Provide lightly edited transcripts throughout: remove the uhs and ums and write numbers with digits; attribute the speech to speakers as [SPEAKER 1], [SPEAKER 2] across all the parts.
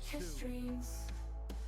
[SPEAKER 1] streams.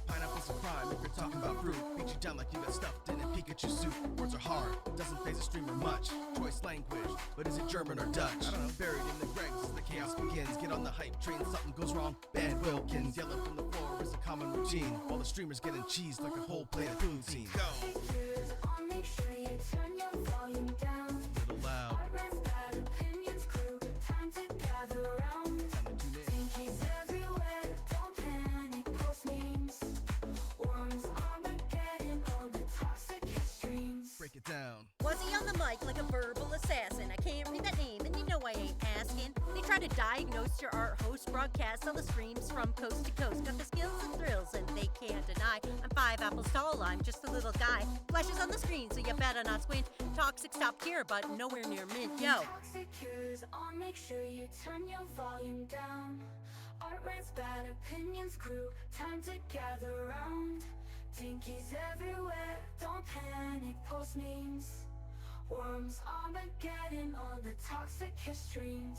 [SPEAKER 2] Pineapple's a crime if you're talking about fruit. Beat you down like you got stuffed in a Pikachu suit. Words are hard, doesn't phase a streamer much. Choice language, but is it German or Dutch? I don't know. Buried in the Gregs as the chaos begins. Get on the hype train, something goes wrong. Bad Wilkins, yelling from the floor is a common routine. While the streamers getting cheesed like a whole plate of poutine. Go!
[SPEAKER 1] Figures on, make sure you turn your volume down.
[SPEAKER 2] Little loud.
[SPEAKER 1] Arguments, bad opinions, crew. Time to gather round.
[SPEAKER 2] Time to tune in.
[SPEAKER 1] Pinkies everywhere, don't panic, post memes. Worms, Armageddon, all the toxic streams.
[SPEAKER 2] Break it down.
[SPEAKER 3] Was he on the mic like a verbal assassin? I can't read that name, and you know I ain't asking. They try to diagnose your art host, broadcast all the streams from coast to coast. Got the skills and thrills, and they can't deny. I'm 5 apples tall, I'm just a little guy. Flashes on the screen, so you better not squint. Toxic stopped here, but nowhere near mint. Yo.
[SPEAKER 1] Toxic cures on, make sure you turn your volume down. Art rants, bad opinions, crew. Time to gather round. Tinkies everywhere, don't panic, post memes. Worms, Armageddon, all the toxic streams.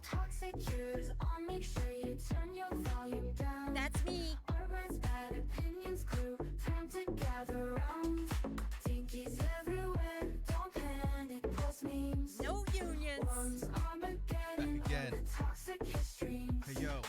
[SPEAKER 1] Toxic cures on, make sure you turn your volume down.
[SPEAKER 3] That's me.
[SPEAKER 1] Art rants, bad opinions, crew. Time to gather round. Tinkies everywhere, don't panic, post memes.
[SPEAKER 3] No unions.
[SPEAKER 1] Worms, Armageddon,
[SPEAKER 2] Back again.
[SPEAKER 1] all the toxic streams.
[SPEAKER 2] Hey yo,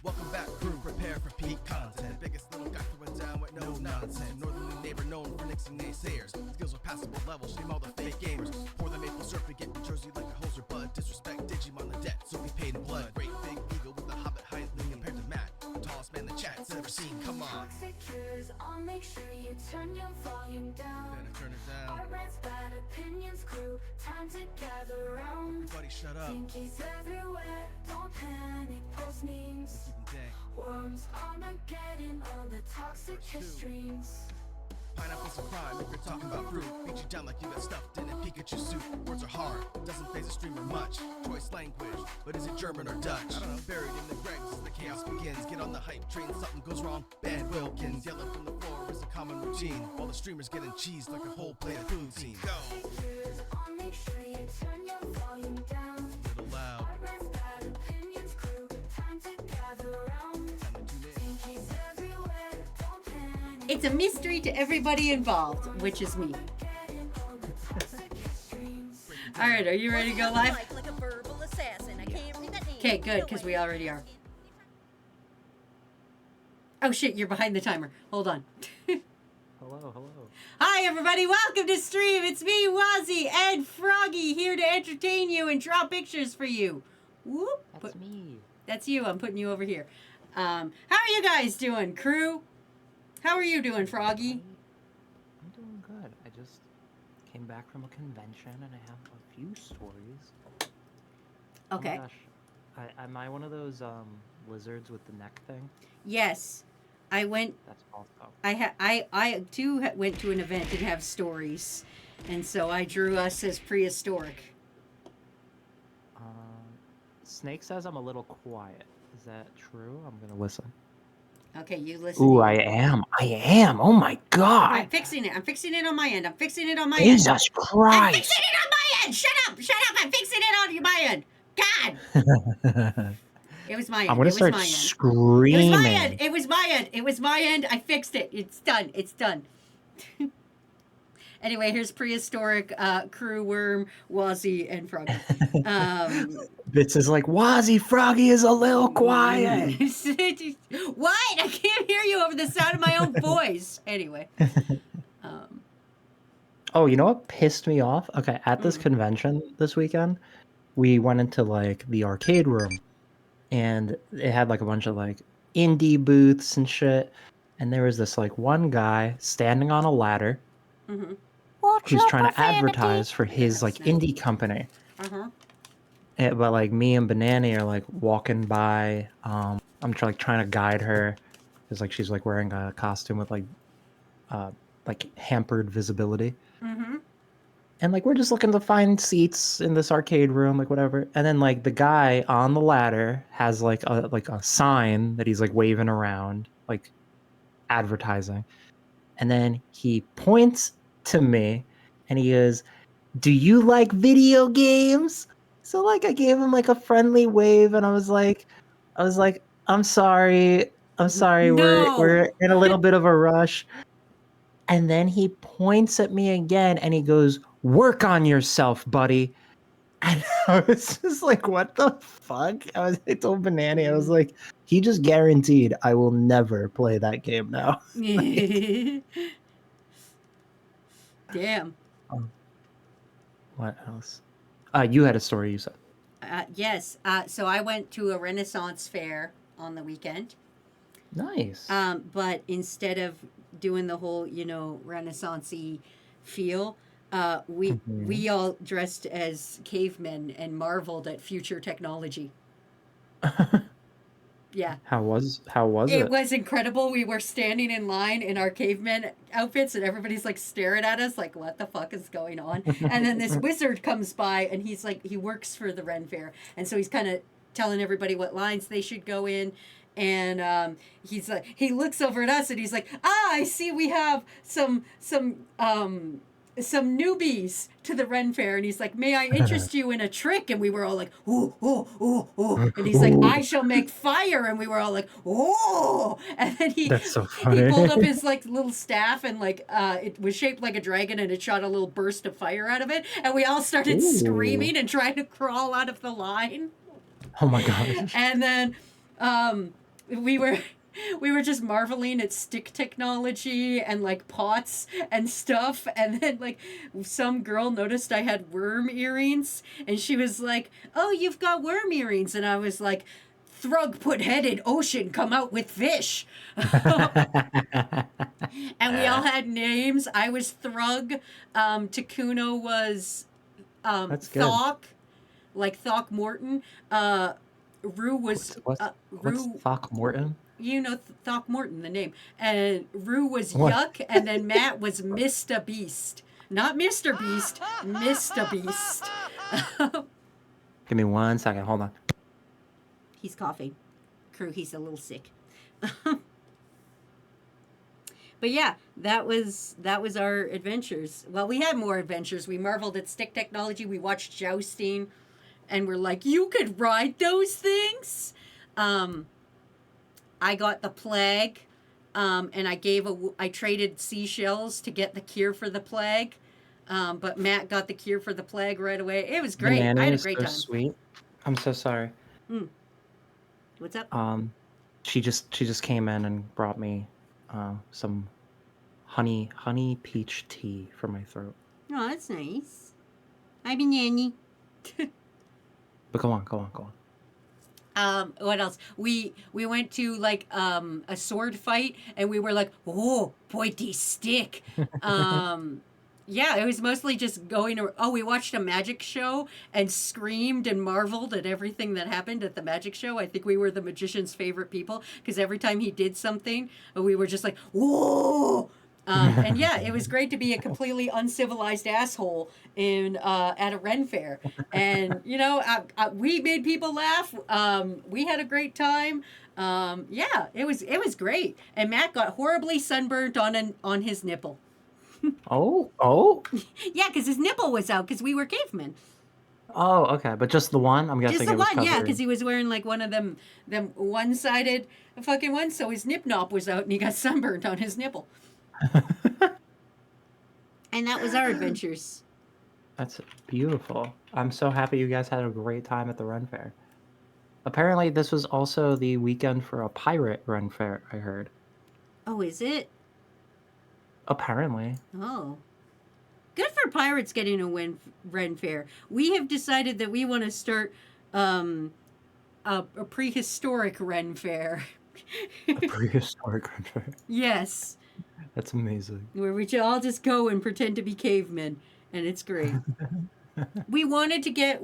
[SPEAKER 2] welcome back crew, prepare for peak content. Biggest little guy throwing down with no nonsense. Northerly neighbor known for nixing naysayers. Skills are passable levels, shame all the fake gamers. Pour the maple syrup and get the jersey like a hoser bud. Disrespect Digimon the debt, so we paid in blood. Great big eagle with a hobbit height compared to Matt. Tallest man the chat's ever seen, come on.
[SPEAKER 1] Toxic cures on, make sure you turn your volume down.
[SPEAKER 2] Better turn it down.
[SPEAKER 1] Art rants, bad opinions, crew. Time to gather round.
[SPEAKER 2] Everybody shut up.
[SPEAKER 1] Tinkies everywhere, don't panic, post memes.
[SPEAKER 2] Keep 'em dank.
[SPEAKER 1] Worms, Armageddon, all the toxic streams.
[SPEAKER 2] Pineapple's a crime if you're talking about fruit. Beat you down like you got stuffed in a Pikachu suit. Words are hard, doesn't phase a streamer much. Choice language, but is it German or Dutch? I don't know. Buried in the Gregs as the chaos begins. Get on the hype train, something goes wrong. Bad Wilkins, yelling from the floor is a common routine. While the streamers getting cheesed like a whole plate of poutine. Go!
[SPEAKER 1] Cures on, make sure you turn your volume down.
[SPEAKER 2] Little loud.
[SPEAKER 1] Art rants, bad opinions, crew. Time to gather round.
[SPEAKER 2] Time to tune in.
[SPEAKER 1] Tinkies everywhere, don't panic.
[SPEAKER 3] It's a mystery to everybody involved, which is me.
[SPEAKER 1] Armageddon, all the toxic streams.
[SPEAKER 3] All right, are you ready to go live? Like a verbal assassin. I can't read that name. Okay, good, because we already are. Oh shit, you're behind the timer. Hold on.
[SPEAKER 4] Hello, hello.
[SPEAKER 3] Hi everybody, welcome to stream. It's me, Wazzy, and Froggy here to entertain you and draw pictures for you. Whoop.
[SPEAKER 4] That's me.
[SPEAKER 3] That's you. I'm putting you over here. How are you guys doing, crew? How are you doing, Froggy?
[SPEAKER 4] I'm doing good. I just came back from a convention and I have a few stories.
[SPEAKER 3] Okay.
[SPEAKER 4] Oh my gosh. Am I one of those lizards with the neck thing?
[SPEAKER 3] Yes, I went.
[SPEAKER 4] That's also.
[SPEAKER 3] I too went to an event and have stories, and so I drew us as prehistoric.
[SPEAKER 4] Snake says I'm a little quiet. Is that true? I'm gonna listen.
[SPEAKER 3] Okay, you listen.
[SPEAKER 4] Ooh, I am. Oh my
[SPEAKER 3] I'm
[SPEAKER 4] god.
[SPEAKER 3] fixing it. I'm fixing it on my end. I'm fixing it on my end.
[SPEAKER 4] Jesus
[SPEAKER 3] I'm
[SPEAKER 4] Christ.
[SPEAKER 3] fixing it on my end. Shut up. Shut up. I'm fixing it on my end. God. It was my end.
[SPEAKER 4] I'm gonna
[SPEAKER 3] It was
[SPEAKER 4] start
[SPEAKER 3] my end.
[SPEAKER 4] screaming.
[SPEAKER 3] It was my end. It was my end. It was my end. I fixed it. It's done. It's done. Anyway, here's prehistoric crew, Worm, Wazzy, and Froggy.
[SPEAKER 4] Bits is like, Wazzy Froggy is a little quiet.
[SPEAKER 3] What? I can't hear you over the sound of my own voice. Anyway.
[SPEAKER 4] Oh, you know what pissed me off? Okay, at this convention this weekend, we went into like the arcade room and it had like a bunch of like indie booths and shit. And there was this like one guy standing on a ladder
[SPEAKER 3] Mhm.
[SPEAKER 4] who's trying to advertise for his like indie company.
[SPEAKER 3] Uh-huh.
[SPEAKER 4] But like me and Banana are like walking by. I'm trying to guide her because like she's like wearing a costume with like hampered visibility.
[SPEAKER 3] Mm-hmm.
[SPEAKER 4] And like we're just looking to find seats in this arcade room, like whatever. And then like the guy on the ladder has like a sign that he's like waving around, like advertising. And then he points to me and he goes, "Do you like video games?" So like I gave him like a friendly wave, and I was like, I'm sorry,
[SPEAKER 3] No.
[SPEAKER 4] we're in a little bit of a rush. And then he points at me again, and he goes, "Work on yourself, buddy." And I was just like, "What the fuck?" I told Banani, I was like, "He just guaranteed I will never play that game now."
[SPEAKER 3] Damn.
[SPEAKER 4] What else? You had a story, you said.
[SPEAKER 3] Yes. So I went to a Renaissance fair on the weekend.
[SPEAKER 4] Nice.
[SPEAKER 3] But instead of doing the whole, Renaissance-y feel, we all dressed as cavemen and marveled at future technology. Yeah.
[SPEAKER 4] How was
[SPEAKER 3] It
[SPEAKER 4] it?
[SPEAKER 3] was incredible. We were standing in line in our caveman outfits, and everybody's like staring at us, like, what the fuck is going on? And then this wizard comes by, and he's like, he works for the Ren Fair, and so he's kind of telling everybody what lines they should go in. And he's like, he looks over at us, and he's like, I see we have some newbies to the Ren Fair, and he's like, may I interest you in a trick? And we were all like, ooh, ooh, ooh, ooh. And he's like, I shall make fire. And we were all like, oh. And then
[SPEAKER 4] That's so
[SPEAKER 3] he
[SPEAKER 4] funny.
[SPEAKER 3] pulled up his like little staff, and like it was shaped like a dragon, and it shot a little burst of fire out of it. And we all started
[SPEAKER 4] Ooh.
[SPEAKER 3] screaming and trying to crawl out of the line.
[SPEAKER 4] Oh my gosh.
[SPEAKER 3] And then we were just marveling at stick technology and like pots and stuff. And then like some girl noticed I had worm earrings, and she was like, oh, you've got worm earrings. And I was like, Thrug put headed ocean come out with fish. And we all had names. I was Thrug. Takuno was
[SPEAKER 4] That's good.
[SPEAKER 3] Thok, like Throckmorton. Rue was
[SPEAKER 4] What's
[SPEAKER 3] Rue.
[SPEAKER 4] Throckmorton?
[SPEAKER 3] You know Throckmorton, the name. And Rue was
[SPEAKER 4] What?
[SPEAKER 3] Yuck, and then Matt was Mr. Beast. Not Mr. Beast, Mr. Beast.
[SPEAKER 4] Give me 1 second. Hold on.
[SPEAKER 3] He's coughing. Crew, he's a little sick. But yeah, that was our adventures. Well, we had more adventures. We marveled at stick technology. We watched jousting, and we're like, you could ride those things? I got the plague, and I traded seashells to get the cure for the plague. But Matt got the cure for the plague right away. It was great.
[SPEAKER 4] Banana
[SPEAKER 3] I had a
[SPEAKER 4] is
[SPEAKER 3] great
[SPEAKER 4] so
[SPEAKER 3] time.
[SPEAKER 4] sweet. I'm so sorry.
[SPEAKER 3] What's up?
[SPEAKER 4] She just came in and brought me some honey peach tea for my throat.
[SPEAKER 3] Oh, that's nice. Hi, Banani.
[SPEAKER 4] But go on.
[SPEAKER 3] What else? We went to like a sword fight, and we were like, oh, pointy stick. Yeah, it was mostly just going. We watched a magic show and screamed and marveled at everything that happened at the magic show. I think we were the magician's favorite people, because every time he did something, we were just like, whoa. And yeah, it was great to be a completely uncivilized asshole at a Ren Fair. And, we made people laugh. We had a great time. Yeah, it was great. And Matt got horribly sunburned on his nipple.
[SPEAKER 4] Oh.
[SPEAKER 3] Yeah, because his nipple was out because we were cavemen.
[SPEAKER 4] Oh, okay. But just the one? I'm guessing
[SPEAKER 3] Just the
[SPEAKER 4] it was
[SPEAKER 3] one, yeah,
[SPEAKER 4] covered.
[SPEAKER 3] because he was wearing like one of them one-sided fucking ones, so his nip nop was out and he got sunburned on his nipple. And that was our adventures.
[SPEAKER 4] That's beautiful. I'm so happy you guys had a great time at the Ren Fair. Apparently, this was also the weekend for a pirate Ren Fair, I heard.
[SPEAKER 3] Oh, is it?
[SPEAKER 4] Apparently.
[SPEAKER 3] Oh. Good for pirates getting a Ren Fair. We have decided that we want to start a prehistoric Ren Fair.
[SPEAKER 4] A prehistoric Ren Fair.
[SPEAKER 3] Yes.
[SPEAKER 4] That's amazing.
[SPEAKER 3] Where we all just go and pretend to be cavemen, and it's great. We wanted to get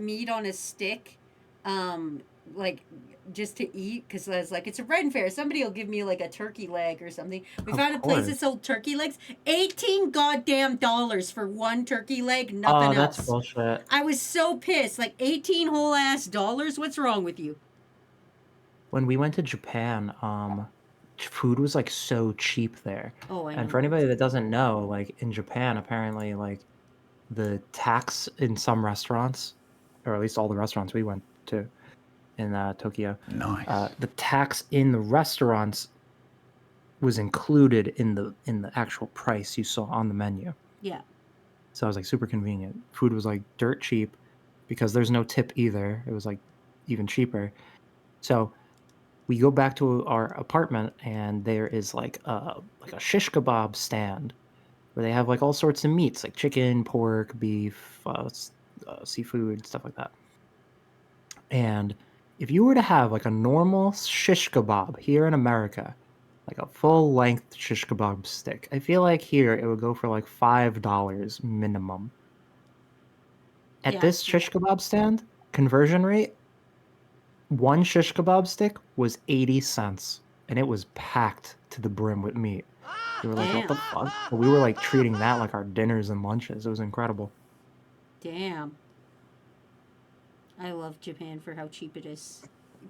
[SPEAKER 3] meat on a stick, like just to eat, because I was like, it's a Ren Fair. Somebody will give me like a turkey leg or something. We found a place that sold turkey legs. $18 goddamn for one turkey leg, nothing else.
[SPEAKER 4] That's bullshit.
[SPEAKER 3] I was so pissed. Like 18 whole ass dollars. What's wrong with you?
[SPEAKER 4] When we went to Japan, food was like so cheap there.
[SPEAKER 3] Oh, I
[SPEAKER 4] And
[SPEAKER 3] know.
[SPEAKER 4] for anybody that doesn't know, like in Japan, apparently, like the tax in some restaurants, or at least all the restaurants we went to in Tokyo, the tax in the restaurants was included in the actual price you saw on the menu.
[SPEAKER 3] Yeah.
[SPEAKER 4] So it was like super convenient. Food was like dirt cheap because there's no tip either. It was like even cheaper. So we go back to our apartment and there is like a shish kebab stand where they have like all sorts of meats like chicken, pork, beef, seafood, stuff like that. And if you were to have like a normal shish kebab here in America, like a full length shish kebab stick, I feel like here it would go for like $5 minimum. At
[SPEAKER 3] Yeah.
[SPEAKER 4] this shish kebab stand, conversion rate, one shish kebab stick was 80 cents and it was packed to the brim with meat. We were like, what the fuck? We were like treating that like our dinners and lunches. It was incredible.
[SPEAKER 3] Damn. I love Japan for how cheap it is.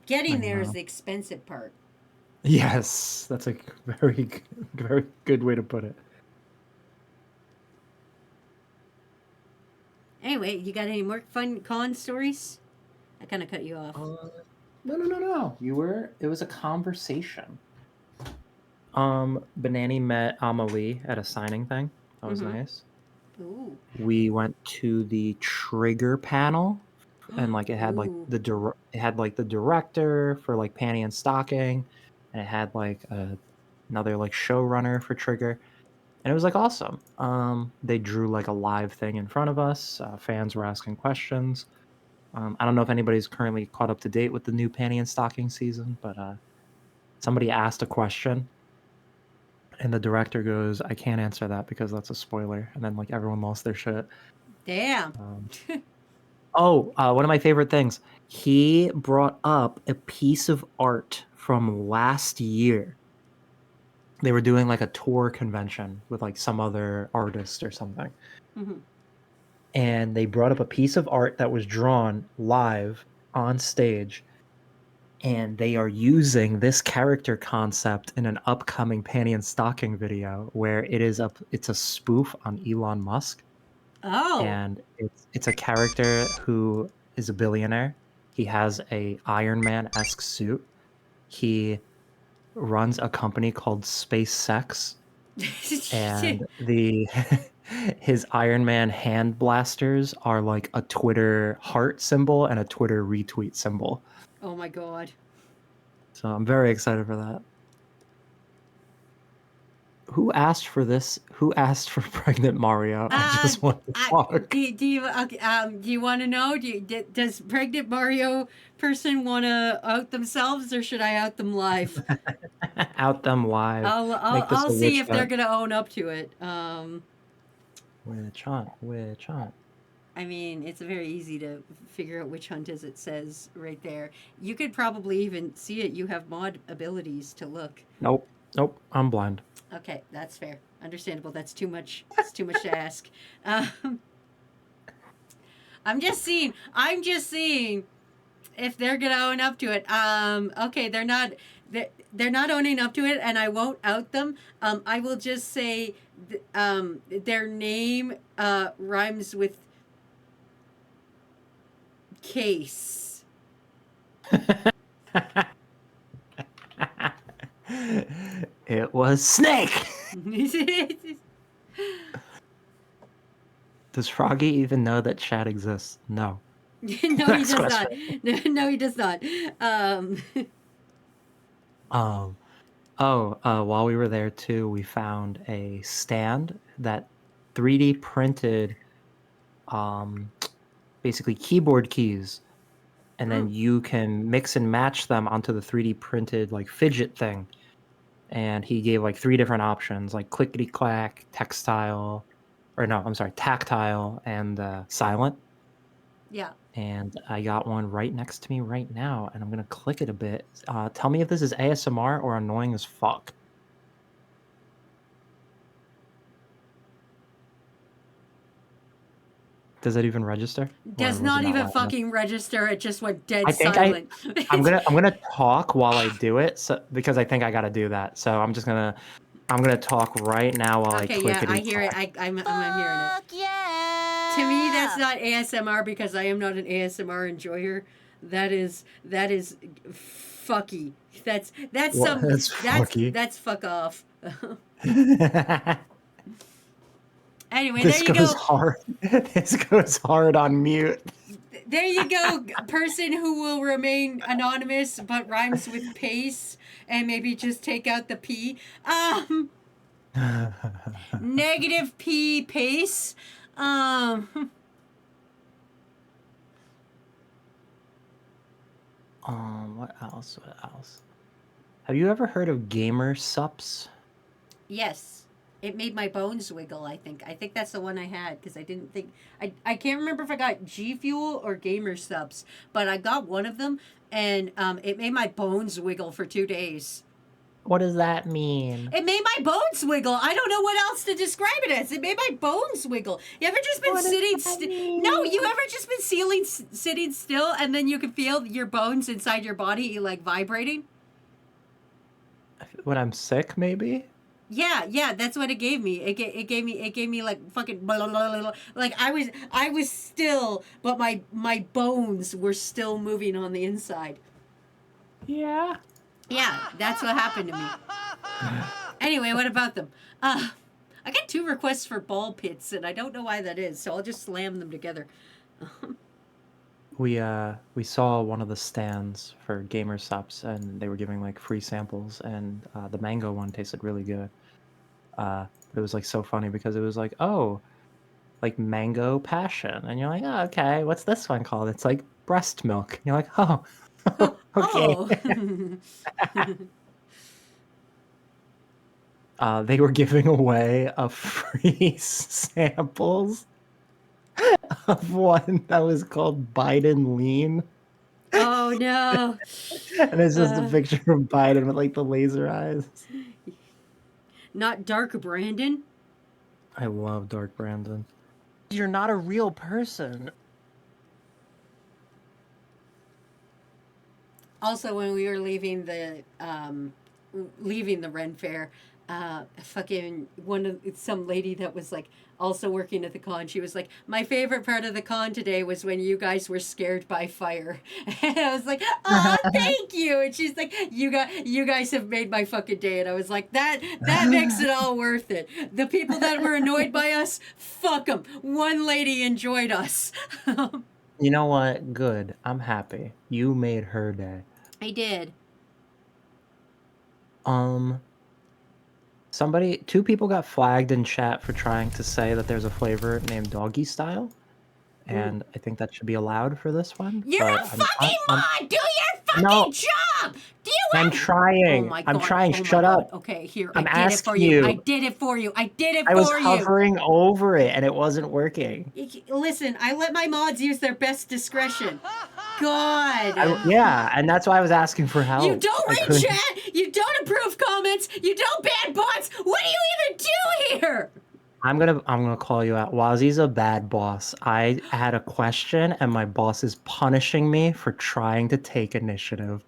[SPEAKER 3] Getting
[SPEAKER 4] I
[SPEAKER 3] there is
[SPEAKER 4] know.
[SPEAKER 3] the expensive part.
[SPEAKER 4] Yes, that's a very good way to put it.
[SPEAKER 3] Anyway, you got any more fun con stories? I kind of cut you off.
[SPEAKER 4] No. It was a conversation. Banani met Amelie at a signing thing. That was nice.
[SPEAKER 3] Ooh.
[SPEAKER 4] We went to the trigger panel and like it had like
[SPEAKER 3] Ooh.
[SPEAKER 4] it had like the director for like Panty and Stocking, and it had like another like showrunner for Trigger, and it was like awesome. They drew like a live thing in front of us. Fans were asking questions. I don't know if anybody's currently caught up to date with the new Panty and Stocking season, but somebody asked a question, and the director goes, "I can't answer that because that's a spoiler," and then like everyone lost their shit.
[SPEAKER 3] Damn.
[SPEAKER 4] One of my favorite things. He brought up a piece of art from last year. They were doing like a tour convention with like some other artist or something. And they brought up a piece of art that was drawn live on stage. And they are using this character concept in an upcoming Panty and Stocking video where it's a spoof on Elon Musk.
[SPEAKER 3] Oh.
[SPEAKER 4] And it's a character who is a billionaire. He has a Iron Man-esque suit. He runs a company called SpaceX, and his Iron Man hand blasters are like a Twitter heart symbol and a Twitter retweet symbol.
[SPEAKER 3] Oh my god.
[SPEAKER 4] So I'm very excited for that. Who asked for this? Who asked for Pregnant Mario? I just want to talk.
[SPEAKER 3] Do you want to know? Does Pregnant Mario person want to out themselves, or should I out them live?
[SPEAKER 4] Out them live.
[SPEAKER 3] I'll see if they're gonna own up to it.
[SPEAKER 4] Witch hunt.
[SPEAKER 3] I mean, it's very easy to figure out which hunt is. It says right there. You could probably even see it. You have mod abilities to look.
[SPEAKER 4] Nope. I'm blind.
[SPEAKER 3] Okay, that's fair. Understandable. That's too much. It's too much to ask. I'm just seeing if they're gonna own up to it. Okay, they're not. They're not owning up to it, and I won't out them. I will just say, their name rhymes with case.
[SPEAKER 4] It was Snake. Does Froggy even know that chat exists? No.
[SPEAKER 3] No, he does not. No, he does not.
[SPEAKER 4] While we were there too, we found a stand that 3D printed basically keyboard keys, and then you can mix and match them onto the 3D printed like fidget thing. And he gave like 3 different options, like clickety clack, tactile, and silent.
[SPEAKER 3] Yeah.
[SPEAKER 4] And I got one right next to me right now, and I'm gonna click it a bit. Tell me if this is ASMR or annoying as fuck. Does it even register?
[SPEAKER 3] Does
[SPEAKER 4] was it
[SPEAKER 3] not even
[SPEAKER 4] loud enough?
[SPEAKER 3] fucking register. It just went dead
[SPEAKER 4] I think
[SPEAKER 3] silent.
[SPEAKER 4] I'm gonna talk while I do it, so because I think I gotta do that. So I'm gonna talk right now while
[SPEAKER 3] Okay,
[SPEAKER 4] I
[SPEAKER 3] yeah,
[SPEAKER 4] clickety
[SPEAKER 3] I hear it. I'm hearing it.
[SPEAKER 5] Fuck yeah!
[SPEAKER 3] To me, that's not ASMR because I am not an ASMR enjoyer. That is fucky. That's
[SPEAKER 4] What?
[SPEAKER 3] some
[SPEAKER 4] That's fucky.
[SPEAKER 3] that's fuck off. Anyway,
[SPEAKER 4] This
[SPEAKER 3] there you
[SPEAKER 4] goes
[SPEAKER 3] go.
[SPEAKER 4] hard. This goes hard on mute.
[SPEAKER 3] There you go, person who will remain anonymous but rhymes with pace and maybe just take out the P. Negative P pace.
[SPEAKER 4] What else? What else? Have you ever heard of gamer sups?
[SPEAKER 3] Yes. It made my bones wiggle, I think. I think that's the one I had because I didn't think I can't remember if I got G Fuel or Gamer Subs, but I got one of them and it made my bones wiggle for 2 days.
[SPEAKER 4] What does that mean?
[SPEAKER 3] It made my bones wiggle. I don't know what else to describe it as. It made my bones wiggle. You ever just been
[SPEAKER 4] What does
[SPEAKER 3] sitting
[SPEAKER 4] that
[SPEAKER 3] still?
[SPEAKER 4] mean?
[SPEAKER 3] No, you ever just been sitting still and then you can feel your bones inside your body like vibrating?
[SPEAKER 4] When I'm sick, maybe?
[SPEAKER 3] Yeah, that's what it gave me. It gave me like fucking blah, blah, blah, blah. Like I was still, but my bones were still moving on the inside.
[SPEAKER 4] Yeah.
[SPEAKER 3] Yeah, that's what happened to me. Anyway, what about them? I got 2 requests for ball pits, and I don't know why that is, so I'll just slam them together.
[SPEAKER 4] We saw one of the stands for gamer sups, and they were giving like free samples, and the mango one tasted really good. It was like so funny because it was like, oh, like mango passion, and you're like, oh, okay, what's this one called? It's like breast milk. And you're like, oh, okay.
[SPEAKER 3] Oh.
[SPEAKER 4] They were giving away a free samples of one that was called Biden Lean.
[SPEAKER 3] Oh no.
[SPEAKER 4] And it's just a picture of Biden with like the laser eyes.
[SPEAKER 3] Not Dark Brandon.
[SPEAKER 4] I love Dark Brandon. You're not a real person.
[SPEAKER 3] Also, when we were leaving the Ren Fair, fucking some lady that was like also working at the con, she was like, my favorite part of the con today was when you guys were scared by fire. And I was like, oh, thank you. And she's like, you guys have made my fucking day. And I was like, that makes it all worth it. The people that were annoyed by us, fuck them. One lady enjoyed us.
[SPEAKER 4] You know what? Good. I'm happy. You made her day.
[SPEAKER 3] I did.
[SPEAKER 4] Two people got flagged in chat for trying to say that there's a flavor named Doggy Style, and I think that should be allowed for this one.
[SPEAKER 3] You're
[SPEAKER 4] but
[SPEAKER 3] a fucking mod! Do your fucking
[SPEAKER 4] No.
[SPEAKER 3] job! Do you
[SPEAKER 4] I'm
[SPEAKER 3] have...
[SPEAKER 4] trying.
[SPEAKER 3] Oh my
[SPEAKER 4] I'm
[SPEAKER 3] God.
[SPEAKER 4] trying.
[SPEAKER 3] Oh my
[SPEAKER 4] Shut
[SPEAKER 3] God.
[SPEAKER 4] up.
[SPEAKER 3] Okay, here.
[SPEAKER 4] I'm
[SPEAKER 3] I did it for
[SPEAKER 4] asking
[SPEAKER 3] you.
[SPEAKER 4] you.
[SPEAKER 3] I did it for you. I did it
[SPEAKER 4] I was
[SPEAKER 3] for you.
[SPEAKER 4] hovering over it, and it wasn't working.
[SPEAKER 3] Listen, I let my mods use their best discretion. God.
[SPEAKER 4] Yeah, and that's why I was asking for help.
[SPEAKER 3] You don't
[SPEAKER 4] I
[SPEAKER 3] read
[SPEAKER 4] couldn't-
[SPEAKER 3] chat. You don't approve comments. You don't ban bots. What do you even do here?
[SPEAKER 4] I'm gonna call you out. Wazzy's a bad boss. I had a question, and my boss is punishing me for trying to take initiative.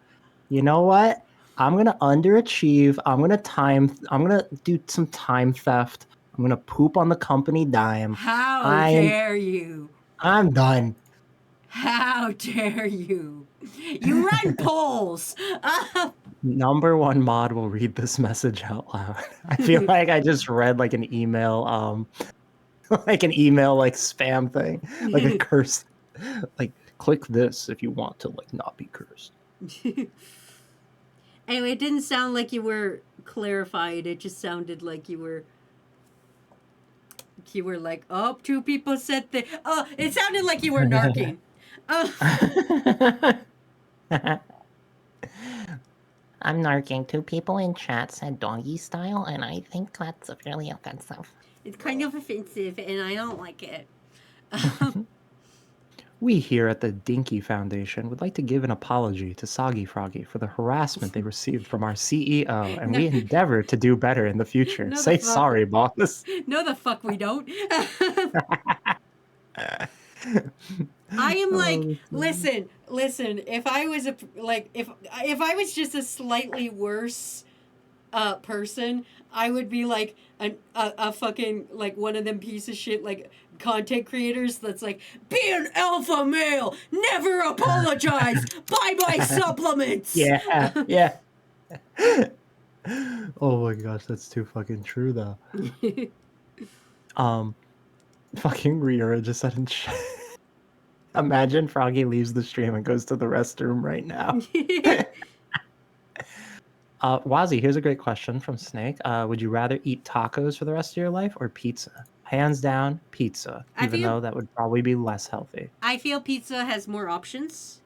[SPEAKER 4] You know what? I'm gonna underachieve. I'm gonna do some time theft. I'm gonna poop on the company dime.
[SPEAKER 3] How
[SPEAKER 4] I'm-
[SPEAKER 3] dare you?
[SPEAKER 4] I'm done.
[SPEAKER 3] How dare you? You run polls.
[SPEAKER 4] Number one mod will read this message out loud. I feel like I just read like an email, like spam thing, like a curse. Like, click this if you want to like not be cursed.
[SPEAKER 3] Anyway, it didn't sound like you were clarified. It just sounded like you were like, oh, 2 people said that. Oh, it sounded like you were narking.
[SPEAKER 5] I'm narking. 2 people in chat said doggy style, and I think that's really offensive.
[SPEAKER 3] It's kind of offensive, and I don't like it.
[SPEAKER 4] We here at the Dinky Foundation would like to give an apology to Soggy Froggy for the harassment they received from our CEO, and we endeavor to do better in the future.
[SPEAKER 3] No,
[SPEAKER 4] Say
[SPEAKER 3] the fuck.
[SPEAKER 4] sorry, boss.
[SPEAKER 3] No, the fuck we don't. am like,
[SPEAKER 4] Oh,
[SPEAKER 3] listen. If I was if I was just a slightly worse person, I would be like a fucking like one of them piece of shit like content creators that's like, be an alpha male, never apologize, buy my supplements.
[SPEAKER 4] yeah, yeah. Oh my gosh, that's too fucking true though. Um, fucking Riora just said in chat. Imagine Froggy leaves the stream and goes to the restroom right now. Wazzy, here's a great question from Snake. Would you rather eat tacos for the rest of your life or pizza? Hands down, pizza,
[SPEAKER 3] I
[SPEAKER 4] even
[SPEAKER 3] feel-
[SPEAKER 4] though that would probably be less healthy.
[SPEAKER 3] I feel pizza has more options.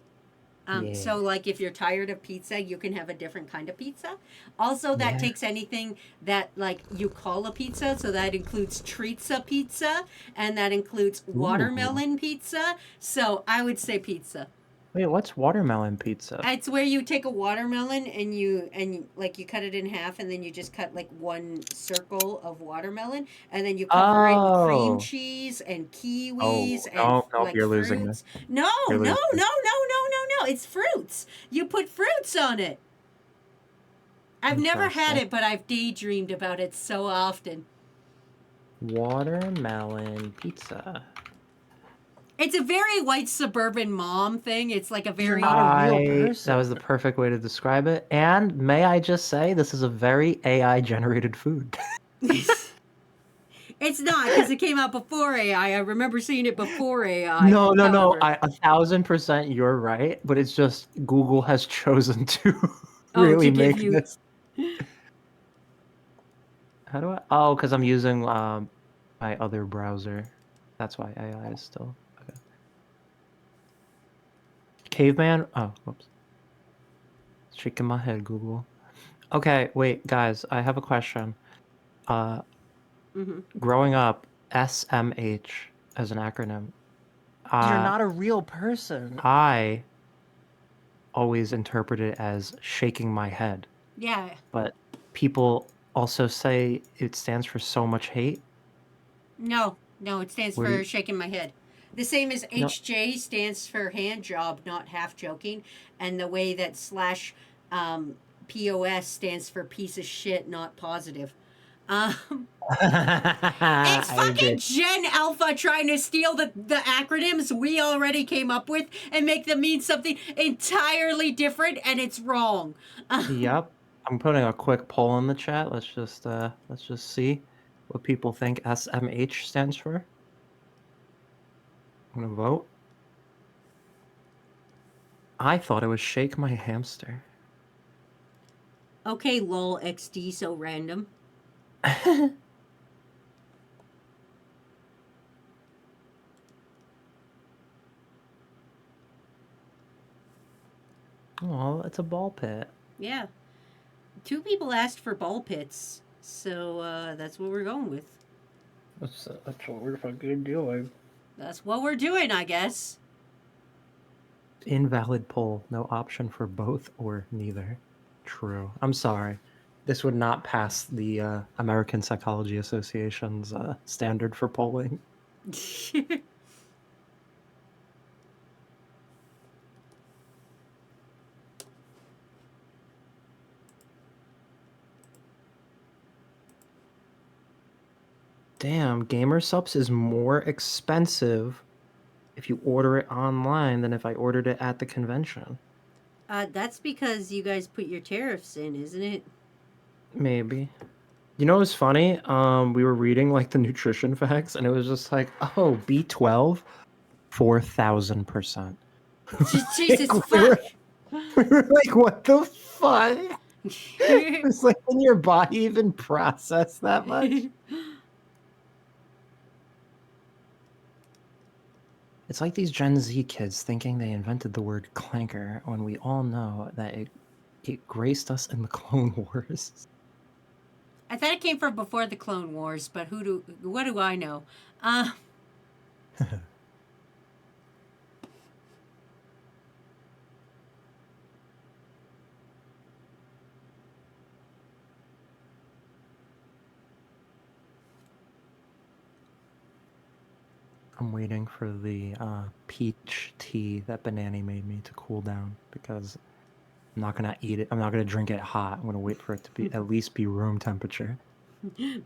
[SPEAKER 4] Yeah.
[SPEAKER 3] So, like, if you're tired of pizza, you can have a different kind of pizza. Also, that
[SPEAKER 4] Yeah.
[SPEAKER 3] takes anything that, like, you call a pizza. So, that includes Trizza pizza and that includes watermelon pizza. So, I would say pizza.
[SPEAKER 4] Wait, what's watermelon pizza?
[SPEAKER 3] It's where you take a watermelon and you cut it in half and then you just cut like one circle of watermelon and then you cover it with cream
[SPEAKER 4] Oh.
[SPEAKER 3] cheese and kiwis
[SPEAKER 4] Oh,
[SPEAKER 3] and
[SPEAKER 4] no,
[SPEAKER 3] like
[SPEAKER 4] you're
[SPEAKER 3] fruits.
[SPEAKER 4] losing me.
[SPEAKER 3] No,
[SPEAKER 4] You're
[SPEAKER 3] no, no,
[SPEAKER 4] losing me.
[SPEAKER 3] no. It's fruits. You put fruits on it. I've never had
[SPEAKER 4] Interesting.
[SPEAKER 3] it, but I've daydreamed about it so often.
[SPEAKER 4] Watermelon pizza.
[SPEAKER 3] It's a very white suburban mom thing. It's like a very
[SPEAKER 4] not a real person. That was the perfect way to describe it. And may I just say, this is a very AI generated food.
[SPEAKER 3] It's not because it came out before AI. I remember seeing it before AI.
[SPEAKER 4] No.
[SPEAKER 3] However.
[SPEAKER 4] 1,000% you're right, but it's just Google has chosen to
[SPEAKER 3] Oh,
[SPEAKER 4] really
[SPEAKER 3] to give
[SPEAKER 4] make
[SPEAKER 3] you-
[SPEAKER 4] this. How do I? Oh, because I'm using my other browser. That's why AI is still okay. Caveman. Oh, whoops. Shaking my head, Google. Okay, wait, guys. I have a question. Growing up, SMH as an acronym.
[SPEAKER 5] You're not a real person.
[SPEAKER 4] I always interpret it as shaking my head,
[SPEAKER 3] Yeah.
[SPEAKER 4] but people also say it stands for so much hate.
[SPEAKER 3] No, it stands
[SPEAKER 4] What do
[SPEAKER 3] for
[SPEAKER 4] you-
[SPEAKER 3] shaking my head. The same as
[SPEAKER 4] No.
[SPEAKER 3] HJ stands for hand job, not half joking, and the way that slash POS stands for piece of shit, not positive. It's
[SPEAKER 4] I
[SPEAKER 3] fucking
[SPEAKER 4] agree.
[SPEAKER 3] Gen Alpha trying to steal the acronyms we already came up with and make them mean something entirely different, and it's wrong.
[SPEAKER 4] Yep. I'm putting a quick poll in the chat. Let's just see what people think SMH stands for. I'm gonna vote. I thought it was shake my hamster.
[SPEAKER 3] Okay, lol, XD, so random.
[SPEAKER 4] Oh, it's a ball pit.
[SPEAKER 3] Yeah. 2 people asked for ball pits, so that's what we're going with.
[SPEAKER 4] That's what we're fucking doing.
[SPEAKER 3] That's what we're doing, I guess.
[SPEAKER 4] Invalid poll. No option for both or neither. True. I'm sorry. This would not pass the American Psychology Association's standard for polling. Damn, Gamer Subs is more expensive if you order it online than if I ordered it at the convention.
[SPEAKER 3] That's because you guys put your tariffs in, isn't it?
[SPEAKER 4] Maybe. You know what's funny? We were reading like the nutrition facts, and it was just like, oh, B12, 4,000%.
[SPEAKER 3] Jesus
[SPEAKER 4] Like,
[SPEAKER 3] fuck!
[SPEAKER 4] we were like, what the fuck? It's like, can your body even process that much? It's like these Gen Z kids thinking they invented the word clanker when we all know that it graced us in the Clone Wars.
[SPEAKER 3] I thought it came from before the Clone Wars, but what do I know?
[SPEAKER 4] I'm waiting for the peach tea that Banani made me to cool down because I'm not gonna eat it. I'm not gonna drink it hot. I'm gonna wait for it to be at least be room temperature.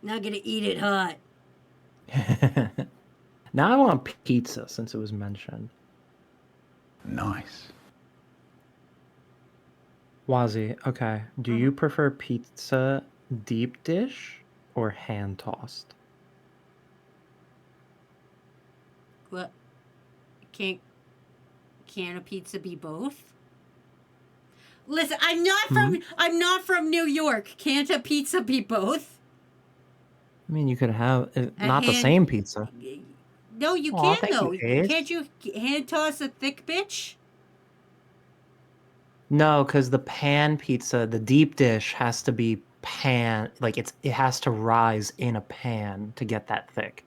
[SPEAKER 3] Not gonna eat it hot.
[SPEAKER 4] Now I want pizza since it was mentioned.
[SPEAKER 6] Nice.
[SPEAKER 4] Wazzy, okay. Do you prefer pizza deep dish or hand tossed?
[SPEAKER 3] What? Can't a pizza be both? Listen, I'm not from New York. Can't a pizza be both?
[SPEAKER 4] I mean, you could have not the
[SPEAKER 3] hand-
[SPEAKER 4] same pizza.
[SPEAKER 3] No, you
[SPEAKER 4] Aw,
[SPEAKER 3] can't
[SPEAKER 4] thank
[SPEAKER 3] though.
[SPEAKER 4] you, Ace.
[SPEAKER 3] Can't you hand toss a thick bitch?
[SPEAKER 4] No, because the pan pizza, the deep dish has to be pan, like it has to rise in a pan to get that thick.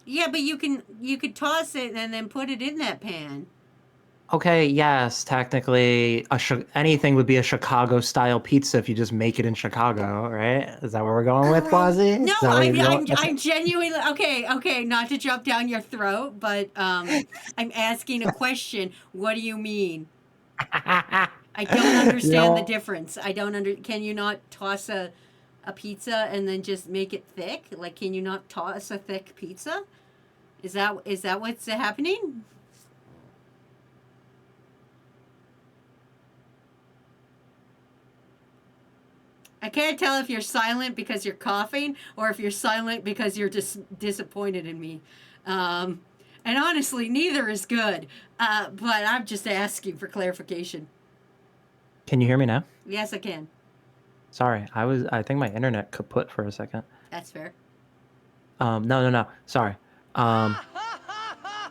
[SPEAKER 3] Yeah, but you could toss it and then put it in that pan.
[SPEAKER 4] Okay, yes, technically, anything would be a Chicago-style pizza if you just make it in Chicago, right? Is that where we're going with, Quasi?
[SPEAKER 3] No,
[SPEAKER 4] Is that where you're going?
[SPEAKER 3] I'm genuinely okay. Not to jump down your throat, but I'm asking a question. What do you mean? I don't understand the difference. I don't Can you not toss a pizza and then just make it thick? Like, can you not toss a thick pizza? Is that what's happening? I can't tell if you're silent because you're coughing or if you're silent because you're just disappointed in me. And honestly, neither is good. But I'm just asking for clarification.
[SPEAKER 4] Can you hear me now?
[SPEAKER 3] Yes, I can.
[SPEAKER 4] Sorry, I think my internet kaput for a second.
[SPEAKER 3] That's fair.
[SPEAKER 4] No. Sorry.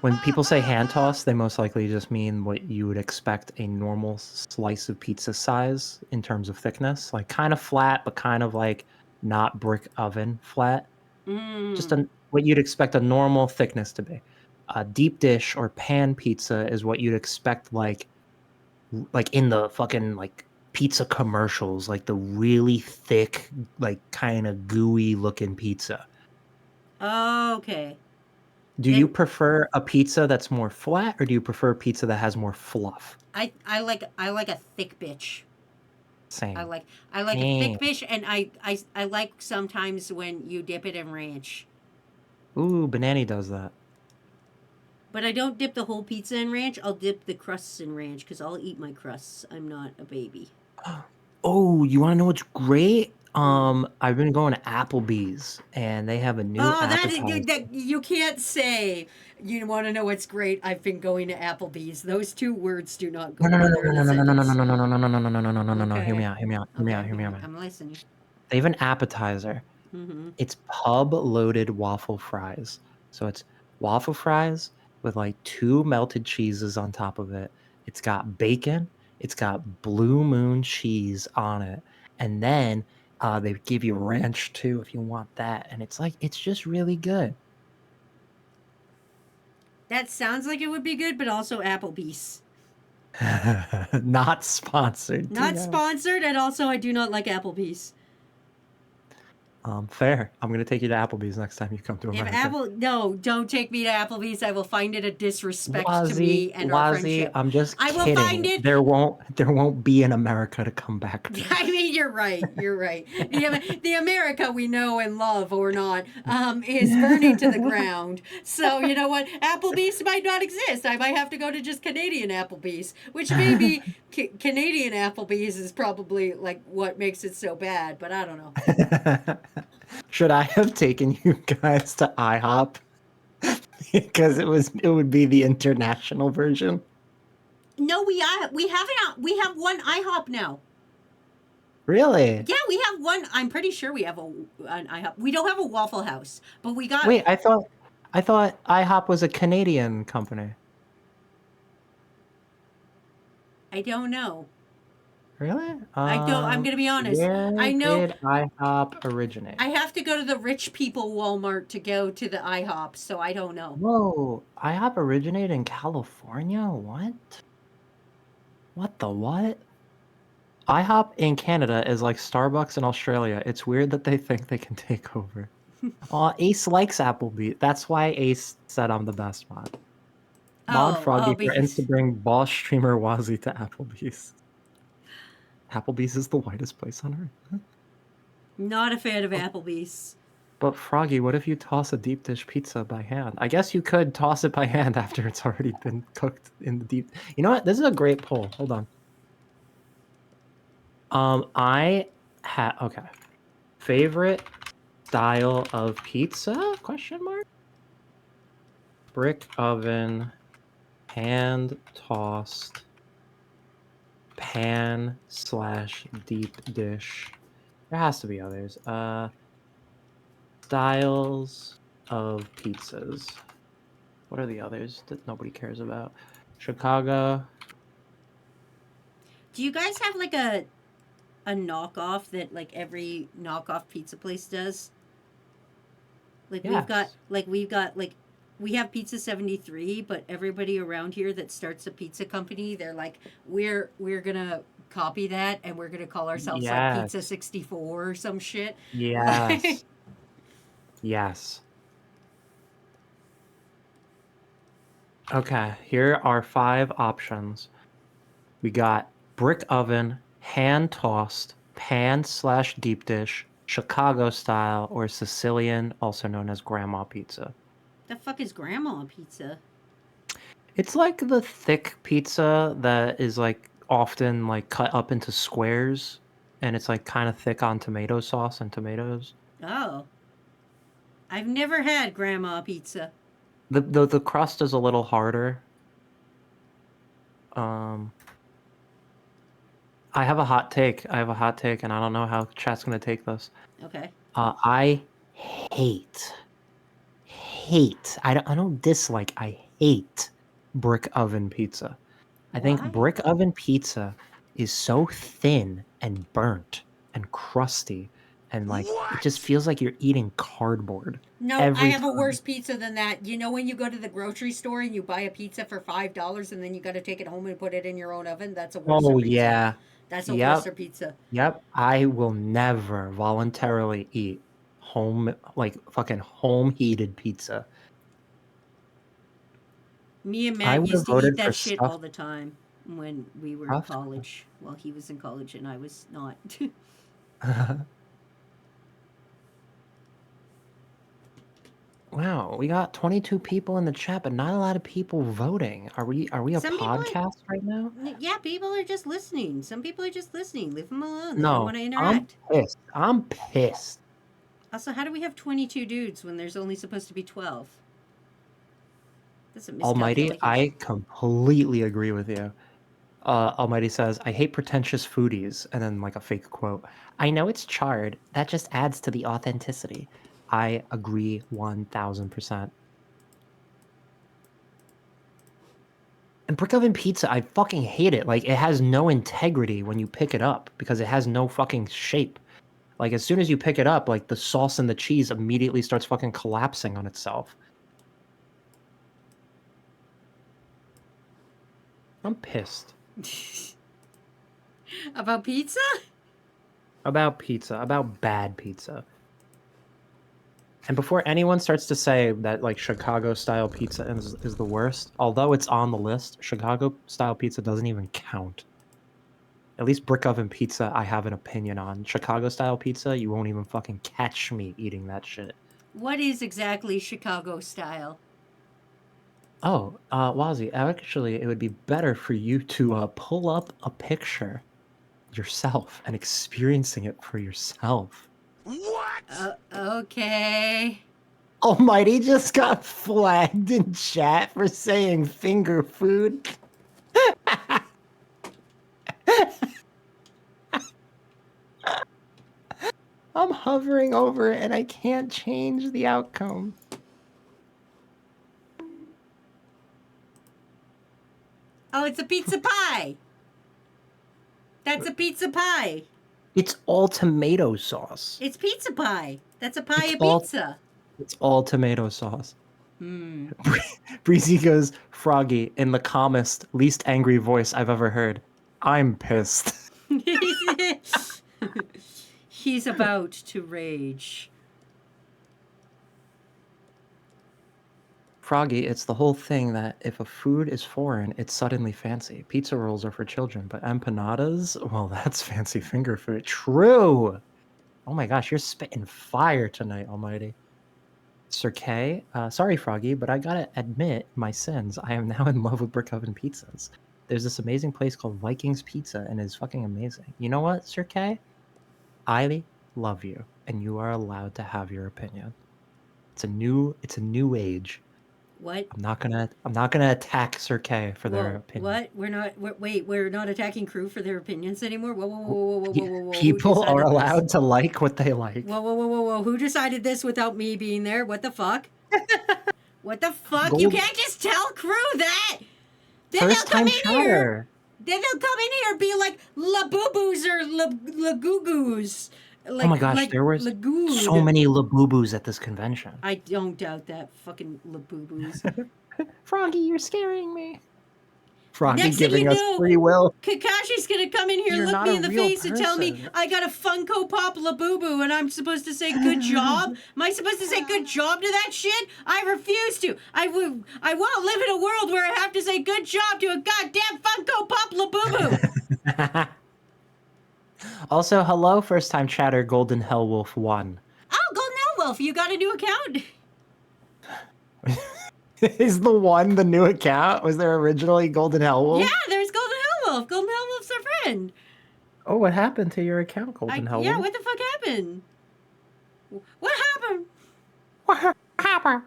[SPEAKER 4] When people say hand toss, they most likely just mean what you would expect a normal slice of pizza size in terms of thickness, like kind of flat, but kind of like not brick oven flat. Just what you'd expect a normal thickness to be. A deep dish or pan pizza is what you'd expect, like in the fucking like pizza commercials, like the really thick, like kind of gooey looking pizza.
[SPEAKER 3] Okay.
[SPEAKER 4] Do you prefer a pizza that's more flat, or do you prefer a pizza that has more fluff?
[SPEAKER 3] I like a thick bitch.
[SPEAKER 4] Same.
[SPEAKER 3] I like a thick bitch, and I like sometimes when you dip it in ranch.
[SPEAKER 4] Ooh, Banani does that.
[SPEAKER 3] But I don't dip the whole pizza in ranch. I'll dip the crusts in ranch because I'll eat my crusts. I'm not a baby.
[SPEAKER 4] Oh, you want to know what's great? I've been going to Applebee's, and they have a new appetizer.
[SPEAKER 3] that you can't say. You want to know what's great? I've been going to Applebee's. Those two words do not go together in a sentence.
[SPEAKER 4] Hear me out.
[SPEAKER 3] I'm listening.
[SPEAKER 4] They have an appetizer. It's pub loaded waffle fries. So it's waffle fries with like 2 melted cheeses on top of it. It's got bacon. It's got Blue Moon cheese on it. And then they give you ranch too if you want that. And it's just really good.
[SPEAKER 3] That sounds like it would be good, but also Applebee's.
[SPEAKER 4] Not sponsored.
[SPEAKER 3] Not sponsored, and also I do not like Applebee's.
[SPEAKER 4] Fair. I'm gonna take you to Applebee's next time you come to America.
[SPEAKER 3] No, don't take me to Applebee's. I will find it a disrespect to me and our friendship.
[SPEAKER 4] I'm just kidding.
[SPEAKER 3] I will find it.
[SPEAKER 4] There won't be an America to come back to.
[SPEAKER 3] I mean, you're right. The America we know and love, or not, is burning to the ground. So you know what? Applebee's might not exist. I might have to go to just Canadian Applebee's, which maybe Canadian Applebee's is probably like what makes it so bad. But I don't know.
[SPEAKER 4] Should I have taken you guys to IHOP? Because it would be the international version.
[SPEAKER 3] No, we have one IHOP now.
[SPEAKER 4] Really?
[SPEAKER 3] Yeah, we have one. I'm pretty sure we have an IHOP. We don't have a Waffle House, but we got.
[SPEAKER 4] Wait, I thought IHOP was a Canadian company.
[SPEAKER 3] I don't know.
[SPEAKER 4] Really?
[SPEAKER 3] I'm gonna be honest. I know.
[SPEAKER 4] Did IHOP originate?
[SPEAKER 3] I have to go to the rich people Walmart to go to the IHOP, so I don't know.
[SPEAKER 4] Whoa, IHOP originated in California? What? What the what? IHOP in Canada is like Starbucks in Australia. It's weird that they think they can take over. Ace likes Applebee's. That's why Ace said I'm the best mod. Mod Froggy threatens to bring boss streamer Wazzy to Applebee's. Applebee's is the whitest place on earth.
[SPEAKER 3] Not a fan of Applebee's.
[SPEAKER 4] But Froggy, what if you toss a deep dish pizza by hand? I guess you could toss it by hand after it's already been cooked in the deep. You know what? This is a great poll. Hold on. Okay. Favorite style of pizza? Question mark. Brick oven, hand tossed, pan / deep dish. There has to be others. Styles of pizzas. What are the others that nobody cares about? Chicago.
[SPEAKER 3] Do you guys have like a knockoff that like every knockoff pizza place does? Like
[SPEAKER 4] Yes.
[SPEAKER 3] we've got we have Pizza 73, but everybody around here that starts a pizza company, they're like, we're gonna copy that and we're gonna call ourselves like
[SPEAKER 4] Yes.
[SPEAKER 3] Pizza 64 or some shit.
[SPEAKER 4] Yes. Yes. Okay, here are 5 options. We got brick oven, hand tossed, pan / deep dish, Chicago style, or Sicilian, also known as grandma pizza.
[SPEAKER 3] The fuck is grandma pizza?
[SPEAKER 4] It's like the thick pizza that is like often like cut up into squares, and it's like kind of thick on tomato sauce and tomatoes.
[SPEAKER 3] Oh. I've never had grandma pizza.
[SPEAKER 4] The crust is a little harder. I have a hot take. And I don't know how chat's gonna take this.
[SPEAKER 3] Okay.
[SPEAKER 4] I hate. I don't dislike. I hate brick oven pizza. I think
[SPEAKER 3] Why?
[SPEAKER 4] brick oven pizza is so thin and burnt and crusty, and like it just feels like you're eating cardboard.
[SPEAKER 3] No, I
[SPEAKER 4] every
[SPEAKER 3] have a
[SPEAKER 4] time.
[SPEAKER 3] worse pizza than that. You know when you go to the grocery store and you buy a pizza for $5 and then you got to take it home and put it in your own oven? That's a worse
[SPEAKER 4] Oh
[SPEAKER 3] pizza.
[SPEAKER 4] yeah.
[SPEAKER 3] That's a
[SPEAKER 4] Yep.
[SPEAKER 3] worse pizza.
[SPEAKER 4] Yep. I will never voluntarily eat fucking home heated pizza.
[SPEAKER 3] Me and
[SPEAKER 4] I
[SPEAKER 3] Matt
[SPEAKER 4] would've
[SPEAKER 3] used to eat
[SPEAKER 4] voted for
[SPEAKER 3] that shit
[SPEAKER 4] stuffed-
[SPEAKER 3] all the time when we were in
[SPEAKER 4] Stuffed?
[SPEAKER 3] college. Well, he was in college and I was not.
[SPEAKER 4] Wow, we got 22 people in the chat, but not a lot of people voting. Are we a
[SPEAKER 3] Some people-
[SPEAKER 4] podcast right now?
[SPEAKER 3] Yeah, people are just listening. Some people are just listening. Leave them alone. They
[SPEAKER 4] No,
[SPEAKER 3] don't want to
[SPEAKER 4] I'm
[SPEAKER 3] interact.
[SPEAKER 4] pissed. I'm pissed.
[SPEAKER 3] Also, how do we have 22 dudes when there's only supposed to be 12? That's a
[SPEAKER 4] Almighty,
[SPEAKER 3] miscalculation.
[SPEAKER 4] I completely agree with you. Almighty says, I hate pretentious foodies, and then like a fake quote. I know it's charred. That just adds to the authenticity. I agree 1000%. And brick oven pizza, I fucking hate it. Like, it has no integrity when you pick it up because it has no fucking shape. Like, as soon as you pick it up, like, the sauce and the cheese immediately starts fucking collapsing on itself. I'm pissed.
[SPEAKER 3] About pizza?
[SPEAKER 4] About pizza, about bad pizza. And before anyone starts to say that like Chicago style pizza is the worst, although it's on the list, Chicago style pizza doesn't even count. At least brick oven pizza, I have an opinion on. Chicago style pizza, you won't even fucking catch me eating that shit.
[SPEAKER 3] What is exactly Chicago style?
[SPEAKER 4] Oh, Wazzy, actually, it would be better for you to pull up a picture yourself and experiencing it for yourself.
[SPEAKER 3] Okay.
[SPEAKER 4] Almighty just got flagged in chat for saying finger food. I'm hovering over it and I can't change the outcome.
[SPEAKER 3] Oh, it's a pizza pie. That's a pizza pie.
[SPEAKER 4] It's all tomato sauce.
[SPEAKER 3] It's pizza pie. That's a pie
[SPEAKER 4] It's
[SPEAKER 3] of
[SPEAKER 4] all-
[SPEAKER 3] pizza.
[SPEAKER 4] It's all tomato sauce.
[SPEAKER 3] Hmm.
[SPEAKER 4] Breezy goes, Froggy, in the calmest, least angry voice I've ever heard. I'm pissed.
[SPEAKER 3] He's about to rage.
[SPEAKER 4] Froggy, it's the whole thing that if a food is foreign, it's suddenly fancy. Pizza rolls are for children, but empanadas, well, that's fancy finger food. True. Oh my gosh, you're spitting fire tonight, Almighty. Sir K, sorry, Froggy, but I gotta admit my sins. I am now in love with brick oven pizzas. There's this amazing place called Vikings Pizza, and it's fucking amazing. You know what, Sir K? I love you, and you are allowed to have your opinion. It's a new age.
[SPEAKER 3] What?
[SPEAKER 4] I'm not gonna attack Sir K for their opinion.
[SPEAKER 3] What? We're not attacking crew for their opinions anymore. Whoa.
[SPEAKER 4] People are
[SPEAKER 3] Who decided
[SPEAKER 4] allowed
[SPEAKER 3] this?
[SPEAKER 4] to like what they like.
[SPEAKER 3] Whoa. Who decided this without me being there? What the fuck? What the fuck? You
[SPEAKER 4] Gold-
[SPEAKER 3] can't just tell crew that. Then
[SPEAKER 4] First
[SPEAKER 3] they'll come
[SPEAKER 4] time
[SPEAKER 3] in here.
[SPEAKER 4] chatter.
[SPEAKER 3] Then they'll come in here and be like la boo boos or la goo goos. Like,
[SPEAKER 4] Oh my gosh,
[SPEAKER 3] like
[SPEAKER 4] there was
[SPEAKER 3] lagoon.
[SPEAKER 4] so many laboobos at this convention.
[SPEAKER 3] I don't doubt that. Fucking la boo boos.
[SPEAKER 4] Froggy, you're scaring me. Froggy
[SPEAKER 3] Next thing
[SPEAKER 4] giving
[SPEAKER 3] you
[SPEAKER 4] us
[SPEAKER 3] know,
[SPEAKER 4] free will.
[SPEAKER 3] Kakashi's gonna come in here,
[SPEAKER 4] You're
[SPEAKER 3] look
[SPEAKER 4] not
[SPEAKER 3] me
[SPEAKER 4] a
[SPEAKER 3] in the
[SPEAKER 4] real
[SPEAKER 3] face, and tell me
[SPEAKER 4] person.
[SPEAKER 3] I got a Funko Pop Labubu, and I'm supposed to say good job. Am I supposed to say good job to that shit? I refuse to. I won't live in a world where I have to say good job to a goddamn Funko Pop Labubu.
[SPEAKER 4] Also, hello, first time chatter, Golden Hellwolf 1.
[SPEAKER 3] Oh, Golden Elwolf, you got a new account?
[SPEAKER 4] Is the one the new account? Was there originally Golden Hellwolf?
[SPEAKER 3] Yeah, there's Golden Elwolf. Golden Elwolf's our friend.
[SPEAKER 4] Oh, what happened to your account, Golden Hellwolf?
[SPEAKER 3] Yeah, what the fuck happened? What happened?
[SPEAKER 4] What happened?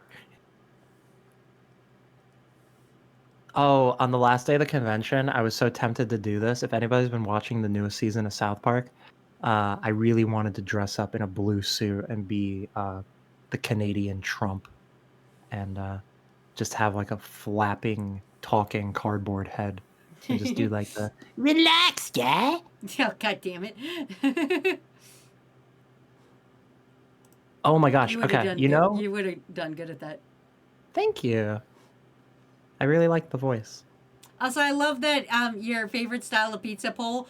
[SPEAKER 4] Oh, on the last day of the convention, I was so tempted to do this. If anybody's been watching the newest season of South Park, I really wanted to dress up in a blue suit and be the Canadian Trump and just have like a flapping, talking cardboard head and just do like the relax, yeah?
[SPEAKER 3] Oh, god damn it.
[SPEAKER 4] Oh my gosh.
[SPEAKER 3] You would've
[SPEAKER 4] Okay,
[SPEAKER 3] done
[SPEAKER 4] you
[SPEAKER 3] good.
[SPEAKER 4] know,
[SPEAKER 3] You would have done good at that.
[SPEAKER 4] thank you. I really like the voice.
[SPEAKER 3] Also, I love that your favorite style of pizza poll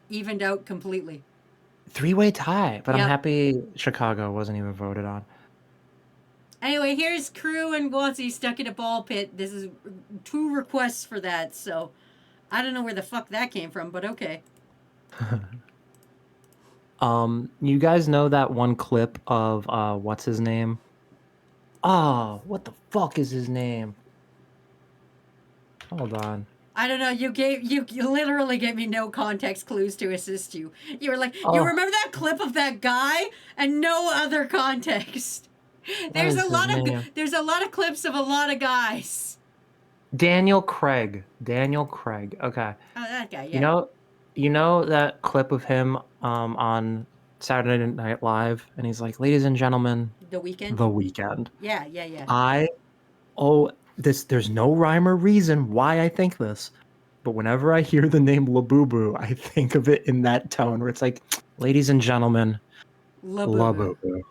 [SPEAKER 3] evened out completely.
[SPEAKER 4] Three-way tie, but
[SPEAKER 3] Yep.
[SPEAKER 4] I'm happy Chicago wasn't even voted on.
[SPEAKER 3] Anyway, here's Crew and Guanzi stuck in a ball pit. This is 2 requests for that, so I don't know where the fuck that came from, but okay.
[SPEAKER 4] You guys know that one clip of what's his name? Oh, what the fuck is his name? Hold on.
[SPEAKER 3] I don't know. You literally gave me no context clues to assist you. You were like, you
[SPEAKER 4] Oh.
[SPEAKER 3] remember that clip of that guy and no other context. There's
[SPEAKER 4] is
[SPEAKER 3] a
[SPEAKER 4] his
[SPEAKER 3] lot of
[SPEAKER 4] name?
[SPEAKER 3] there's a lot of clips of a lot of guys.
[SPEAKER 4] Daniel Craig. Okay.
[SPEAKER 3] Oh, that guy. Yeah.
[SPEAKER 4] You know that clip of him on Saturday Night Live, and he's like, "Ladies and gentlemen,
[SPEAKER 3] The Weeknd.
[SPEAKER 4] The Weeknd."
[SPEAKER 3] Yeah.
[SPEAKER 4] There's no rhyme or reason why I think this, but whenever I hear the name Labubu, I think of it in that tone where it's like, "Ladies and gentlemen,
[SPEAKER 3] Labubu.
[SPEAKER 4] Labubu."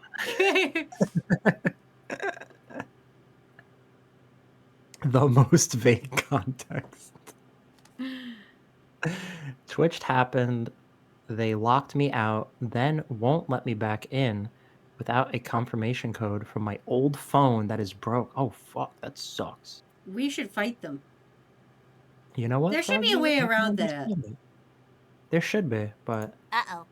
[SPEAKER 4] The most vague context. Twitched happened. They locked me out, then won't let me back in without a confirmation code from my old phone that is broke. Oh, fuck. That sucks.
[SPEAKER 3] We should fight them.
[SPEAKER 4] You know what?
[SPEAKER 3] There should be a
[SPEAKER 4] Froggy?
[SPEAKER 3] way
[SPEAKER 4] I can
[SPEAKER 3] around that.
[SPEAKER 4] understand it. There should be, but
[SPEAKER 3] Uh-oh.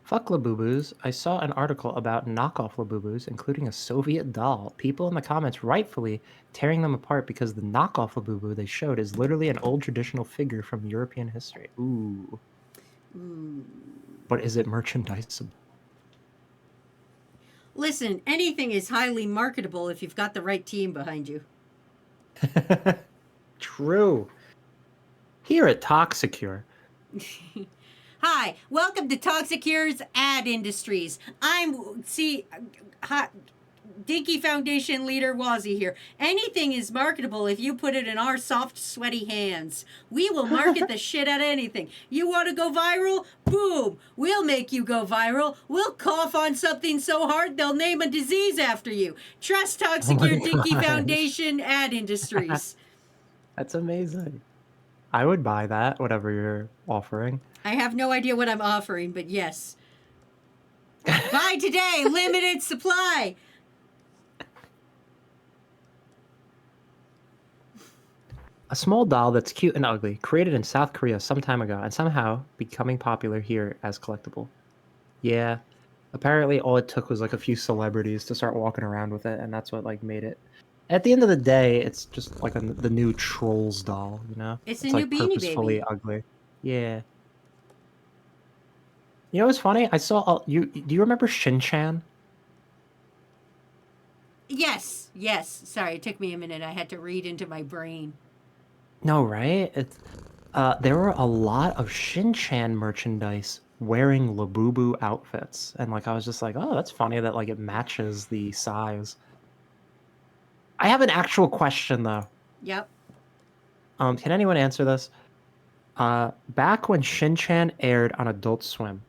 [SPEAKER 4] fuck Labubus. I saw an article about knockoff Labubus, including a Soviet doll. People in the comments rightfully tearing them apart because the knockoff Labubu they showed is literally an old traditional figure from European history. Ooh. But is it merchandisable?
[SPEAKER 3] Listen, anything is highly marketable if you've got the right team behind you.
[SPEAKER 4] True. Here at Toxicure.
[SPEAKER 3] Hi, welcome to Toxicure's Ad Industries. I'm Dinky Foundation leader Wazzy here. Anything is marketable if you put it in our soft, sweaty hands. We will market the shit out of anything. You want to go viral? Boom! We'll make you go viral. We'll cough on something so hard they'll name a disease after you. Trust Toxicure Dinky
[SPEAKER 4] gosh.
[SPEAKER 3] Foundation Ad Industries.
[SPEAKER 4] That's amazing. I would buy that, whatever you're offering.
[SPEAKER 3] I have no idea what I'm offering, but yes. Buy today, limited supply.
[SPEAKER 4] A small doll that's cute and ugly, created in South Korea some time ago, and somehow becoming popular here as collectible. Yeah, apparently all it took was like a few celebrities to start walking around with it, and that's what like made it. At the end of the day, it's just like the new Trolls doll, you know?
[SPEAKER 3] It's a
[SPEAKER 4] It's
[SPEAKER 3] new
[SPEAKER 4] like
[SPEAKER 3] Beanie
[SPEAKER 4] purposefully
[SPEAKER 3] Baby.
[SPEAKER 4] ugly. Yeah. You know what's funny? I saw you. Do you remember Shin Chan?
[SPEAKER 3] Yes, yes. Sorry, it took me a minute. I had to read into my brain.
[SPEAKER 4] No, right? There were a lot of Shin Chan merchandise wearing Labubu outfits, and like I was just like, oh, that's funny that like it matches the size. I have an actual question though.
[SPEAKER 3] Yep.
[SPEAKER 4] Can anyone answer this? Back when Shin Chan aired on Adult Swim,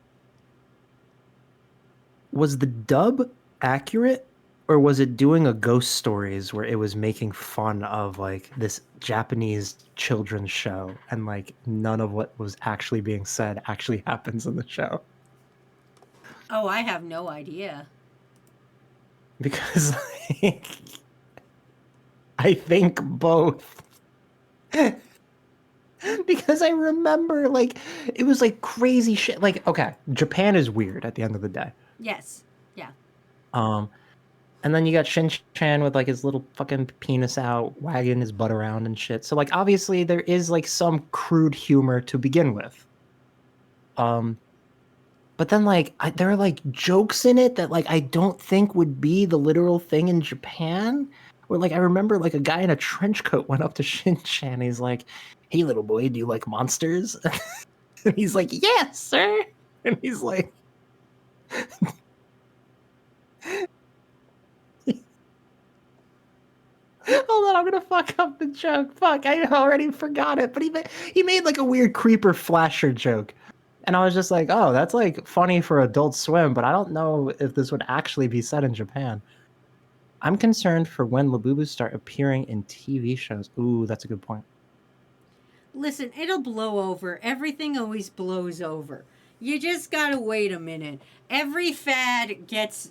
[SPEAKER 4] was the dub accurate, or was it doing a Ghost Stories where it was making fun of like this Japanese children's show and like none of what was actually being said actually happens in the show?
[SPEAKER 3] Oh, I have no idea.
[SPEAKER 4] Because like, I think both. Because I remember like it was like crazy shit. Like, okay, Japan is weird at the end of the day.
[SPEAKER 3] Yes. Yeah.
[SPEAKER 4] Um, and then you got Shin Chan with like his little fucking penis out, wagging his butt around and shit. So like obviously there is like some crude humor to begin with. But then like there are like jokes in it that like I don't think would be the literal thing in Japan. Where like I remember like a guy in a trench coat went up to Shin Chan. He's like, "Hey little boy, do you like monsters?" And he's like, "Yes, sir." And he's like, hold on, I'm gonna fuck up the joke. Fuck, I already forgot it. But he made like a weird creeper flasher joke. And I was just like, oh, that's like funny for Adult Swim, but I don't know if this would actually be said in Japan. I'm concerned for when Labubus start appearing in TV shows. Ooh, that's a good point.
[SPEAKER 3] Listen, it'll blow over. Everything always blows over. You just gotta wait a minute. Every fad gets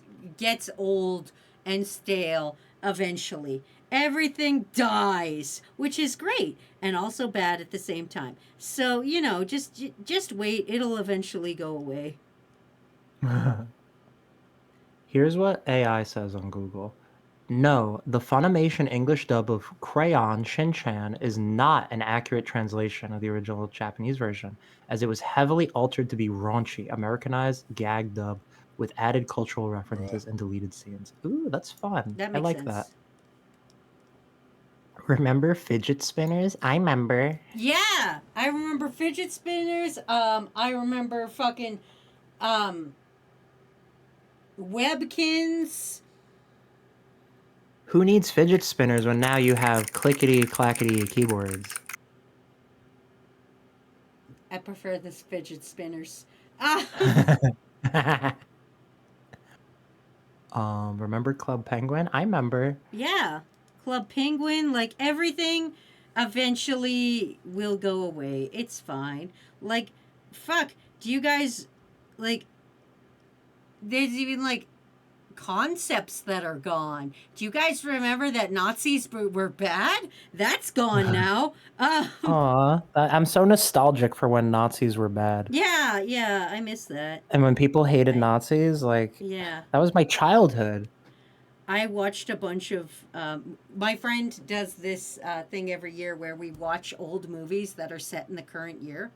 [SPEAKER 3] old and stale eventually. Everything dies, which is great and also bad at the same time. So, just wait. It'll eventually go away.
[SPEAKER 4] Here's what AI says on Google. No, the Funimation English dub of Crayon Shin-chan is not an accurate translation of the original Japanese version, as it was heavily altered to be raunchy, Americanized gag dub with added cultural references and deleted scenes. Ooh, that's fun.
[SPEAKER 3] That
[SPEAKER 4] I
[SPEAKER 3] makes
[SPEAKER 4] like
[SPEAKER 3] sense.
[SPEAKER 4] that. Remember fidget spinners? I remember.
[SPEAKER 3] Yeah, I remember fidget spinners. I remember fucking Webkins.
[SPEAKER 4] Who needs fidget spinners when now you have clickety clackety keyboards?
[SPEAKER 3] I prefer the fidget spinners. Ah,
[SPEAKER 4] Remember Club Penguin? I remember.
[SPEAKER 3] yeah. Club Penguin, like everything eventually will go away. It's fine. Like, fuck. Do you guys, like, there's even, like, concepts that are gone. Do you guys remember that Nazis were bad? That's gone now.
[SPEAKER 4] Aw, I'm so nostalgic for when Nazis were bad.
[SPEAKER 3] Yeah, I miss that.
[SPEAKER 4] And when people hated Nazis, like,
[SPEAKER 3] Yeah.
[SPEAKER 4] that was my childhood.
[SPEAKER 3] I watched a bunch of. My friend does this thing every year where we watch old movies that are set in the current year.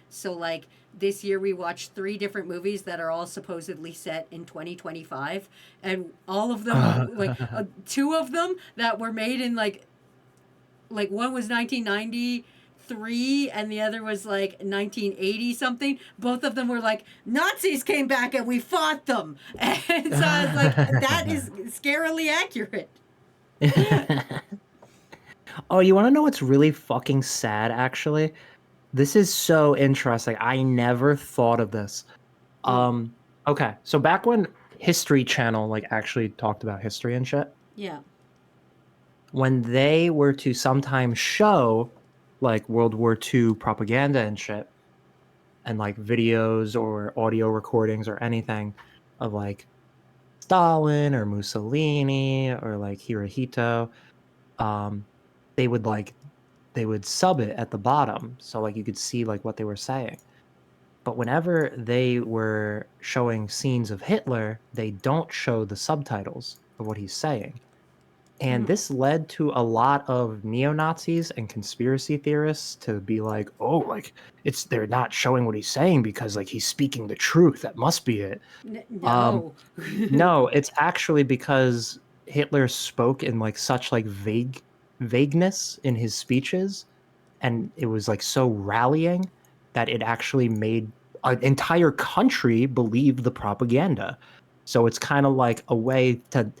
[SPEAKER 3] So, like, this year we watched 3 different movies that are all supposedly set in 2025. And all of them, like, 2 of them that were made in, like one was 1993 and the other was like 1980 something. Both of them were like, Nazis came back and we fought them. And so I was like, that is scarily accurate.
[SPEAKER 4] Oh, you want to know what's really fucking sad, actually? This is so interesting. I never thought of this. Okay, so back when History Channel, like, actually talked about history and shit,
[SPEAKER 3] Yeah.
[SPEAKER 4] when they were to sometimes show like World War II propaganda and shit, and like videos or audio recordings or anything of like Stalin or Mussolini or like Hirohito, they would like they would sub it at the bottom, so like you could see like what they were saying. But whenever they were showing scenes of Hitler, they don't show the subtitles of what he's saying. And this led to a lot of neo-Nazis and conspiracy theorists to be like, oh, like they're not showing what he's saying because like he's speaking the truth. That must be it.
[SPEAKER 3] No.
[SPEAKER 4] No, it's actually because Hitler spoke in like such like vagueness in his speeches, and it was like so rallying that it actually made an entire country believe the propaganda. So it's kind of like a way to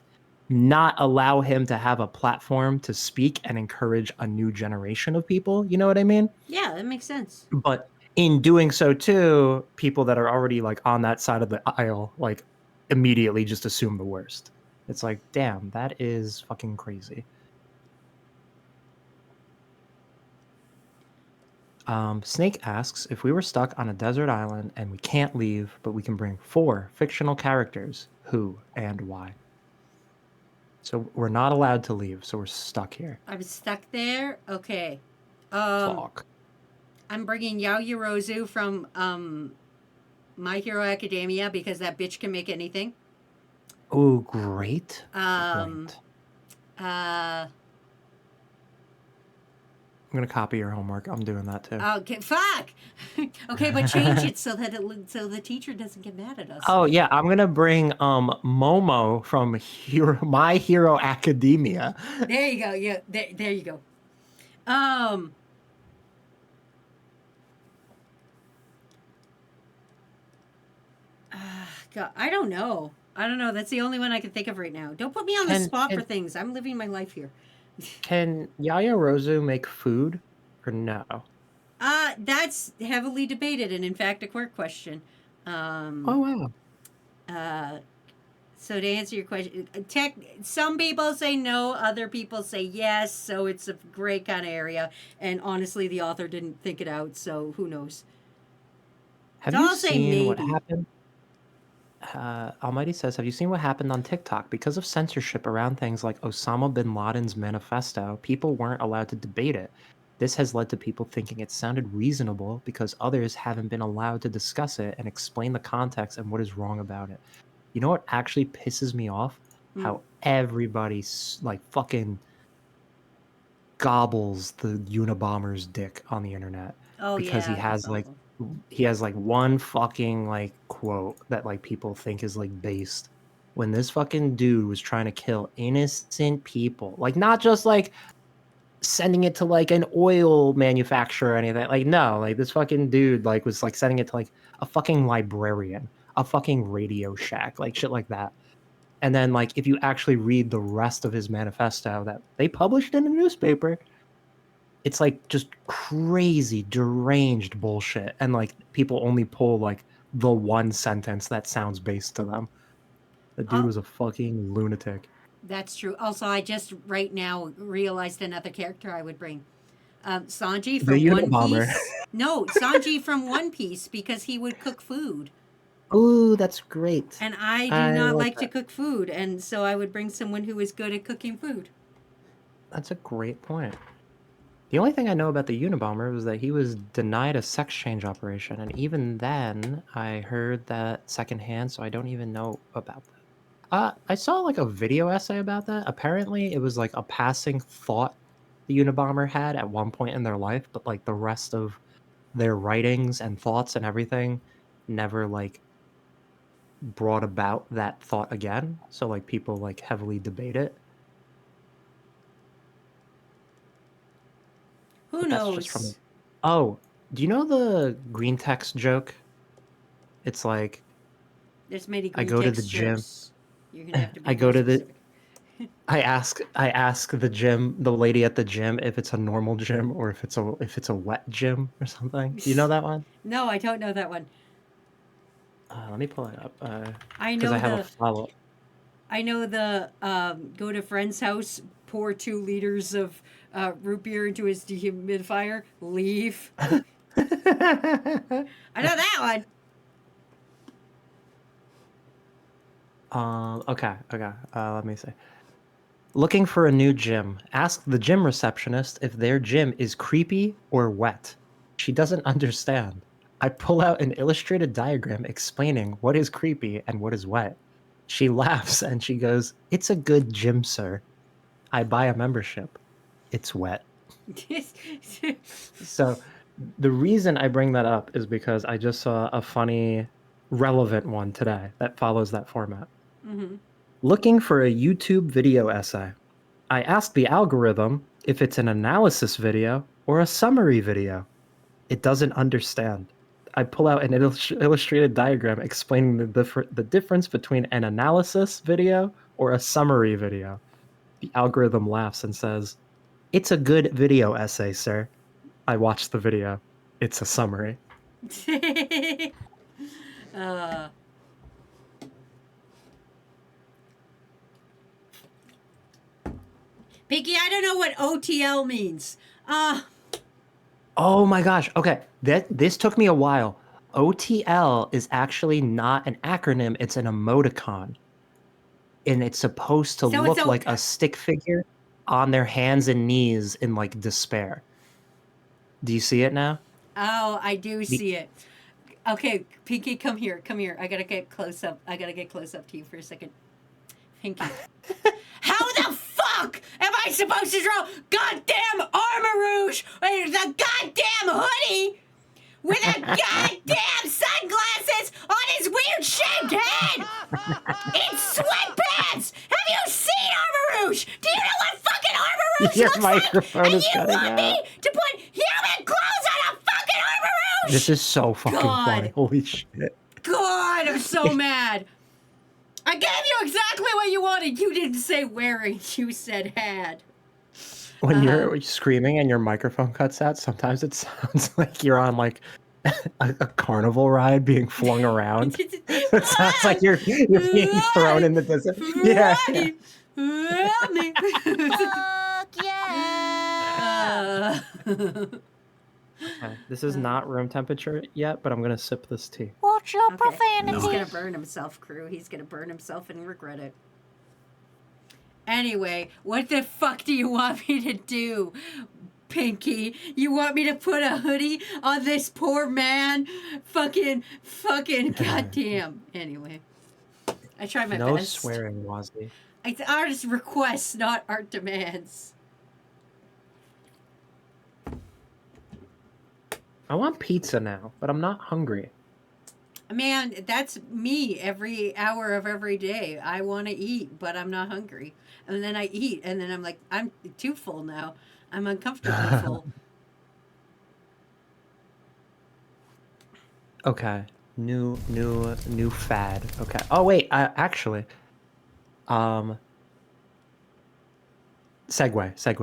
[SPEAKER 4] not allow him to have a platform to speak and encourage a new generation of people. You know what I mean?
[SPEAKER 3] Yeah, that makes sense.
[SPEAKER 4] But in doing so too, people that are already like on that side of the aisle like immediately just assume the worst. It's like, damn, that is fucking crazy. Snake asks, if we were stuck on a desert island and we can't leave, but we can bring 4 fictional characters, who and why? So we're not allowed to leave, so we're stuck here.
[SPEAKER 3] I'm stuck there. Okay.
[SPEAKER 4] Fuck.
[SPEAKER 3] I'm bringing Yaoyorozu from My Hero Academia because that bitch can make anything.
[SPEAKER 4] Oh, great.
[SPEAKER 3] Great.
[SPEAKER 4] I'm gonna copy your homework. I'm doing that too.
[SPEAKER 3] Okay, fuck. Okay, but change it so that so the teacher doesn't get mad at us.
[SPEAKER 4] Oh yeah, I'm gonna bring Momo from My Hero Academia.
[SPEAKER 3] There you go. Yeah, there you go. God, I don't know. That's the only one I can think of right now. Don't put me on the spot for things. I'm living my life here.
[SPEAKER 4] Can Yaoyorozu make food or no?
[SPEAKER 3] That's heavily debated and in fact a quirk question.
[SPEAKER 4] Oh wow.
[SPEAKER 3] So to answer your question, some people say no, other people say yes, so it's a gray kind of area. And honestly, the author didn't think it out, so who knows?
[SPEAKER 4] Have
[SPEAKER 3] So
[SPEAKER 4] you
[SPEAKER 3] I'll say
[SPEAKER 4] seen what
[SPEAKER 3] maybe.
[SPEAKER 4] happened? Almighty says, have you seen what happened on TikTok? Because of censorship around things like Osama bin Laden's manifesto, people weren't allowed to debate it. This has led to people thinking it sounded reasonable because others haven't been allowed to discuss it and explain the context and what is wrong about it. You know what actually pisses me off? How everybody like fucking gobbles the Unabomber's dick on the internet.
[SPEAKER 3] Oh
[SPEAKER 4] because
[SPEAKER 3] yeah,
[SPEAKER 4] he has like one fucking like quote that like people think is like based, when this fucking dude was trying to kill innocent people, like not just like sending it to like an oil manufacturer or anything, like no, like this fucking dude like was like sending it to like a fucking librarian, a fucking Radio Shack, like shit like that. And then like if you actually read the rest of his manifesto that they published in a newspaper, it's like just crazy deranged bullshit, and like people only pull like the one sentence that sounds based to them. The dude was a fucking lunatic.
[SPEAKER 3] that's true. Also, I just right now realized another character I would bring. Sanji
[SPEAKER 4] The
[SPEAKER 3] from One
[SPEAKER 4] Unabomber.
[SPEAKER 3] Piece. No, Sanji from One Piece because he would cook food.
[SPEAKER 4] Ooh, that's great.
[SPEAKER 3] And I do not like to cook food, and so I would bring someone who is good at cooking food.
[SPEAKER 4] That's a great point. The only thing I know about the Unabomber was that he was denied a sex change operation, and even then, I heard that secondhand, so I don't even know about that. I saw like a video essay about that. Apparently, it was like a passing thought the Unabomber had at one point in their life, but like the rest of their writings and thoughts and everything never like brought about that thought again. So like people like heavily debate it.
[SPEAKER 3] Who
[SPEAKER 4] But that's
[SPEAKER 3] knows?
[SPEAKER 4] just from Oh, do you know the green text joke? It's like
[SPEAKER 3] There's many
[SPEAKER 4] I
[SPEAKER 3] green
[SPEAKER 4] go to
[SPEAKER 3] text
[SPEAKER 4] the gym.
[SPEAKER 3] jokes. You're gonna have to be
[SPEAKER 4] I go
[SPEAKER 3] more
[SPEAKER 4] to the
[SPEAKER 3] specific.
[SPEAKER 4] I ask the lady at the gym if it's a normal gym or if it's a wet gym or something. Do you know that one?
[SPEAKER 3] No, I don't know that one.
[SPEAKER 4] Let me pull it up.
[SPEAKER 3] I
[SPEAKER 4] Because
[SPEAKER 3] know
[SPEAKER 4] I have a
[SPEAKER 3] the
[SPEAKER 4] follow.
[SPEAKER 3] go to friend's house, pour 2 liters of root beer into his dehumidifier, leave. I know that one.
[SPEAKER 4] Okay. Let me see. Looking for a new gym. Ask the gym receptionist if their gym is creepy or wet. She doesn't understand. I pull out an illustrated diagram explaining what is creepy and what is wet. She laughs and she goes, "It's a good gym, sir. I buy a membership. It's wet." So the reason I bring that up is because I just saw a funny, relevant one today that follows that format. Looking for a YouTube video essay. I asked the algorithm if it's an analysis video or a summary video. It doesn't understand. I pull out an illustrated diagram explaining the difference between an analysis video or a summary video. The algorithm laughs and says, "It's a good video essay, sir." I watched the video. It's a summary.
[SPEAKER 3] uh, Pinky, I don't know what OTL means.
[SPEAKER 4] Oh my gosh. Okay. This took me a while. OTL is actually not an acronym, it's an emoticon. And it's supposed to
[SPEAKER 3] So
[SPEAKER 4] look
[SPEAKER 3] it's
[SPEAKER 4] like a stick figure on their hands and knees in like despair. Do you see it now?
[SPEAKER 3] Oh, I do see it. Okay, Pinky, come here. Come here. I gotta get close up. I gotta get close up to you for a second. Pinky. How the fuck am I supposed to draw goddamn Armor Rouge with the goddamn hoodie with a goddamn sunglasses on his weird shaped head in sweatpants? Have you seen Armor Rouge? Do you know what fucking Armor Rouge
[SPEAKER 4] Your
[SPEAKER 3] looks
[SPEAKER 4] microphone
[SPEAKER 3] like? And
[SPEAKER 4] is
[SPEAKER 3] you
[SPEAKER 4] cutting
[SPEAKER 3] want me
[SPEAKER 4] out.
[SPEAKER 3] to put human clothes on a fucking Armor Rouge?
[SPEAKER 4] This is so fucking
[SPEAKER 3] God.
[SPEAKER 4] funny. Holy shit.
[SPEAKER 3] God, I'm so mad. I gave you exactly what you wanted. You didn't say wearing, you said had.
[SPEAKER 4] When you're screaming and your microphone cuts out, sometimes it sounds like you're on like a carnival ride being flung around. It sounds like you're being thrown in the distance. Yeah.
[SPEAKER 3] Help me.
[SPEAKER 5] Fuck yeah!
[SPEAKER 4] Okay, this is not room temperature yet, but I'm gonna sip this tea.
[SPEAKER 5] Watch your
[SPEAKER 3] He's
[SPEAKER 5] profanity.
[SPEAKER 3] gonna burn himself, crew. He's gonna burn himself and regret it. Anyway, what the fuck do you want me to do, Pinky? You want me to put a hoodie on this poor man? Fucking goddamn. Anyway, I tried my
[SPEAKER 4] No
[SPEAKER 3] best.
[SPEAKER 4] swearing, Wazzy.
[SPEAKER 3] It's artist requests, not art demands.
[SPEAKER 4] I want pizza now, but I'm not hungry.
[SPEAKER 3] Man, that's me every hour of every day. I want to eat, but I'm not hungry. And then I eat, and then I'm like, I'm too full now. I'm uncomfortably full.
[SPEAKER 4] Okay. New fad. Okay. Oh wait, actually. Segue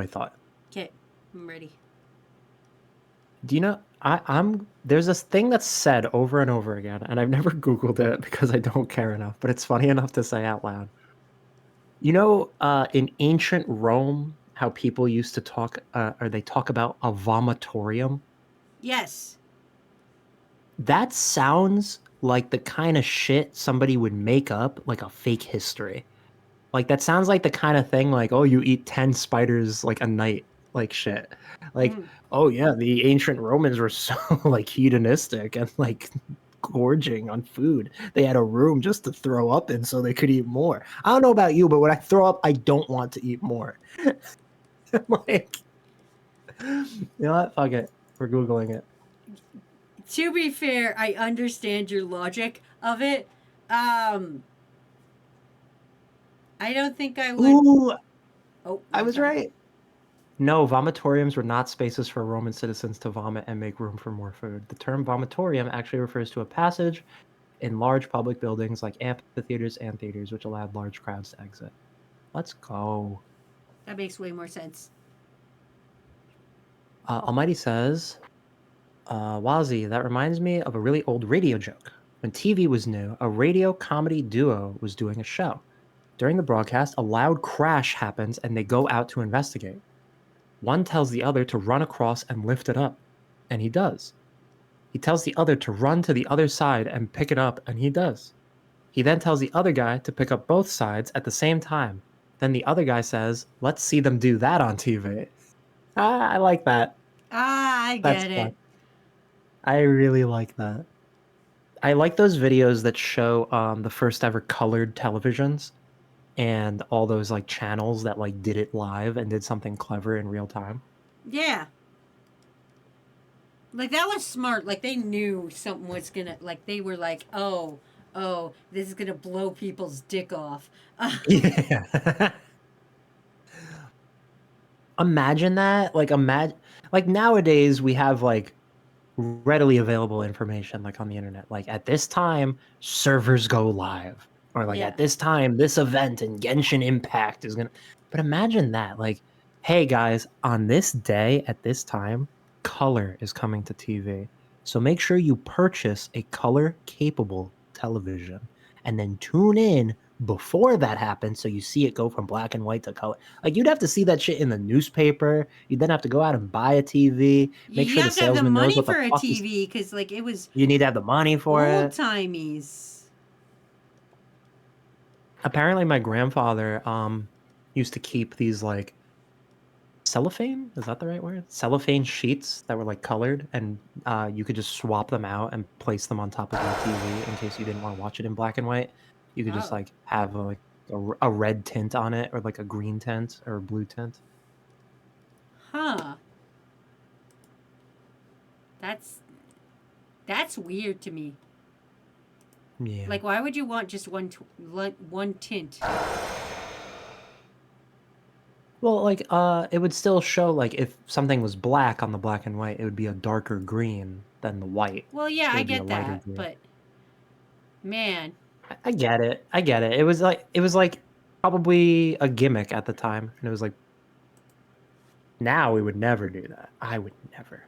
[SPEAKER 4] thought.
[SPEAKER 3] Okay, I'm ready.
[SPEAKER 4] Do you know I'm there's this thing that's said over and over again, and I've never Googled it because I don't care enough, but it's funny enough to say out loud. You know, in ancient Rome, how people used to talk, or they talk about a vomitorium?
[SPEAKER 3] Yes.
[SPEAKER 4] That sounds like the kind of shit somebody would make up, like a fake history. Like, that sounds like the kind of thing, like, oh, you eat 10 spiders, like, a night, like, shit. Like, oh, yeah, the ancient Romans were so, like, hedonistic and, like, gorging on food. They had a room just to throw up in so they could eat more. I don't know about you, but when I throw up, I don't want to eat more. Like, you know what? Fuck it. We're Googling it.
[SPEAKER 3] To be fair, I understand your logic of it. I don't think I would.
[SPEAKER 4] Ooh,
[SPEAKER 3] Oh,
[SPEAKER 4] I was right. No, vomitoriums were not spaces for Roman citizens to vomit and make room for more food. The term vomitorium actually refers to a passage in large public buildings like amphitheaters and theaters, which allowed large crowds to exit. Let's go.
[SPEAKER 3] That makes way more sense.
[SPEAKER 4] Almighty says, Wazzy, that reminds me of a really old radio joke. When TV was new, a radio comedy duo was doing a show. During the broadcast, a loud crash happens and they go out to investigate. One tells the other to run across and lift it up, and he does. He tells the other to run to the other side and pick it up, and he does. He then tells the other guy to pick up both sides at the same time, Then the other guy says, let's see them do that on TV. I like that.
[SPEAKER 3] I
[SPEAKER 4] That's
[SPEAKER 3] get
[SPEAKER 4] fun.
[SPEAKER 3] it.
[SPEAKER 4] I really like that. I like those videos that show the first ever colored televisions and all those like channels that like did it live and did something clever in real time.
[SPEAKER 3] Yeah. Like, that was smart. Like, they knew something was gonna, like, they were like, oh, this is gonna blow people's dick off.
[SPEAKER 4] Yeah. Imagine that. Like nowadays we have like readily available information like on the internet. Like at this time, servers go live. Or like
[SPEAKER 3] Yeah.
[SPEAKER 4] at this time, this event in Genshin Impact is gonna. But imagine that. Like, hey guys, on this day at this time, color is coming to TV. So make sure you purchase a color capable television and then tune in before that happens so you see it go from black and white to color. Like you'd have to see that shit in the newspaper. You'd then have to go out and buy a TV, make
[SPEAKER 3] You
[SPEAKER 4] sure the
[SPEAKER 3] have to have the
[SPEAKER 4] salesman knows
[SPEAKER 3] money
[SPEAKER 4] what the
[SPEAKER 3] for a
[SPEAKER 4] fuck is.
[SPEAKER 3] TV because, like, it was
[SPEAKER 4] You need to have the money for
[SPEAKER 3] old
[SPEAKER 4] it.
[SPEAKER 3] timies.
[SPEAKER 4] Apparently my grandfather used to keep these like cellophane, is that the right word? Cellophane sheets that were like colored and you could just swap them out and place them on top of your TV in case you didn't want to watch it in black and white. You could just
[SPEAKER 3] Oh.
[SPEAKER 4] like have a red tint on it or like a green tint or a blue tint.
[SPEAKER 3] Huh. That's weird to me.
[SPEAKER 4] Yeah.
[SPEAKER 3] Like, why would you want just one tint?
[SPEAKER 4] Well, like it would still show like if something was black on the black and white, it would be a darker green than the white.
[SPEAKER 3] Well, yeah,
[SPEAKER 4] It
[SPEAKER 3] I
[SPEAKER 4] would be a
[SPEAKER 3] get
[SPEAKER 4] lighter
[SPEAKER 3] that,
[SPEAKER 4] green.
[SPEAKER 3] but man,
[SPEAKER 4] I get it. I get it. It was like probably a gimmick at the time, and it was like now we would never do that. I would never.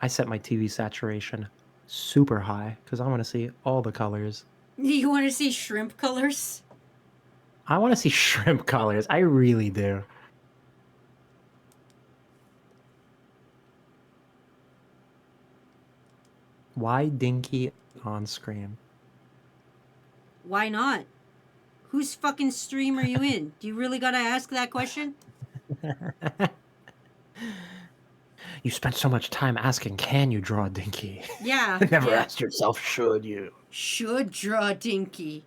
[SPEAKER 4] I set my TV saturation super high because I want to see all the colors.
[SPEAKER 3] you want to see shrimp colors?
[SPEAKER 4] I want to see shrimp colors. I really do. Why Dinky on screen?
[SPEAKER 3] Why not? Whose fucking stream are you in? Do you really gotta ask that question?
[SPEAKER 4] You spent so much time asking, can you draw Dinky?
[SPEAKER 3] Yeah.
[SPEAKER 4] Never
[SPEAKER 3] yeah.
[SPEAKER 4] asked yourself, should you?
[SPEAKER 3] Should draw Dinky.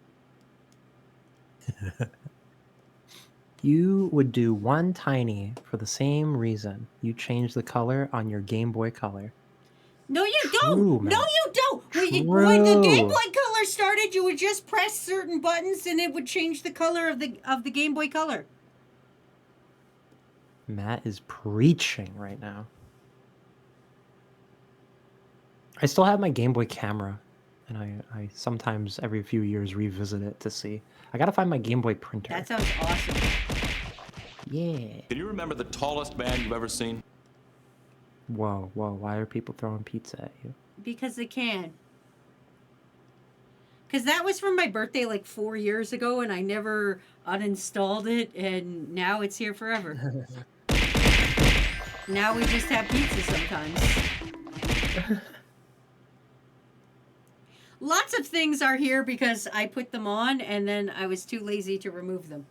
[SPEAKER 4] You would do one tiny for the same reason you change the color on your Game Boy Color.
[SPEAKER 3] No, you
[SPEAKER 4] True,
[SPEAKER 3] don't.
[SPEAKER 4] man.
[SPEAKER 3] No, you don't. When the Game
[SPEAKER 4] True.
[SPEAKER 3] Boy Color started, you would just press certain buttons, and it would change the color of the Game Boy Color.
[SPEAKER 4] Matt is preaching right now. I still have my Game Boy camera, and I sometimes every few years revisit it to see. I gotta find my Game Boy printer.
[SPEAKER 3] That sounds awesome.
[SPEAKER 4] Yeah.
[SPEAKER 7] Can you remember the tallest man you've ever seen?
[SPEAKER 4] Whoa, why are people throwing pizza at you?
[SPEAKER 3] Because they can. Because that was from my birthday like 4 years ago, and I never uninstalled it, and now it's here forever. Now we just have pizza sometimes. Lots of things are here because I put them on, and then I was too lazy to remove them.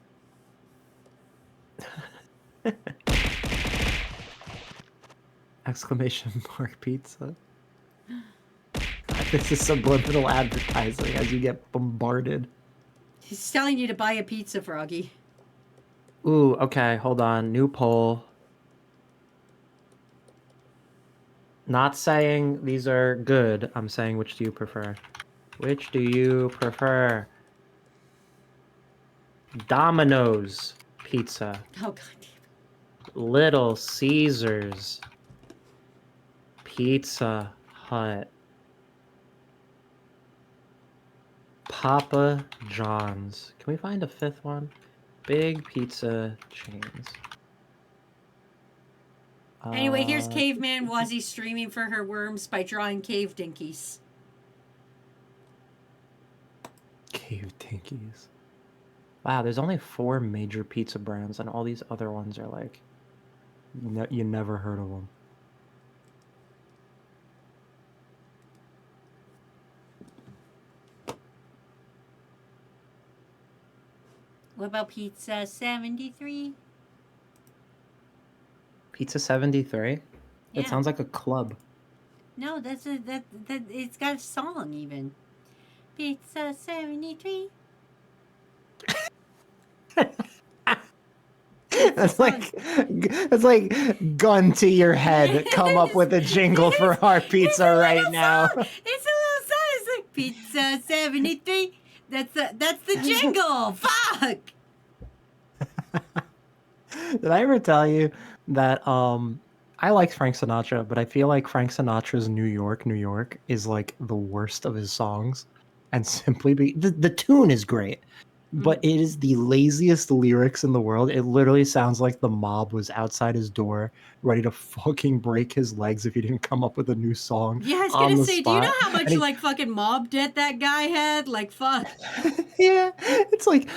[SPEAKER 4] Exclamation mark pizza. This is subliminal advertising as you get bombarded.
[SPEAKER 3] He's telling you to buy a pizza, Froggy.
[SPEAKER 4] Ooh, okay, hold on. New poll. Not saying these are good. I'm saying which do you prefer? Which do you prefer? Domino's pizza.
[SPEAKER 3] Oh, God damn it.
[SPEAKER 4] Little Caesars. Pizza Hut. Papa John's. Can we find a fifth one? Big pizza chains.
[SPEAKER 3] Anyway, here's Caveman Wazzy streaming for her worms by drawing cave dinkies.
[SPEAKER 4] Cave Dinkies. Wow, there's only 4 major pizza brands, and all these other ones are like, you never heard of them.
[SPEAKER 3] What about Pizza 73?
[SPEAKER 4] Pizza 73?
[SPEAKER 3] Yeah.
[SPEAKER 4] It sounds like a club.
[SPEAKER 3] No, that's that it's got a song even. Pizza 73.
[SPEAKER 4] That's like gun to your head. Come up with a jingle for our pizza right now.
[SPEAKER 3] It's a little song. It's like Pizza 73. That's the jingle. Fuck.
[SPEAKER 4] Did I ever tell you that I like Frank Sinatra, but I feel like Frank Sinatra's New York, New York is like the worst of his songs. And simply the tune is great, but it is the laziest lyrics in the world. It literally sounds like the mob was outside his door ready to fucking break his legs if he didn't come up with a new song.
[SPEAKER 3] Yeah, I was
[SPEAKER 4] on
[SPEAKER 3] gonna
[SPEAKER 4] the
[SPEAKER 3] say, do you know
[SPEAKER 4] spot.
[SPEAKER 3] how much
[SPEAKER 4] And he-
[SPEAKER 3] like fucking mob debt that guy had? Like fuck.
[SPEAKER 4] Yeah, it's like,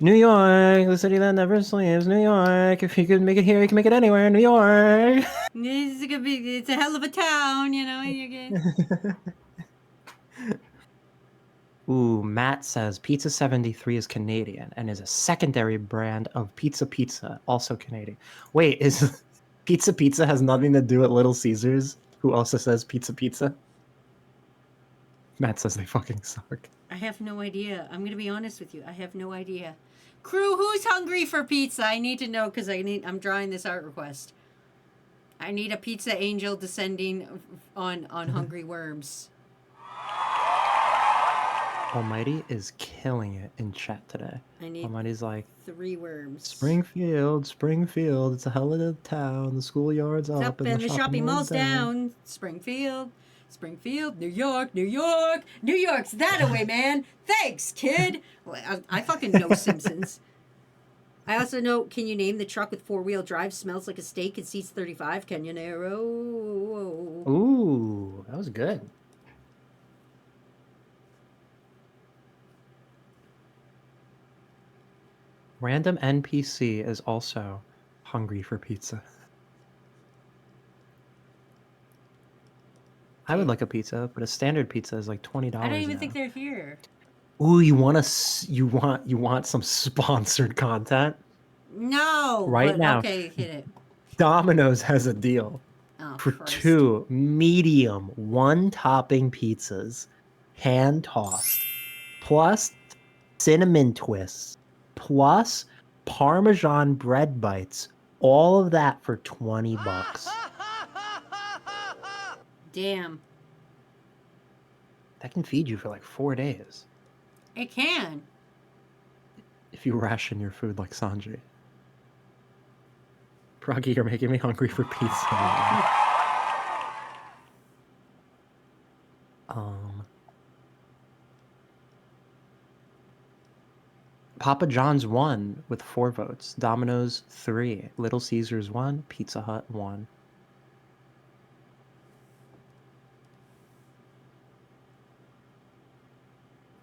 [SPEAKER 4] New York, the city that never sleeps. New York, if you could make it here, you can make it anywhere. New York.
[SPEAKER 3] It's a hell of a town, you know. You get.
[SPEAKER 4] Ooh, Matt says Pizza 73 is Canadian and is a secondary brand of Pizza Pizza, also Canadian. Wait, is Pizza Pizza has nothing to do with Little Caesars, who also says Pizza Pizza? Matt says they fucking suck.
[SPEAKER 3] I have no idea. I'm gonna be honest with you. I have no idea. Crew, who's hungry for pizza? I need to know because I'm drawing this art request. I need a pizza angel descending on hungry worms.
[SPEAKER 4] Almighty is killing it in chat today.
[SPEAKER 3] I need
[SPEAKER 4] Almighty's like,
[SPEAKER 3] 3 worms.
[SPEAKER 4] Springfield, it's a hell of a town. The schoolyard's
[SPEAKER 3] It's
[SPEAKER 4] up,
[SPEAKER 3] and the shopping mall's down. Springfield, New York, New York. New York's that away, man. Thanks, kid. Well, I fucking know Simpsons. I also know, can you name the truck with 4-wheel drive, smells like a steak, and seats 35? Canyonero.
[SPEAKER 4] Ooh, that was good. Random NPC is also hungry for pizza. I would like a pizza, but a standard pizza is like $20.
[SPEAKER 3] I don't even
[SPEAKER 4] now.
[SPEAKER 3] think they're here.
[SPEAKER 4] Ooh, you want some sponsored content?
[SPEAKER 3] No.
[SPEAKER 4] Right
[SPEAKER 3] but,
[SPEAKER 4] now.
[SPEAKER 3] Okay, hit it.
[SPEAKER 4] Domino's has a deal
[SPEAKER 3] Oh,
[SPEAKER 4] for
[SPEAKER 3] Christ.
[SPEAKER 4] 2 medium 1-topping pizzas, hand tossed, plus cinnamon twists, plus Parmesan bread bites. All of that for $20.
[SPEAKER 3] Damn.
[SPEAKER 4] That can feed you for like 4 days
[SPEAKER 3] It can.
[SPEAKER 4] if you ration your food like Sanjay. Proggy, you're making me hungry for pizza. Papa John's won with 4 votes. Domino's 3. Little Caesars 1. Pizza Hut 1.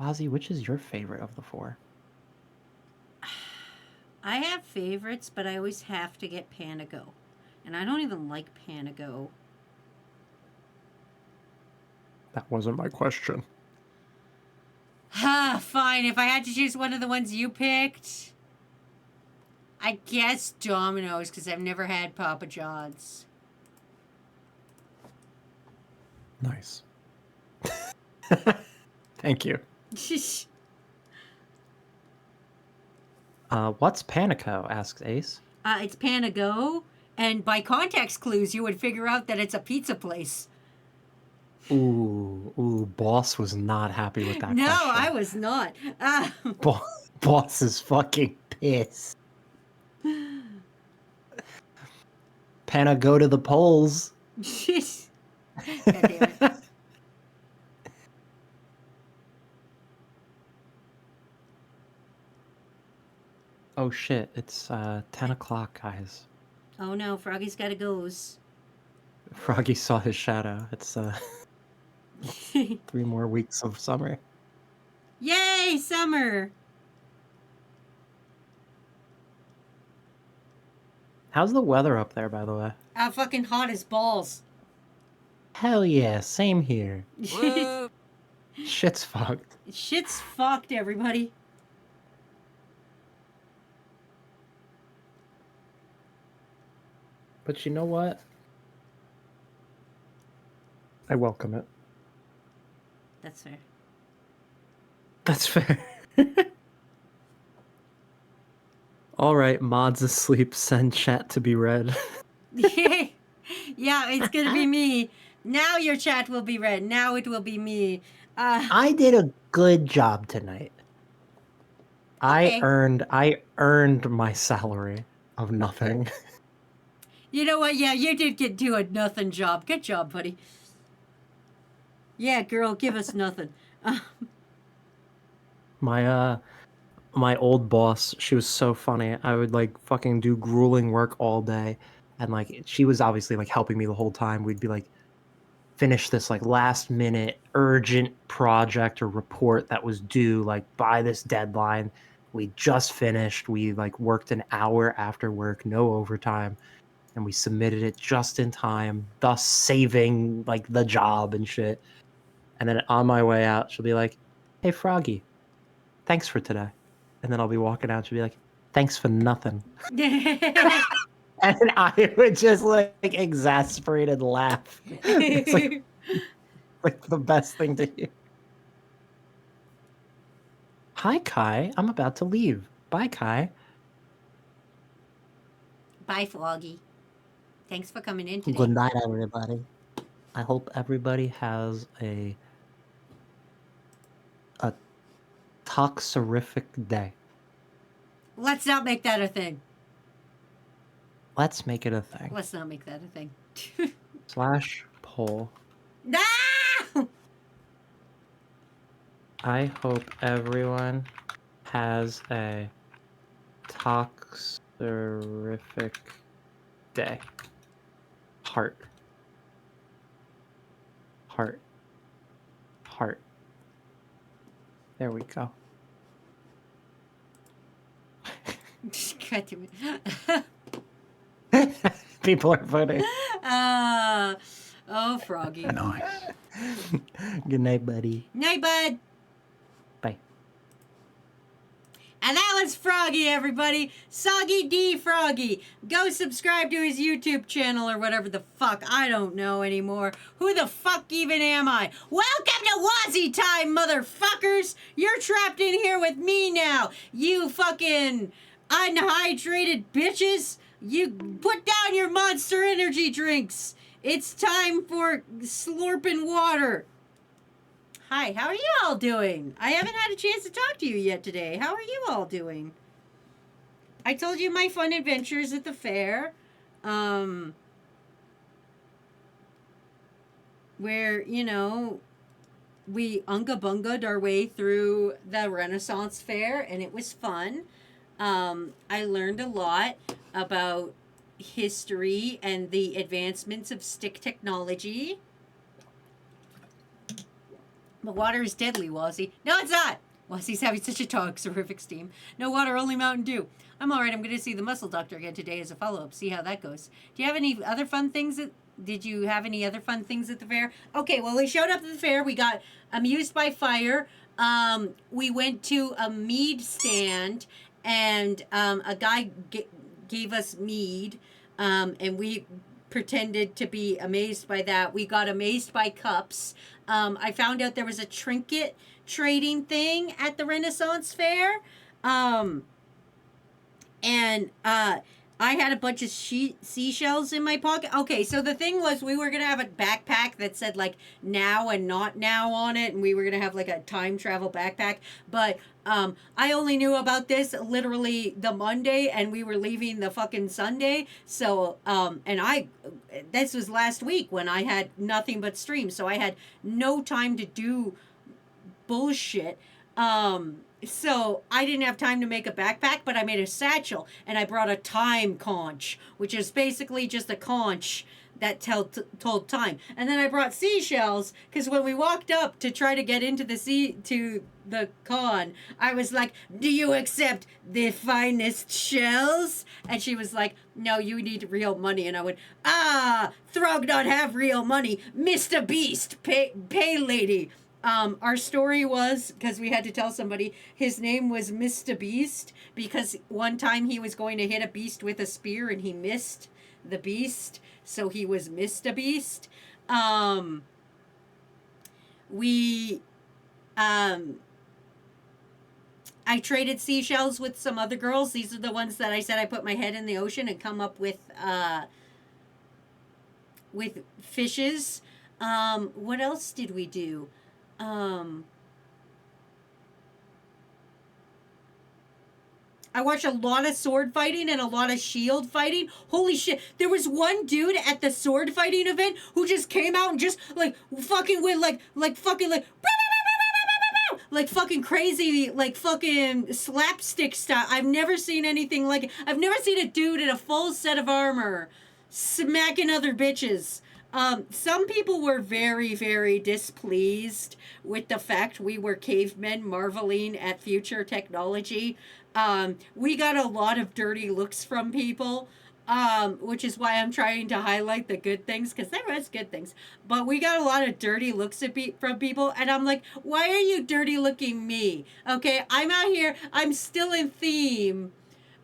[SPEAKER 4] Ozzy, which is your favorite of the 4?
[SPEAKER 3] I have favorites, but I always have to get Panago. And I don't even like Panago.
[SPEAKER 4] That wasn't my question.
[SPEAKER 3] Fine. If I had to choose one of the ones you picked, I guess Domino's, because I've never had Papa John's.
[SPEAKER 4] Nice. Thank you. What's Panico? Asks Ace.
[SPEAKER 3] It's Panago, and by context clues, you would figure out that it's a pizza place.
[SPEAKER 4] Ooh, Boss was not happy with that
[SPEAKER 3] No,
[SPEAKER 4] question.
[SPEAKER 3] I was not.
[SPEAKER 4] Boss is fucking pissed. Panna, go to the polls.
[SPEAKER 3] God damn it.
[SPEAKER 4] Oh shit, it's 10 o'clock, guys.
[SPEAKER 3] Oh no, Froggy's gotta goes.
[SPEAKER 4] Froggy saw his shadow. It's 3 more weeks of summer.
[SPEAKER 3] Yay, summer!
[SPEAKER 4] How's the weather up there, by the way?
[SPEAKER 3] Fucking hot as balls.
[SPEAKER 4] Hell yeah, same here. Shit's fucked.
[SPEAKER 3] Shit's fucked, everybody.
[SPEAKER 4] But you know what? I welcome it.
[SPEAKER 3] That's fair.
[SPEAKER 4] That's fair. All right, mods asleep. Send chat to be read.
[SPEAKER 3] Yeah, it's gonna be me. Now your chat will be read. Now it will be me.
[SPEAKER 4] I did a good job tonight.
[SPEAKER 3] Okay.
[SPEAKER 4] I earned my salary of nothing.
[SPEAKER 3] You know what? Yeah, you did do a nothing job. Good job, buddy. Yeah, girl, give us nothing.
[SPEAKER 4] My old boss, she was so funny. I would like fucking do grueling work all day, and like she was obviously like helping me the whole time. We'd be like finish this like last minute urgent project or report that was due like by this deadline. We just finished. We like worked an hour after work, no overtime, and we submitted it just in time, thus saving like the job and shit. And then on my way out, she'll be like, "Hey Froggy, thanks for today." And then I'll be walking out, she'll be like, "Thanks for nothing." And I would just like exasperated laugh. It's like the best thing to hear. Hi Kai, I'm about to leave. Bye Kai.
[SPEAKER 3] Bye, Froggy. Thanks for coming in today.
[SPEAKER 4] Good night everybody. I hope everybody has a toxerific day.
[SPEAKER 3] Let's not make that a thing.
[SPEAKER 4] Let's make it a thing.
[SPEAKER 3] Let's not make that a thing.
[SPEAKER 4] / poll.
[SPEAKER 3] No!
[SPEAKER 4] I hope everyone has a toxerific day. Heart. Heart. Heart. There we go.
[SPEAKER 3] God damn it.
[SPEAKER 4] People are voting.
[SPEAKER 3] Oh, Froggy.
[SPEAKER 6] Nice.
[SPEAKER 4] Good night, buddy.
[SPEAKER 3] Night, bud.
[SPEAKER 4] Bye.
[SPEAKER 3] And that was Froggy, everybody. Soggy D Froggy. Go subscribe to his YouTube channel or whatever the fuck. I don't know anymore. Who the fuck even am I? Welcome to Wazzy Time, motherfuckers. You're trapped in here with me now. You fucking unhydrated bitches. You put down your Monster Energy drinks. It's time for slurping water. Hi, how are you all doing? I haven't had a chance to talk to you yet today. How are you all doing? I told you my fun adventures at the fair. Where, you know, we unga-bunga'd our way through the Renaissance Fair, and it was fun. I learned a lot about history and the advancements of stick technology. The water is deadly, Wazzy. No, it's not. Wazzy's having such a toxerific steam. No water, only Mountain Dew. I'm all right. I'm going to see the muscle doctor again today as a follow-up. See how that goes. Do you have any other fun things? Did you have any other fun things at the fair? Okay, well, we showed up at the fair. We got amused by fire. We went to a mead stand, and a guy gave us mead, and we pretended to be amazed by that. We got amazed by cups. I found out there was a trinket trading thing at the Renaissance Fair. I had a bunch of seashells in my pocket. Okay, so the thing was we were going to have a backpack that said like now and not now on it. And we were going to have like a time travel backpack. But I only knew about this literally the Monday and we were leaving the fucking Sunday. So, this was last week when I had nothing but streams. So I had no time to do bullshit. So I didn't have time to make a backpack, but I made a satchel and I brought a time conch, which is basically just a conch that told time. And then I brought seashells because when we walked up to try to get into the con, I was like, "Do you accept the finest shells?" And she was like, "No, you need real money." And I went, Throg not have real money, Mr. Beast, pay lady. Our story was, because we had to tell somebody, his name was Mr. Beast, because one time he was going to hit a beast with a spear and he missed. the Beast, so he was Mr. Beast. I traded seashells with some other girls. These are the ones that I said I put my head in the ocean and come up with fishes. What else did we do? I watched a lot of sword fighting and a lot of shield fighting. Holy shit. There was one dude at the sword fighting event who just came out and just like fucking went like fucking crazy, like fucking slapstick style. I've never seen anything like it. I've never seen a dude in a full set of armor smacking other bitches. Some people were very, very displeased with the fact we were cavemen marveling at future technology. We got a lot of dirty looks from people, which is why I'm trying to highlight the good things, because there was good things. But we got a lot of dirty looks from people, and I'm like, why are you dirty looking me? Okay, I'm out here, I'm still in theme.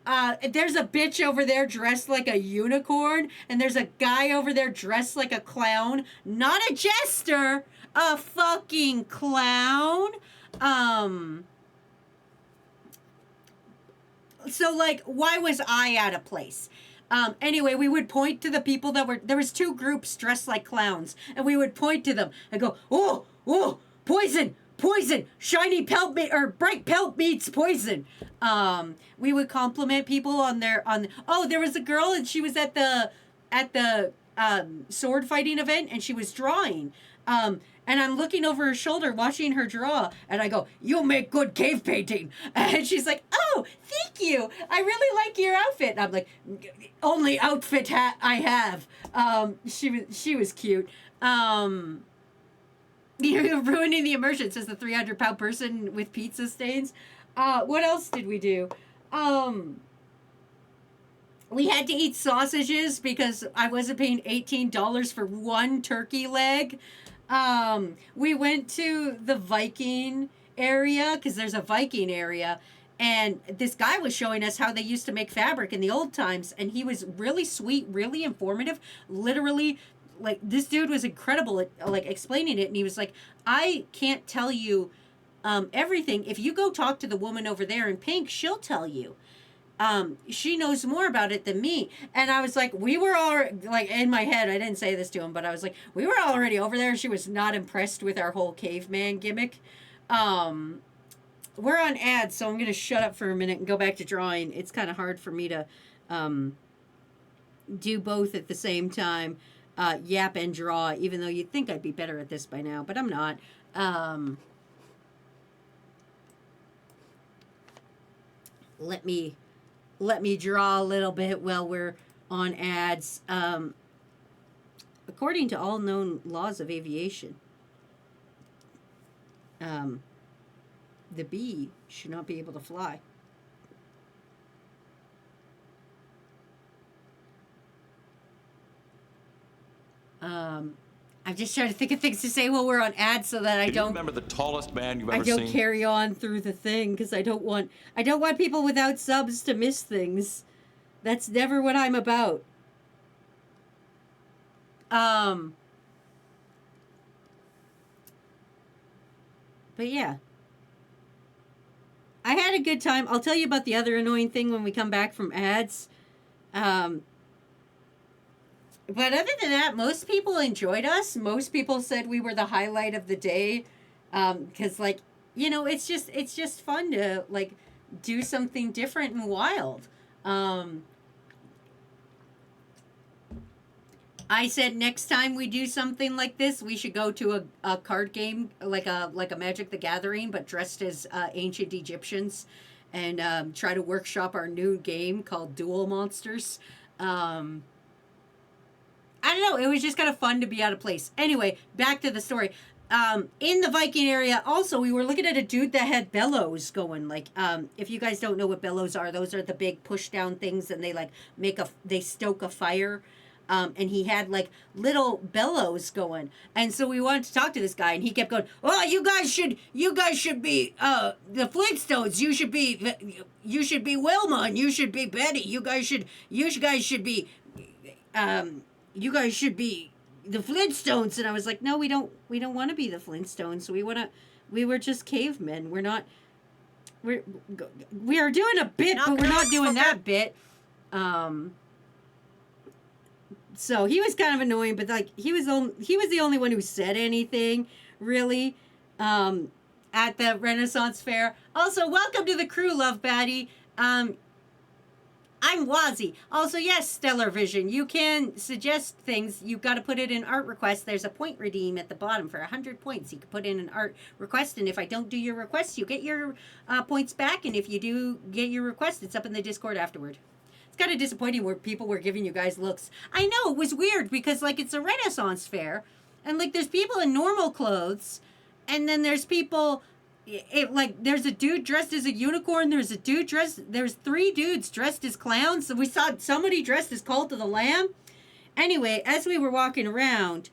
[SPEAKER 3] There's a bitch over there dressed like a unicorn, and there's a guy over there dressed like a clown. Not a jester, a fucking clown. So, like, why was I out of place? Anyway, we would point to the people there was two groups dressed like clowns, and we would point to them and go, oh, poison, shiny pelt bright pelt meets poison. We would compliment people there was a girl, and she was at the sword fighting event, and she was drawing. And I'm looking over her shoulder, watching her draw, and I go, "You make good cave painting." And she's like, "Oh, thank you. I really like your outfit." And I'm like, "Only outfit I have." She was cute. You're ruining the immersion, says the 300-pound person with pizza stains. What else did we do? We had to eat sausages because I wasn't paying $18 for one turkey leg. We went to the Viking area, because there's a Viking area, and this guy was showing us how they used to make fabric in the old times, and he was really sweet, really informative. Literally, like, this dude was incredible at, like, explaining it, and he was like, I can't tell you everything. If you go talk to the woman over there in pink, she'll tell you. She knows more about it than me. And I was like, we were all, like, in my head, I didn't say this to him, but I was like, we were already over there. She was not impressed with our whole caveman gimmick. We're on ads, so I'm going to shut up for a minute and go back to drawing. It's kind of hard for me to do both at the same time, yap and draw, even though you'd think I'd be better at this by now, but I'm not. Let me draw a little bit while we're on ads. According to all known laws of aviation, the bee should not be able to fly. I'm just trying to think of things to say while we're on ads so that I
[SPEAKER 7] Do you
[SPEAKER 3] don't
[SPEAKER 7] remember the tallest man you've ever
[SPEAKER 3] I don't
[SPEAKER 7] seen?
[SPEAKER 3] carry on through the thing, because I don't want people without subs to miss things. That's never what I'm about. But yeah. I had a good time. I'll tell you about the other annoying thing when we come back from ads. But other than that, most people enjoyed us. Most people said we were the highlight of the day. 'Cause, like, you know, it's just fun to, like, do something different and wild. I said next time we do something like this, we should go to a card game, like a Magic the Gathering, but dressed as ancient Egyptians, and try to workshop our new game called Duel Monsters. I don't know. It was just kind of fun to be out of place. Anyway, back to the story. In the Viking area, also, we were looking at a dude that had bellows going. Like, if you guys don't know what bellows are, those are the big push down things, and they like they stoke a fire. And he had like little bellows going. And so we wanted to talk to this guy, and he kept going, "Oh, you guys should be the Flintstones. You should be Wilma, and you should be Betty. You guys should be you guys should be the Flintstones. And I was like, no, we don't want to be the Flintstones. We were just cavemen. We are doing a bit, but we're not doing that bit. So he was kind of annoying, but like he was the only one who said anything really at the Renaissance Fair. Also, welcome to the crew, Love Baddie. I'm Wazzy. Also, yes, Stellar Vision. You can suggest things. You've got to put it in art request. There's a point redeem at the bottom for 100 points. You can put in an art request, and if I don't do your request, you get your points back. And if you do get your request, it's up in the Discord afterward. Kind of disappointing where people were giving you guys looks. I know, it was weird because like it's a Renaissance fair and like there's people in normal clothes and then there's people like there's a dude dressed as a unicorn, there's 3 dudes dressed as clowns. So we saw somebody dressed as Cult of the Lamb. Anyway, as we were walking around,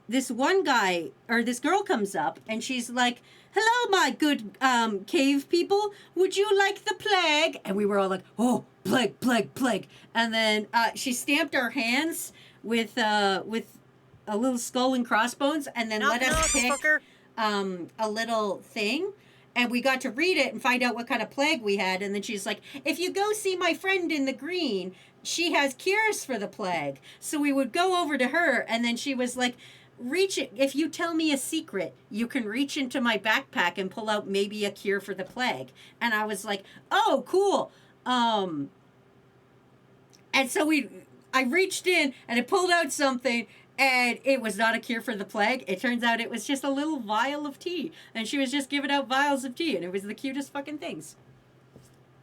[SPEAKER 3] this one guy or this girl comes up and she's like, hello, my good cave people. Would you like the plague? And we were all like, oh, plague, plague, plague. And then she stamped our hands with a little skull and crossbones and then let us pick a little thing. And we got to read it and find out what kind of plague we had. And then she's like, if you go see my friend in the green, she has cures for the plague. So we would go over to her and then she was like, reach it. If you tell me a secret, you can reach into my backpack and pull out maybe a cure for the plague. And I was like, oh, cool. And so I reached in and it pulled out something and it was not a cure for the plague. It turns out it was just a little vial of tea. And she was just giving out vials of tea and it was the cutest fucking things.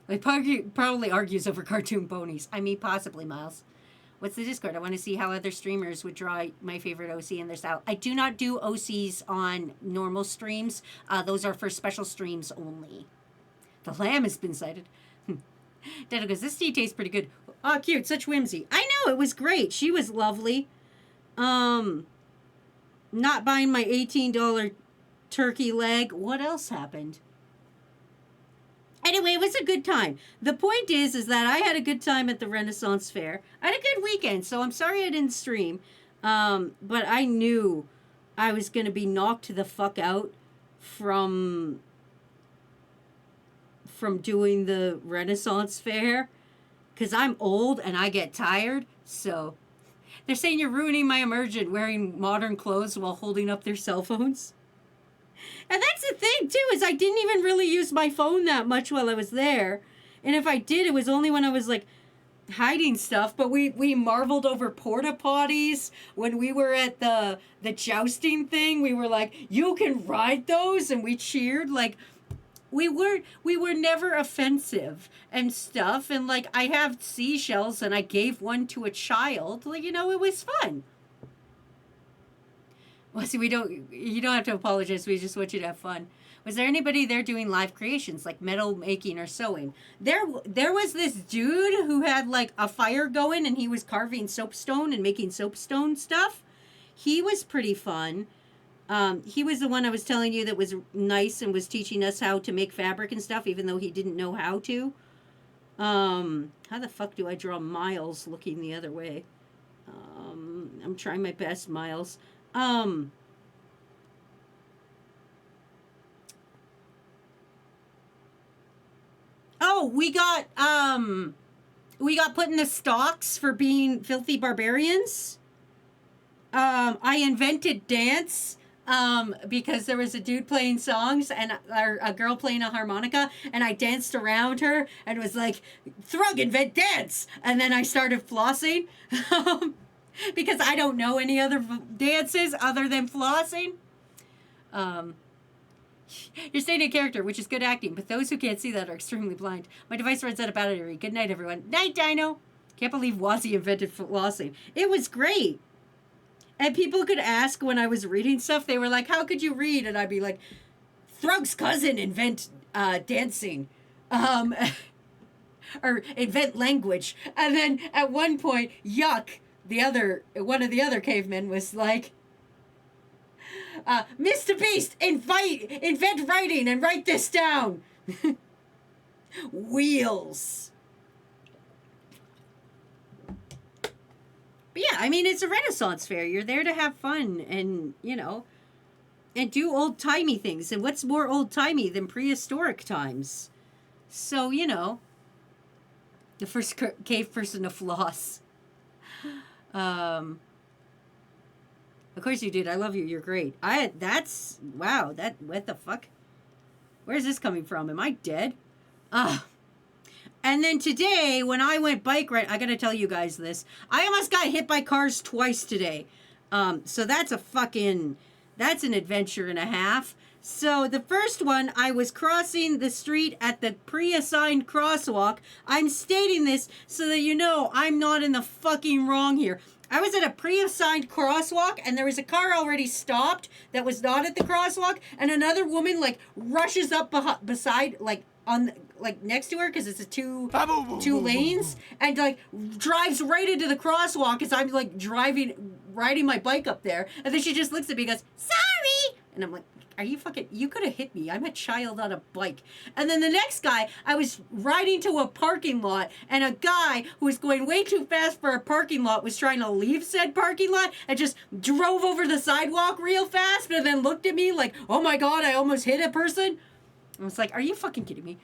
[SPEAKER 3] Like probably argues over cartoon ponies. I mean, possibly, Miles. What's the Discord? I want to see how other streamers would draw my favorite OC in their style. I do not do OCs on normal streams. Those are for special streams only. The lamb has been sighted. Dada goes, this tea tastes pretty good. Oh, cute. Such whimsy. I know. It was great. She was lovely. Not buying my $18 turkey leg. What else happened? Anyway, it was a good time. The point is that I had a good time at the Renaissance Fair. I had a good weekend, so I'm sorry I didn't stream. But I knew I was going to be knocked the fuck out from doing the Renaissance Fair. Because I'm old and I get tired. So they're saying you're ruining my immersion wearing modern clothes while holding up their cell phones. And that's the thing, too, is I didn't even really use my phone that much while I was there. And if I did, it was only when I was, like, hiding stuff. But we marveled over porta potties. When we were at the jousting thing, we were like, you can ride those? And we cheered. Like, we were never offensive and stuff. And, like, I have seashells, and I gave one to a child. Like, you know, it was fun. Well, see, you don't have to apologize. We just want you to have fun. Was there anybody there doing live creations like metal making or sewing? There was this dude who had like a fire going and he was carving soapstone and making soapstone stuff. He was pretty fun. He was the one I was telling you that was nice and was teaching us how to make fabric and stuff, even though he didn't know how to. How the fuck do I draw Miles looking the other way? I'm trying my best, Miles. Oh, we got put in the stocks for being filthy barbarians. I invented dance, because there was a dude playing songs and a girl playing a harmonica, and I danced around her and was like, Thrug, invent dance! And then I started flossing. Because I don't know any other dances other than flossing. You're stating a character, which is good acting, but those who can't see that are extremely blind. My device runs out of battery. Good night, everyone. Night, Dino! Can't believe Wazzy invented flossing. It was great. And people could ask when I was reading stuff, they were like, how could you read? And I'd be like, Thrug's cousin invent dancing. Or invent language. And then at one point, Yuck, one of the other cavemen was like, Mr. Beast, invent writing and write this down. Wheels. I mean, it's a Renaissance fair. You're there to have fun and, and do old-timey things. And what's more old-timey than prehistoric times? So, the first cave person to floss. Of course you did. I love you. You're great. Wow, what the fuck? Where's this coming from? Am I dead? And then today, when I went bike ride, I gotta tell you guys this. I almost got hit by cars twice today. So that's an adventure and a half. So the first one, I was crossing the street at the pre-assigned crosswalk. I'm stating this so that you know I'm not in the fucking wrong here. I was at a pre-assigned crosswalk and there was a car already stopped that was not at the crosswalk, and another woman rushes up beside next to her because it's a two lanes, and drives right into the crosswalk as I'm riding my bike up there, and then she just looks at me and goes, "Sorry," and I'm like, you could have hit me. I'm a child on a bike. And then the next guy, I was riding to a parking lot, and a guy who was going way too fast for a parking lot was trying to leave said parking lot and just drove over the sidewalk real fast, and then looked at me like, "Oh my God, I almost hit a person." I was like, are you fucking kidding me?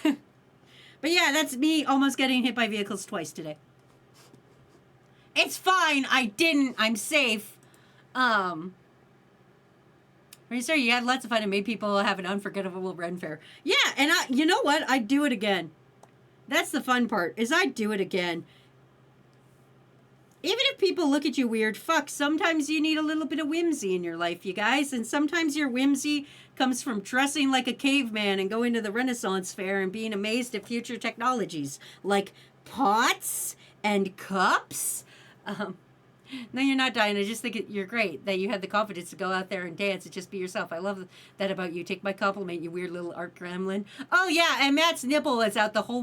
[SPEAKER 3] But yeah, that's me almost getting hit by vehicles twice today. It's fine. I didn't. I'm safe. Sir, you had lots of fun and made people have an unforgettable Ren Fair. Yeah, and you know what? I'd do it again. That's the fun part, is I'd do it again. Even if people look at you weird, sometimes you need a little bit of whimsy in your life, you guys. And sometimes your whimsy comes from dressing like a caveman and going to the Renaissance Fair and being amazed at future technologies, like pots and cups. No, you're not dying. I just think you're great that you had the confidence to go out there and dance and just be yourself. I love that about you. Take my compliment, you weird little art gremlin. Oh, yeah, and Matt's nipple was out the whole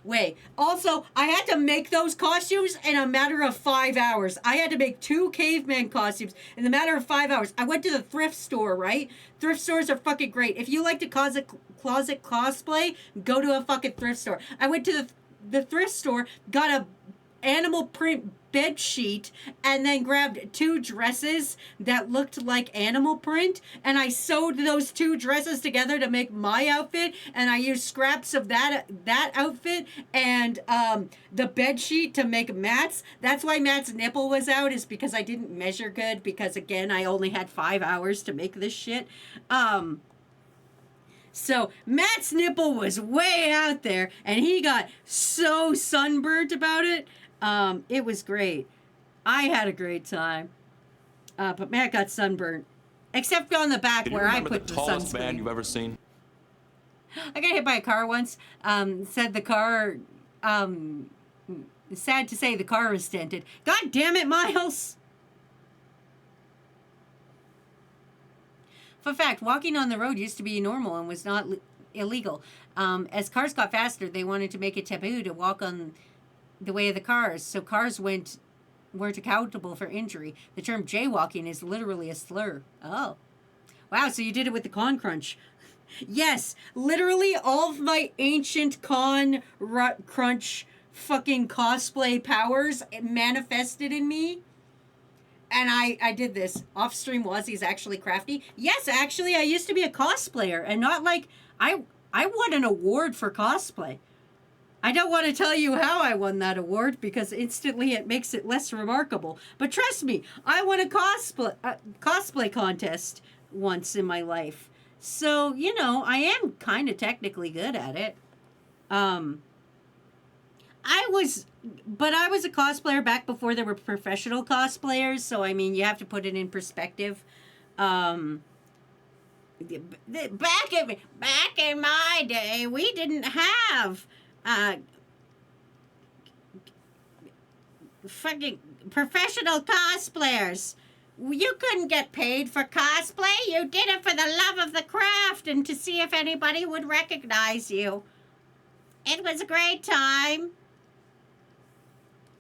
[SPEAKER 3] way. Also, I had to make those costumes in a matter of 5 hours. I had to make 2 caveman costumes in the matter of 5 hours. I went to the thrift store, right? Thrift stores are fucking great. If you like to closet cosplay, go to a fucking thrift store. I went to the thrift store, got a animal print bed sheet, and then grabbed 2 dresses that looked like animal print, and I sewed those 2 dresses together to make my outfit, and I used scraps of that outfit and the bed sheet to make Matt's. That's why Matt's nipple was out, is because I didn't measure good, because again, I only had 5 hours to make this shit. So Matt's nipple was way out there, and he got so sunburnt about it. It was great. I had a great time. But Matt got sunburnt. Except on the back where I put the sunscreen.
[SPEAKER 7] Tallest man you've ever seen?
[SPEAKER 3] I got hit by a car once. Said the car, sad to say the car was dented. God damn it, Miles! Fun fact, walking on the road used to be normal and was not illegal. As cars got faster, they wanted to make it taboo to walk on the way of the cars, so cars weren't accountable for injury. The term jaywalking is literally a slur. Oh. Wow, so you did it with the Con Crunch. Yes, literally all of my ancient Con Crunch fucking cosplay powers manifested in me. And I did this. Off-stream Wazzy's actually crafty. Yes, actually, I used to be a cosplayer, and not like... I won an award for cosplay. I don't want to tell you how I won that award, because instantly it makes it less remarkable. But trust me, I won a cosplay contest once in my life. So, I am kind of technically good at it. I was a cosplayer back before there were professional cosplayers, so I mean, you have to put it in perspective. Back in my day, we didn't have fucking professional cosplayers. You couldn't get paid for cosplay. You did it for the love of the craft and to see if anybody would recognize you. It was a great time.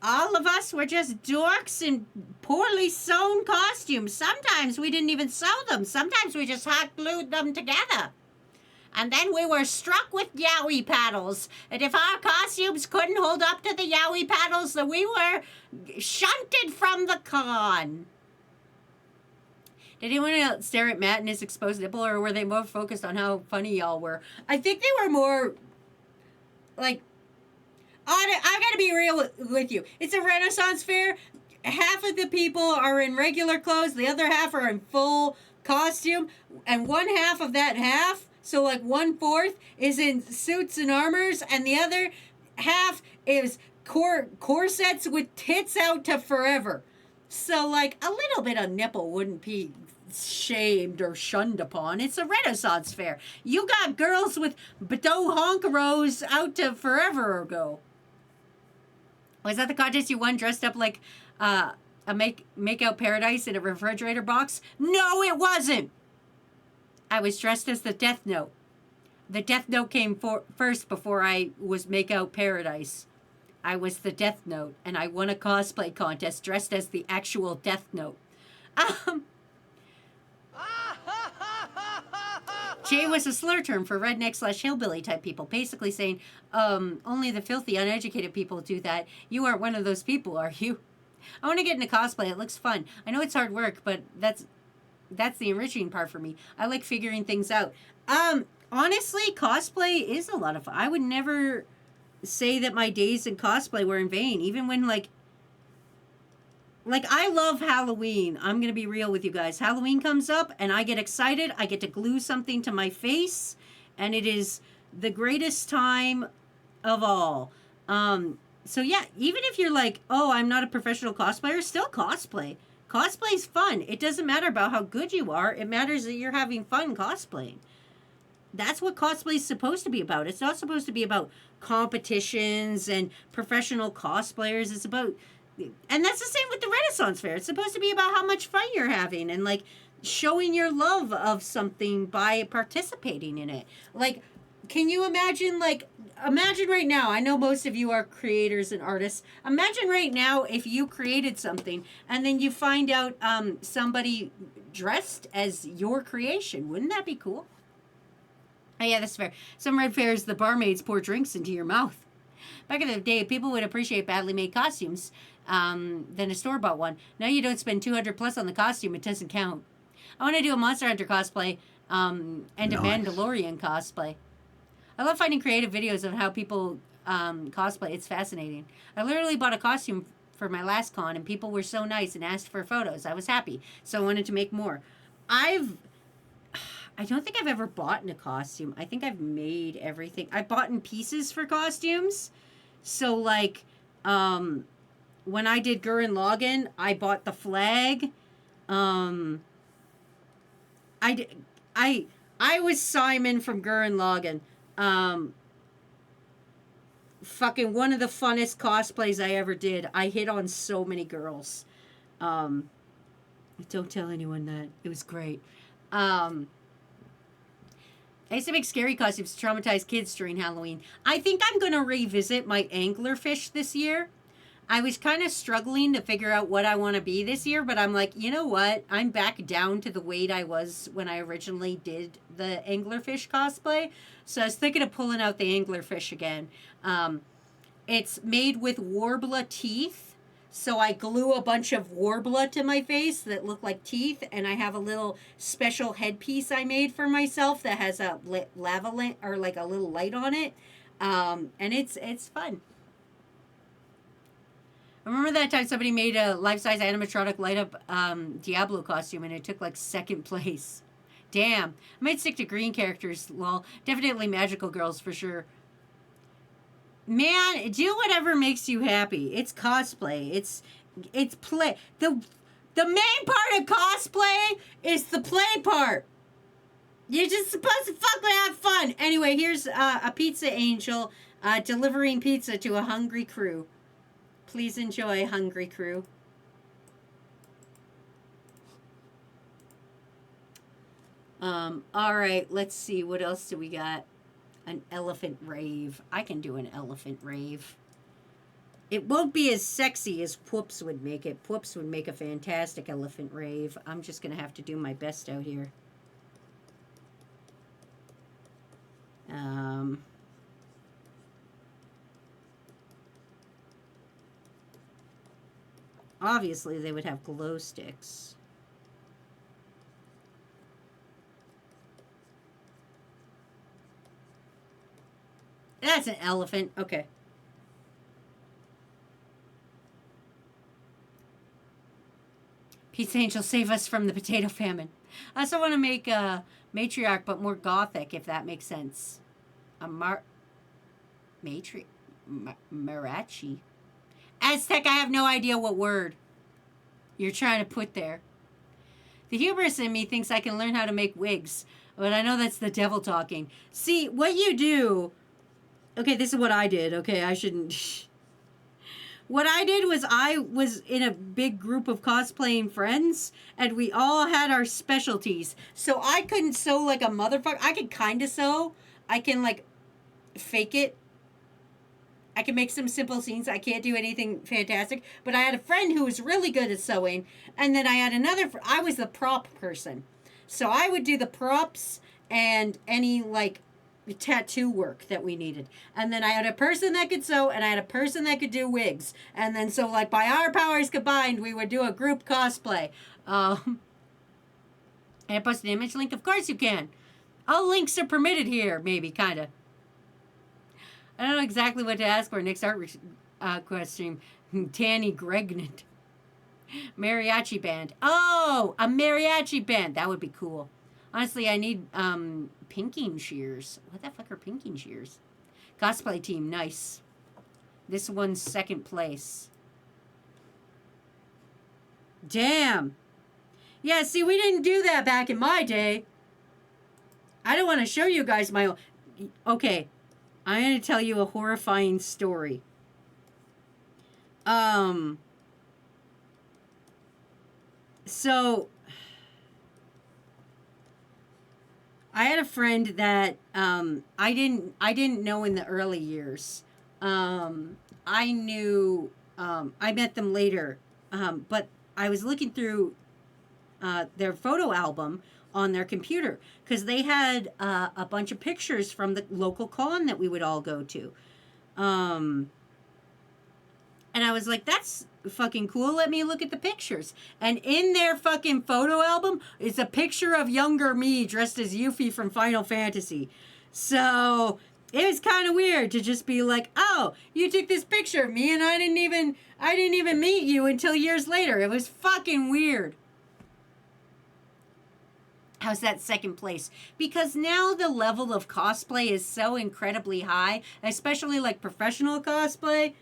[SPEAKER 3] All of us were just dorks in poorly sewn costumes. Sometimes we didn't even sew them. Sometimes we just hot glued them together. And then we were struck with yowie paddles. And if our costumes couldn't hold up to the yowie paddles, then we were shunted from the con. Did anyone else stare at Matt and his exposed nipple, or were they more focused on how funny y'all were? I think they were more, like, I gotta be real with you. It's a Renaissance fair. Half of the people are in regular clothes, the other half are in full costume, and one half of that half, so like 1/4, is in suits and armors, and the other half is corsets with tits out to forever. So like a little bit of nipple wouldn't be shamed or shunned upon. It's a Renaissance fair. You got girls with Bedeau honkeros out to forever ago. Was that the contest you won dressed up like a make-out paradise in a refrigerator box? No, it wasn't. I was dressed as the Death Note. The Death Note came first before I was make-out paradise. I was the Death Note, and I won a cosplay contest dressed as the actual Death Note. Jay was a slur term for redneck/hillbilly type people, basically saying, only the filthy, uneducated people do that. You aren't one of those people, are you? I want to get into cosplay. It looks fun. I know it's hard work, but that's the enriching part for me. I like figuring things out. Honestly, cosplay is a lot of fun. I would never say that my days in cosplay were in vain, even when like I love Halloween. I'm going to be real with you guys. Halloween comes up and I get excited. I get to glue something to my face, and it is the greatest time of all. So yeah, even if you're like, oh, I'm not a professional cosplayer, still cosplay. Cosplay's fun. It doesn't matter about how good you are. It matters that you're having fun cosplaying. That's what cosplay is supposed to be about. It's not supposed to be about competitions and professional cosplayers. It's about, and that's the same with the Renaissance Fair. It's supposed to be about how much fun you're having and like showing your love of something by participating in it. Like, can you imagine, like, imagine right now, I know most of you are creators and artists. Imagine right now if you created something and then you find out somebody dressed as your creation. Wouldn't that be cool? Oh yeah, that's fair. Some red fairs, the barmaids pour drinks into your mouth. Back in the day, people would appreciate badly made costumes than a store-bought one. Now you don't spend $200 plus on the costume, it doesn't count. I want to do a Monster Hunter cosplay and a Mandalorian cosplay. I love finding creative videos of how people cosplay. It's fascinating. I literally bought a costume for my last con, and people were so nice and asked for photos. I was happy, so I wanted to make more. I don't think I've ever bought in a costume. I think I've made everything. I bought in pieces for costumes. So, like, when I did Gurren Lagann, I bought the flag. I was Simon from Gurren Lagann. Fucking one of the funnest cosplays I ever did. I hit on so many girls. Don't tell anyone that. It was great. I used to make scary costumes to traumatize kids during Halloween. I think I'm going to revisit my anglerfish this year. I was kind of struggling to figure out what I want to be this year, but I'm like, you know what? I'm back down to the weight I was when I originally did the anglerfish cosplay. So I was thinking of pulling out the anglerfish again. It's made with Warbler teeth. So I glue a bunch of Warbler to my face that look like teeth, and I have a little special headpiece I made for myself that has a lava lamp or like a little light on it, and it's fun. I remember that time somebody made a life-size animatronic light-up Diablo costume, and it took like second place. Damn, I might stick to green characters. Lol, definitely magical girls for sure. Man, do whatever makes you happy. It's cosplay. It's play. The main part of cosplay is the play part. You're just supposed to fucking have fun. Anyway, here's a pizza angel delivering pizza to a hungry crew. Please enjoy, hungry crew. All right, let's see. What else do we got? An elephant rave. I can do an elephant rave. It won't be as sexy as Pwoops would make it. Pwoops would make a fantastic elephant rave. I'm just going to have to do my best out here. Obviously, they would have glow sticks. That's an elephant. Okay. Pizza Angel, save us from the potato famine. I also want to make a matriarch, but more gothic, if that makes sense. A Marachi. Aztec, I have no idea what word you're trying to put there. The hubris in me thinks I can learn how to make wigs, but I know that's the devil talking. See, what you do... Okay, this is what I did. Okay, I shouldn't... What I did was I was in a big group of cosplaying friends, and we all had our specialties. So I couldn't sew like a motherfucker. I could kind of sew. I can, like, fake it. I can make some simple scenes. I can't do anything fantastic. But I had a friend who was really good at sewing. And then I had another... I was the prop person. So I would do the props and any, like, tattoo work that we needed. And then I had a person that could sew, and I had a person that could do wigs. And then so, like, by our powers combined, we would do a group cosplay. And I post an image link? Of course you can. All links are permitted here, maybe, kind of. I don't know exactly what to ask for next art quest stream. Tanny Gregnant. Mariachi band. Oh, a mariachi band. That would be cool. Honestly, I need pinking shears. What the fuck are pinking shears? Cosplay team, nice. This one's second place. Damn. Yeah, see, we didn't do that back in my day. I don't want to show you guys my... Okay, I'm going to tell you a horrifying story. So... I had a friend that I didn't know in the early years. I knew I met them later, but I was looking through their photo album on their computer because they had a bunch of pictures from the local con that we would all go to, and I was like, "That's fucking cool. Let me look at the pictures." And in their fucking photo album is a picture of younger me dressed as Yuffie from Final Fantasy. So it was kind of weird to just be like, "Oh, you took this picture of me, and I didn't even meet you until years later." It was fucking weird. How's that second place? Because now the level of cosplay is so incredibly high, especially like professional cosplay.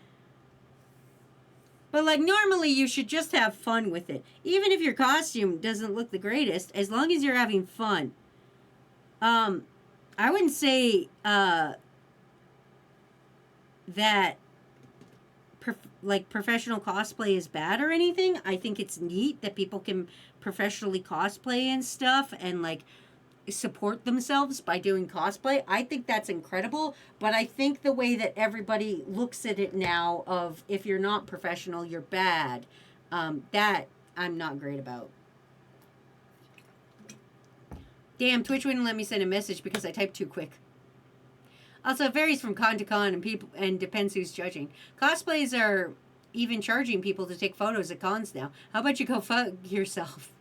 [SPEAKER 3] But, like, normally you should just have fun with it. Even if your costume doesn't look the greatest, as long as you're having fun. I wouldn't say, that, professional cosplay is bad or anything. I think it's neat that people can professionally cosplay and stuff and, like, support themselves by doing cosplay. I think that's incredible, but I think the way that everybody looks at it now of if you're not professional, you're bad, that I'm not great about. Damn, Twitch wouldn't let me send a message because I typed too quick. Also, it varies from con to con and depends who's judging. Cosplays are even charging people to take photos at cons now. How about you go fuck yourself?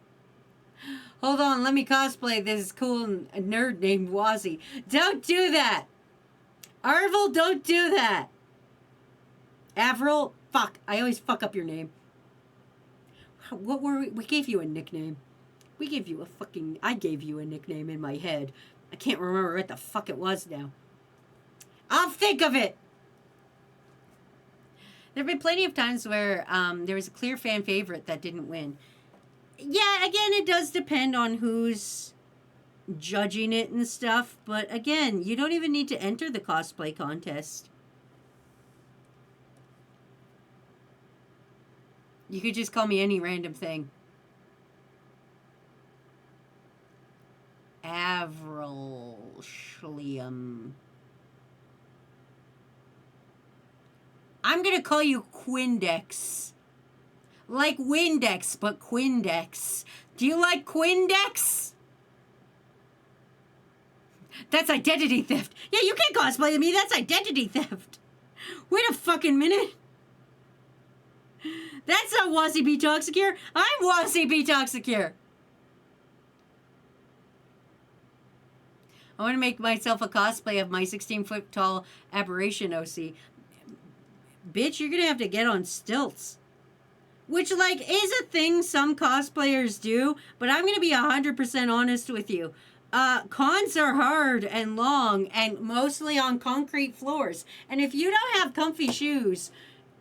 [SPEAKER 3] Hold on, let me cosplay this cool nerd named Wazzy. Don't do that! Arvel, don't do that! Avril, fuck, I always fuck up your name. What were we gave you a nickname. I gave you a nickname in my head. I can't remember what the fuck it was now. I'll think of it! There have been plenty of times where there was a clear fan favorite that didn't win. Yeah, again, it does depend on who's judging it and stuff. But again, you don't even need to enter the cosplay contest. You could just call me any random thing. Avril Schlium. I'm going to call you Quindex. Like Windex, but Quindex. Do you like Quindex? That's identity theft. Yeah, you can't cosplay me. That's identity theft. Wait a fucking minute. That's not Wazzy B Toxicure. I'm Wazzy B Toxicure. I want to make myself a cosplay of my 16-foot tall aberration OC. Bitch, you're going to have to get on stilts. Which, like, is a thing some cosplayers do, but I'm going to be 100% honest with you. Cons are hard and long and mostly on concrete floors. And if you don't have comfy shoes,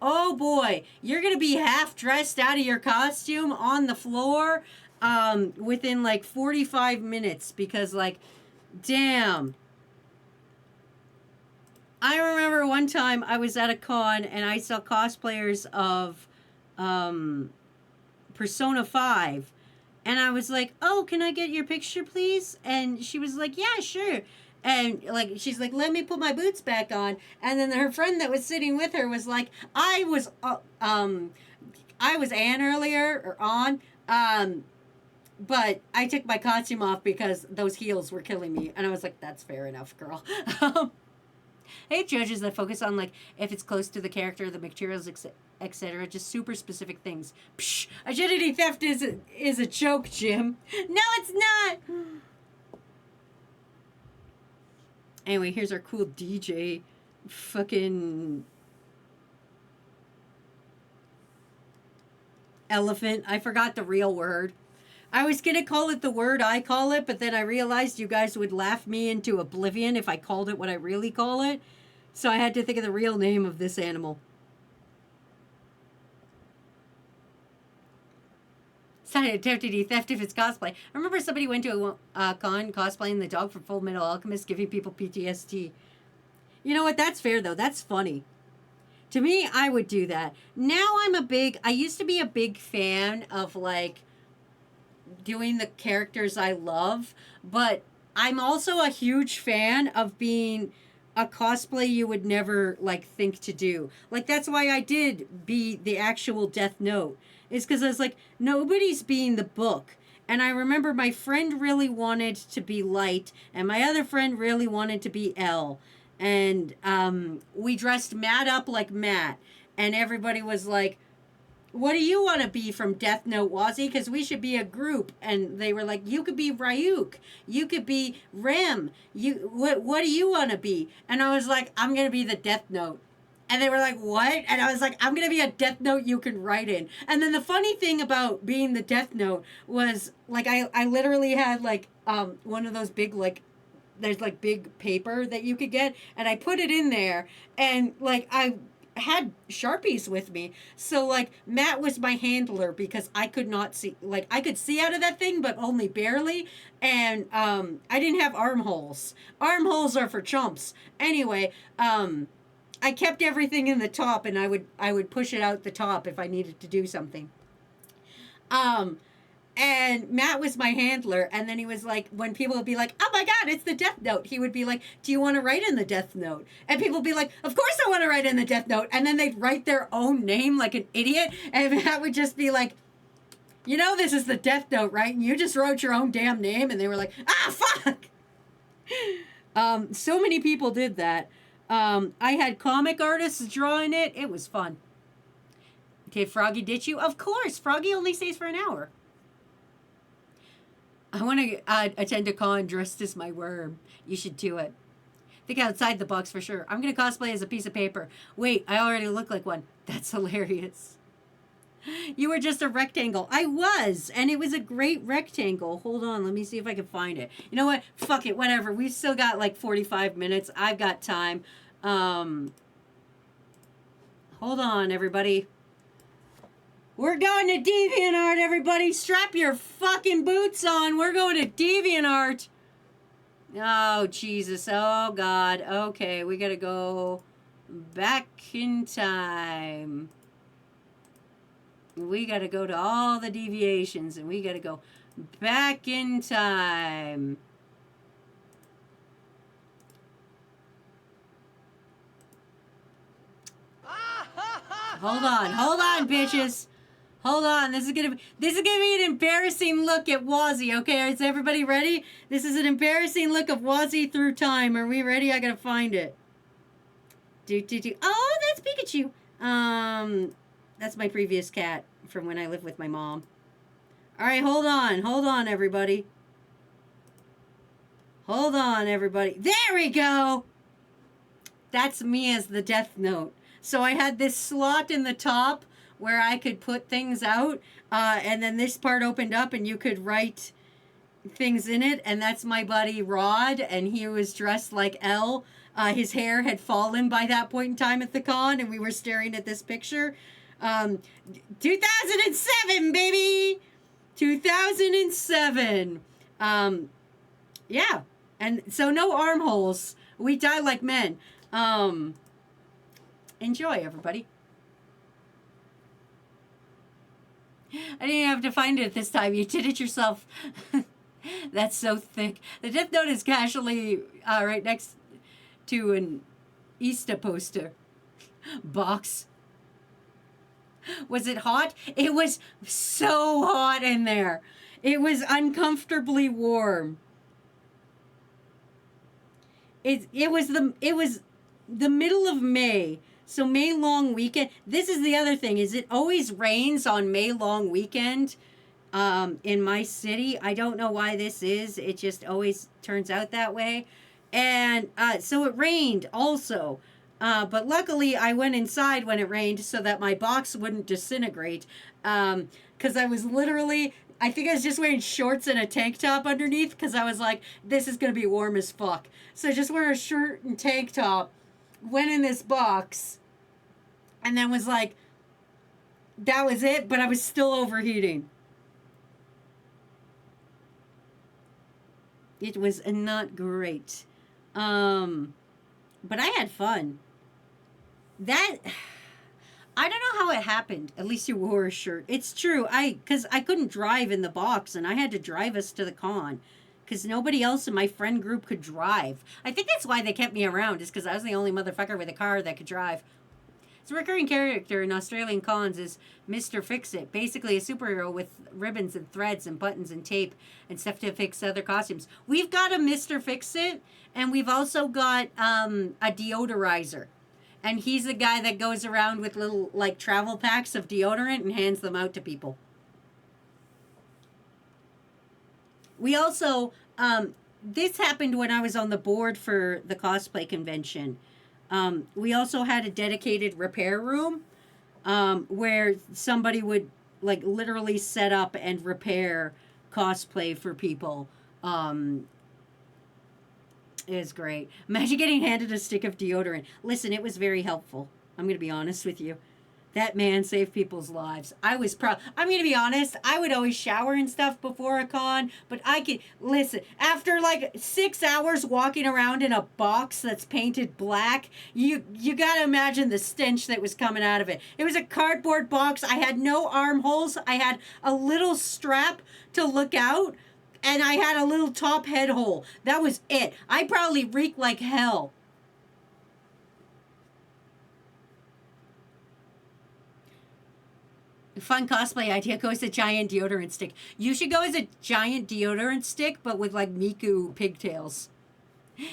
[SPEAKER 3] oh boy, you're going to be half dressed out of your costume on the floor within like 45 minutes because, like, damn. I remember one time I was at a con and I saw cosplayers of Persona 5. And I was like, oh, can I get your picture, please? And she was like, yeah, sure. And like, she's like, let me put my boots back on. And then her friend that was sitting with her was like, I was Anne earlier or on, but I took my costume off because those heels were killing me. And I was like, that's fair enough, girl. I hate judges that focus on like if it's close to the character, the materials, etc. Just super specific things. Psh, identity theft is a joke, Jim. No, it's not. Anyway, here's our cool DJ. Fucking elephant. I forgot the real word. I was gonna call it the word I call it, but then I realized you guys would laugh me into oblivion if I called it what I really call it. So I had to think of the real name of this animal. It's not identity theft if it's cosplay. I remember somebody went to a con cosplaying the dog from Full Metal Alchemist, giving people PTSD. You know what? That's fair, though. That's funny. To me, I would do that. Now I used to be a big fan of, like, doing the characters I love, but I'm also a huge fan of being a cosplay you would never like think to do. Like that's why I did be the actual Death Note. Is because I was like, nobody's being the book. And I remember my friend really wanted to be Light, and my other friend really wanted to be L. And we dressed Matt up like Matt, and everybody was like, what do you want to be from Death Note, Wazzy? Because we should be a group. And they were like, you could be Ryuk. You could be Rem. What do you want to be? And I was like, I'm going to be the Death Note. And they were like, what? And I was like, I'm going to be a Death Note you can write in. And then the funny thing about being the Death Note was, like, I literally had, like, one of those big, like, there's, like, big paper that you could get. And I put it in there. And, like, I had Sharpies with me, so like Matt was my handler because I could not see, like I could see out of that thing but only barely, and I didn't have armholes. Armholes are for chumps. Anyway, I kept everything in the top, and I would push it out the top if I needed to do something. And Matt was my handler, and then he was like, when people would be like, oh my god, it's the Death Note, he would be like, do you want to write in the Death Note? And people would be like, of course I want to write in the Death Note. And then they'd write their own name like an idiot, and Matt would just be like, you know this is the Death Note, right? And you just wrote your own damn name. And they were like, ah, fuck! So many people did that. I had comic artists drawing it. It was fun. Did Froggy ditch you? Of course! Froggy only stays for an hour. I want to attend a con dressed as my worm. You should do it. Think outside the box for sure. I'm going to cosplay as a piece of paper. Wait, I already look like one. That's hilarious. You were just a rectangle. I was, and it was a great rectangle. Hold on, let me see if I can find it. You know what? Fuck it, whatever. We've still got like 45 minutes. I've got time. Hold on, everybody. We're going to DeviantArt, everybody. Strap your fucking boots on. We're going to DeviantArt. Oh, Jesus. Oh, God. Okay, we got to go back in time. We got to go to all the deviations, and we got to go back in time. Hold on, bitches. Hold on. This is gonna be an embarrassing look at Wazzy. Okay, is everybody ready? This is an embarrassing look of Wazzy through time. Are we ready? I gotta find it. Oh, that's Pikachu. That's my previous cat from when I lived with my mom. All right, hold on, everybody. Hold on, everybody. There we go. That's me as the Death Note. So I had this slot in the top where I could put things out, and then this part opened up and you could write things in it, and that's my buddy Rod, and he was dressed like L. His hair had fallen by that point in time at the con, and we were staring at this picture. 2007, baby! 2007. Yeah. And so no armholes. We die like men. Enjoy, everybody. I didn't have to find it this time. You did it yourself. That's so thick. The Death Note is casually right next to an Easter poster box. Was it hot? It was so hot in there. It was uncomfortably warm. It was the middle of May. So May long weekend. This is the other thing, is it always rains on May long weekend in my city. I don't know why this is. It just always turns out that way. And so it rained also. But luckily I went inside when it rained so that my box wouldn't disintegrate. Because I was literally, I think I was just wearing shorts and a tank top underneath because I was like, this is going to be warm as fuck. So I just wear a shirt and tank top, went in this box, and then was like, that was it, but I was still overheating. It was not great. But I had fun. I don't know how it happened. At least you wore a shirt. It's true. Because I couldn't drive in the box, and I had to drive us to the con. Because nobody else in my friend group could drive. I think that's why they kept me around, is because I was the only motherfucker with a car that could drive. So a recurring character in Australian cons is Mr. Fix-It. Basically a superhero with ribbons and threads and buttons and tape and stuff to fix other costumes. We've got a Mr. Fix-It, and we've also got a deodorizer. And he's the guy that goes around with little, like, travel packs of deodorant and hands them out to people. We also, this happened when I was on the board for the cosplay convention. We also had a dedicated repair room where somebody would, like, literally set up and repair cosplay for people. It was great. Imagine getting handed a stick of deodorant. Listen, it was very helpful. I'm going to be honest with you. That man saved people's lives. I was proud. I'm going to be honest. I would always shower and stuff before a con, but I could, listen, after like 6 hours walking around in a box that's painted black, you got to imagine the stench that was coming out of it. It was a cardboard box. I had no armholes. I had a little strap to look out, and I had a little top head hole. That was it. I probably reeked like hell. Fun cosplay idea. Go as a giant deodorant stick. You should go as a giant deodorant stick, but with like Miku pigtails.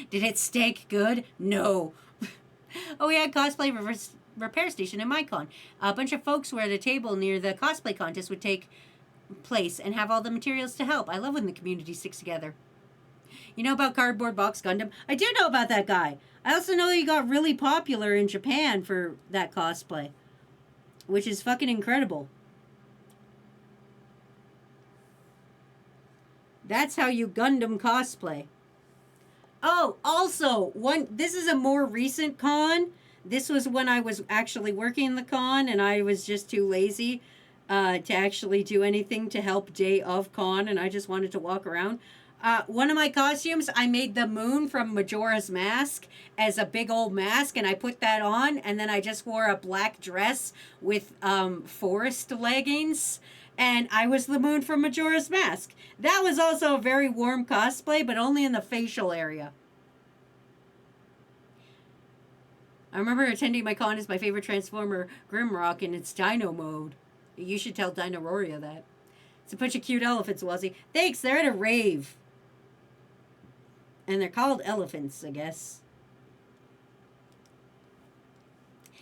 [SPEAKER 3] Did it stink good? No. Oh, we had cosplay repair station in MyCon. A bunch of folks were at a table near the cosplay contest would take place and have all the materials to help. I love when the community sticks together. You know about Cardboard Box Gundam? I do know about that guy. I also know he got really popular in Japan for that cosplay, which is fucking incredible. That's how you Gundam cosplay. Oh, also, this is a more recent con. This was when I was actually working the con and I was just too lazy to actually do anything to help day of con, and I just wanted to walk around. One of my costumes, I made the moon from Majora's Mask as a big old mask, and I put that on, and then I just wore a black dress with forest leggings, and I was the moon from Majora's Mask. That was also a very warm cosplay, but only in the facial area. I remember attending my con as my favorite Transformer, Grimrock, in its Dino mode. You should tell Dinosaria that. It's a bunch of cute elephants, Wazzy. Thanks, they're at a rave. And they're called elephants, I guess.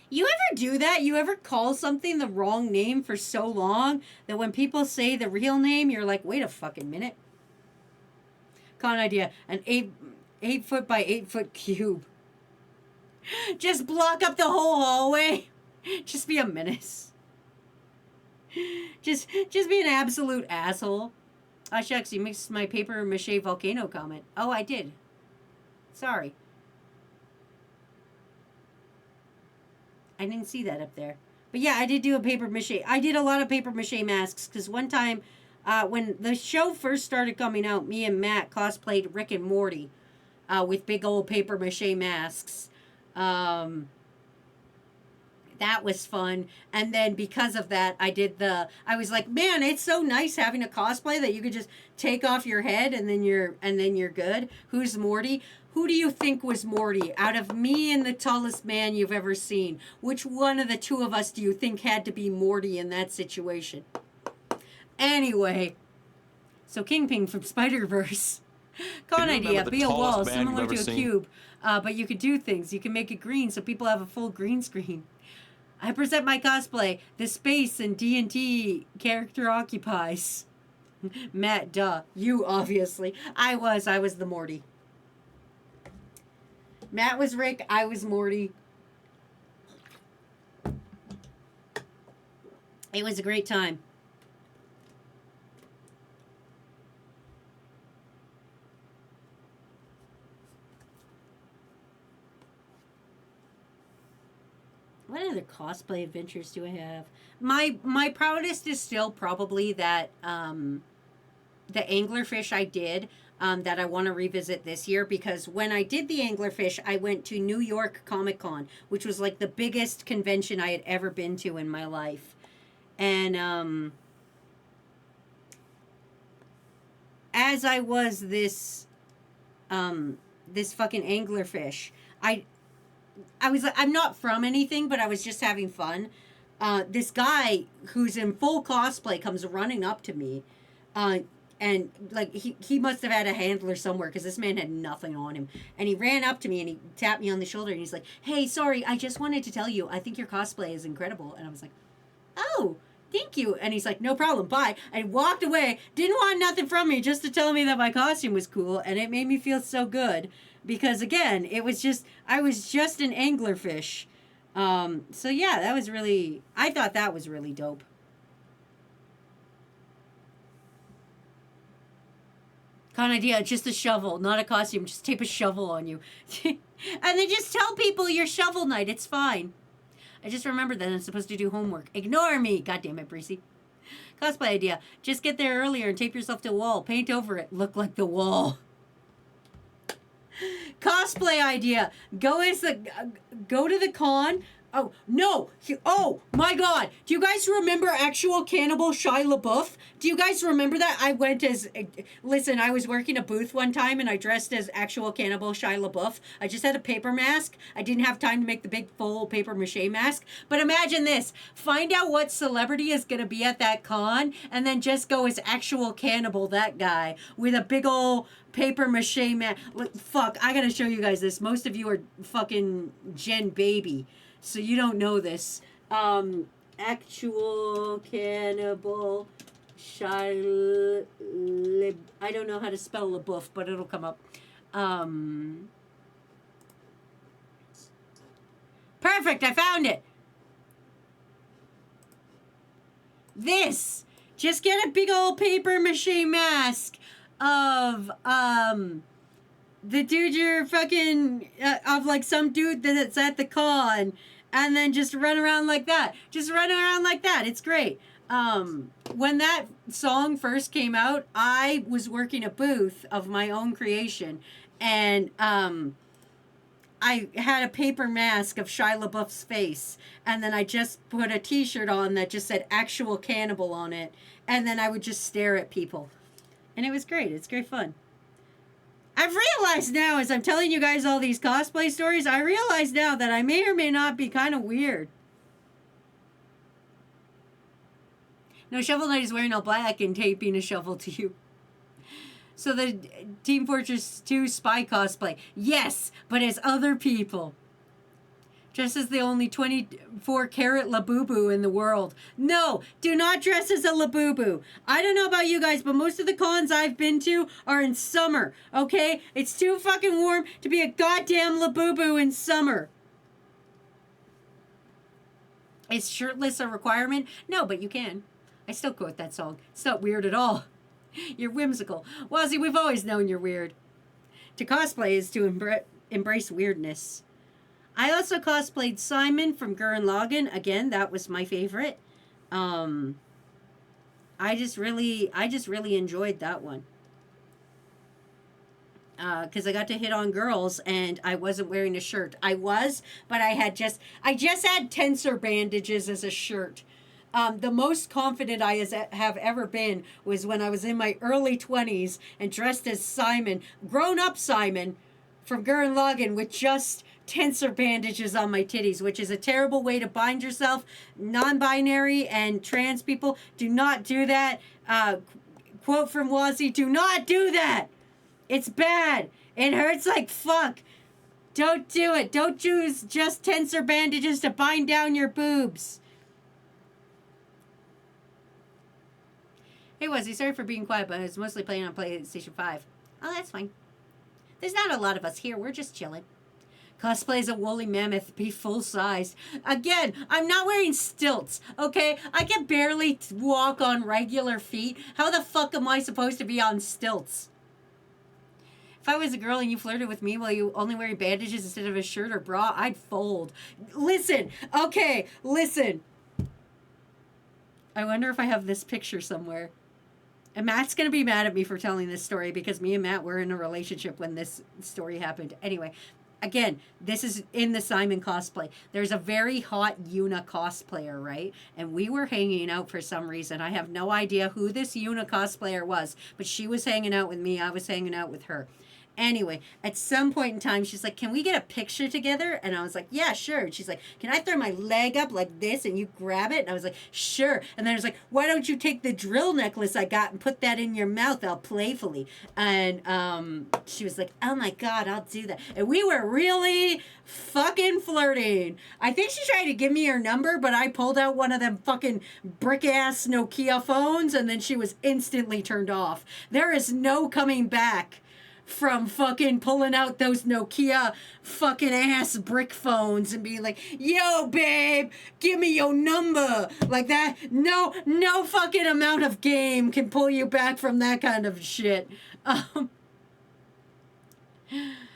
[SPEAKER 3] You ever do that? You ever call something the wrong name for so long that when people say the real name, you're like, wait a fucking minute. Con idea. An 8 foot by 8 foot cube. Just block up the whole hallway. Just be a menace. Just be an absolute asshole. Oh, shucks, you mixed my paper mache volcano comment. Oh, I did. Sorry. I didn't see that up there. But yeah, I did do a paper mache. I did a lot of paper mache masks because one time when the show first started coming out, me and Matt cosplayed Rick and Morty with big old paper mache masks. That was fun. And then because of that, I was like, man, it's so nice having a cosplay that you could just take off your head and then you're good. Who's Morty? Who do you think was Morty? Out of me and the tallest man you've ever seen, which one of the two of us do you think had to be Morty in that situation? Anyway, so Kingpin from Spider-Verse. Con idea, be a wall similar to a cube, but you could do things. You can make it green so people have a full green screen. I present my cosplay, the space and D&D character occupies. Matt, duh. You, obviously. I was the Morty. Matt was Rick, I was Morty. It was a great time. What other cosplay adventures do I have? My proudest is still probably that the anglerfish I did that I want to revisit this year, because when I did the anglerfish, I went to New York Comic Con, which was like the biggest convention I had ever been to in my life. And as I was this fucking anglerfish, I was like, I'm not from anything, but I was just having fun. This guy who's in full cosplay comes running up to me. And like he must have had a handler somewhere because this man had nothing on him. And he ran up to me and he tapped me on the shoulder and he's like, hey, sorry, I just wanted to tell you, I think your cosplay is incredible. And I was like, oh, thank you. And he's like, no problem, bye. I walked away, didn't want nothing from me, just to tell me that my costume was cool. And it made me feel so good because, again, I was just an anglerfish. So yeah, I thought that was really dope. Con idea, just a shovel, not a costume. Just tape a shovel on you. And then just tell people you're shovel knight. It's fine. I just remembered that I'm supposed to do homework. Ignore me. God damn it, Breezy. Cosplay idea. Just get there earlier and tape yourself to a wall. Paint over it. Look like the wall. Cosplay idea. Go to the con. Oh, no. Oh, my God. Do you guys remember actual Cannibal Shia LaBeouf? Do you guys remember that? I went as... Listen, I was working a booth one time and I dressed as actual Cannibal Shia LaBeouf. I just had a paper mask. I didn't have time to make the big full paper mache mask. But imagine this. Find out what celebrity is going to be at that con and then just go as actual Cannibal, that guy, with a big old paper mache mask. Fuck, I got to show you guys this. Most of you are fucking Gen Baby. So you don't know this. Actual Cannibal Shia I don't know how to spell LaBeouf, but it'll come up. Perfect, I found it. This. Just get a big old paper mache mask of the dude you're fucking of like some dude that's at the con. And then just run around like that. Just run around like that. It's great. When that song first came out, I was working a booth of my own creation. And I had a paper mask of Shia LaBeouf's face. And then I just put a t-shirt on that just said actual Cannibal on it. And then I would just stare at people. And it was great. It's great fun. I've realized now, as I'm telling you guys all these cosplay stories, I realize now that I may or may not be kind of weird. No, Shovel Knight is wearing all black and taping a shovel to you. So the Team Fortress 2 spy cosplay. Yes, but as other people. Dress as the only 24-karat Labubu in the world. No, do not dress as a Labubu. I don't know about you guys, but most of the cons I've been to are in summer, okay? It's too fucking warm to be a goddamn Labubu in summer. Is shirtless a requirement? No, but you can. I still quote that song. It's not weird at all. You're whimsical. Wazzy, we've always known you're weird. To cosplay is to embrace weirdness. I also cosplayed Simon from Gurren Lagann. Again, that was my favorite. I just really enjoyed that one. Because I got to hit on girls and I wasn't wearing a shirt. I was, but I just had tensor bandages as a shirt. The most confident I have ever been was when I was in my early 20s and dressed as Simon, grown-up Simon from Gurren Lagann with just tensor bandages on my titties, which is a terrible way to bind yourself. Non-binary and trans people, do not do that. Quote from Wazzy, do not do that. It's bad. It hurts like fuck. Don't do it. Don't use just tensor bandages to bind down your boobs. Hey, Wazzy, sorry for being quiet, but I was mostly playing on PlayStation 5. Oh, that's fine. There's not a lot of us here. We're just chilling. Cosplay as a woolly mammoth. Be full-sized. Again, I'm not wearing stilts, okay? I can barely walk on regular feet. How the fuck am I supposed to be on stilts? If I was a girl and you flirted with me while you only wearing bandages instead of a shirt or bra, I'd fold. Listen, okay, listen. I wonder if I have this picture somewhere. And Matt's going to be mad at me for telling this story because me and Matt were in a relationship when this story happened. Anyway, again, this is in the Simon cosplay. There's a very hot Yuna cosplayer, right? And we were hanging out for some reason. I have no idea who this Yuna cosplayer was, but she was hanging out with me. I was hanging out with her. Anyway, at some point in time, she's like, can we get a picture together? And I was like, yeah, sure. And she's like, can I throw my leg up like this and you grab it? And I was like, sure. And then I was like, why don't you take the drill necklace I got and put that in your mouth all playfully? And she was like, oh my God, I'll do that. And we were really fucking flirting. I think she tried to give me her number, but I pulled out one of them fucking brick-ass Nokia phones, and then she was instantly turned off. There is no coming back from fucking pulling out those Nokia fucking ass brick phones and being like, yo, babe, give me your number. Like that. No fucking amount of game can pull you back from that kind of shit. I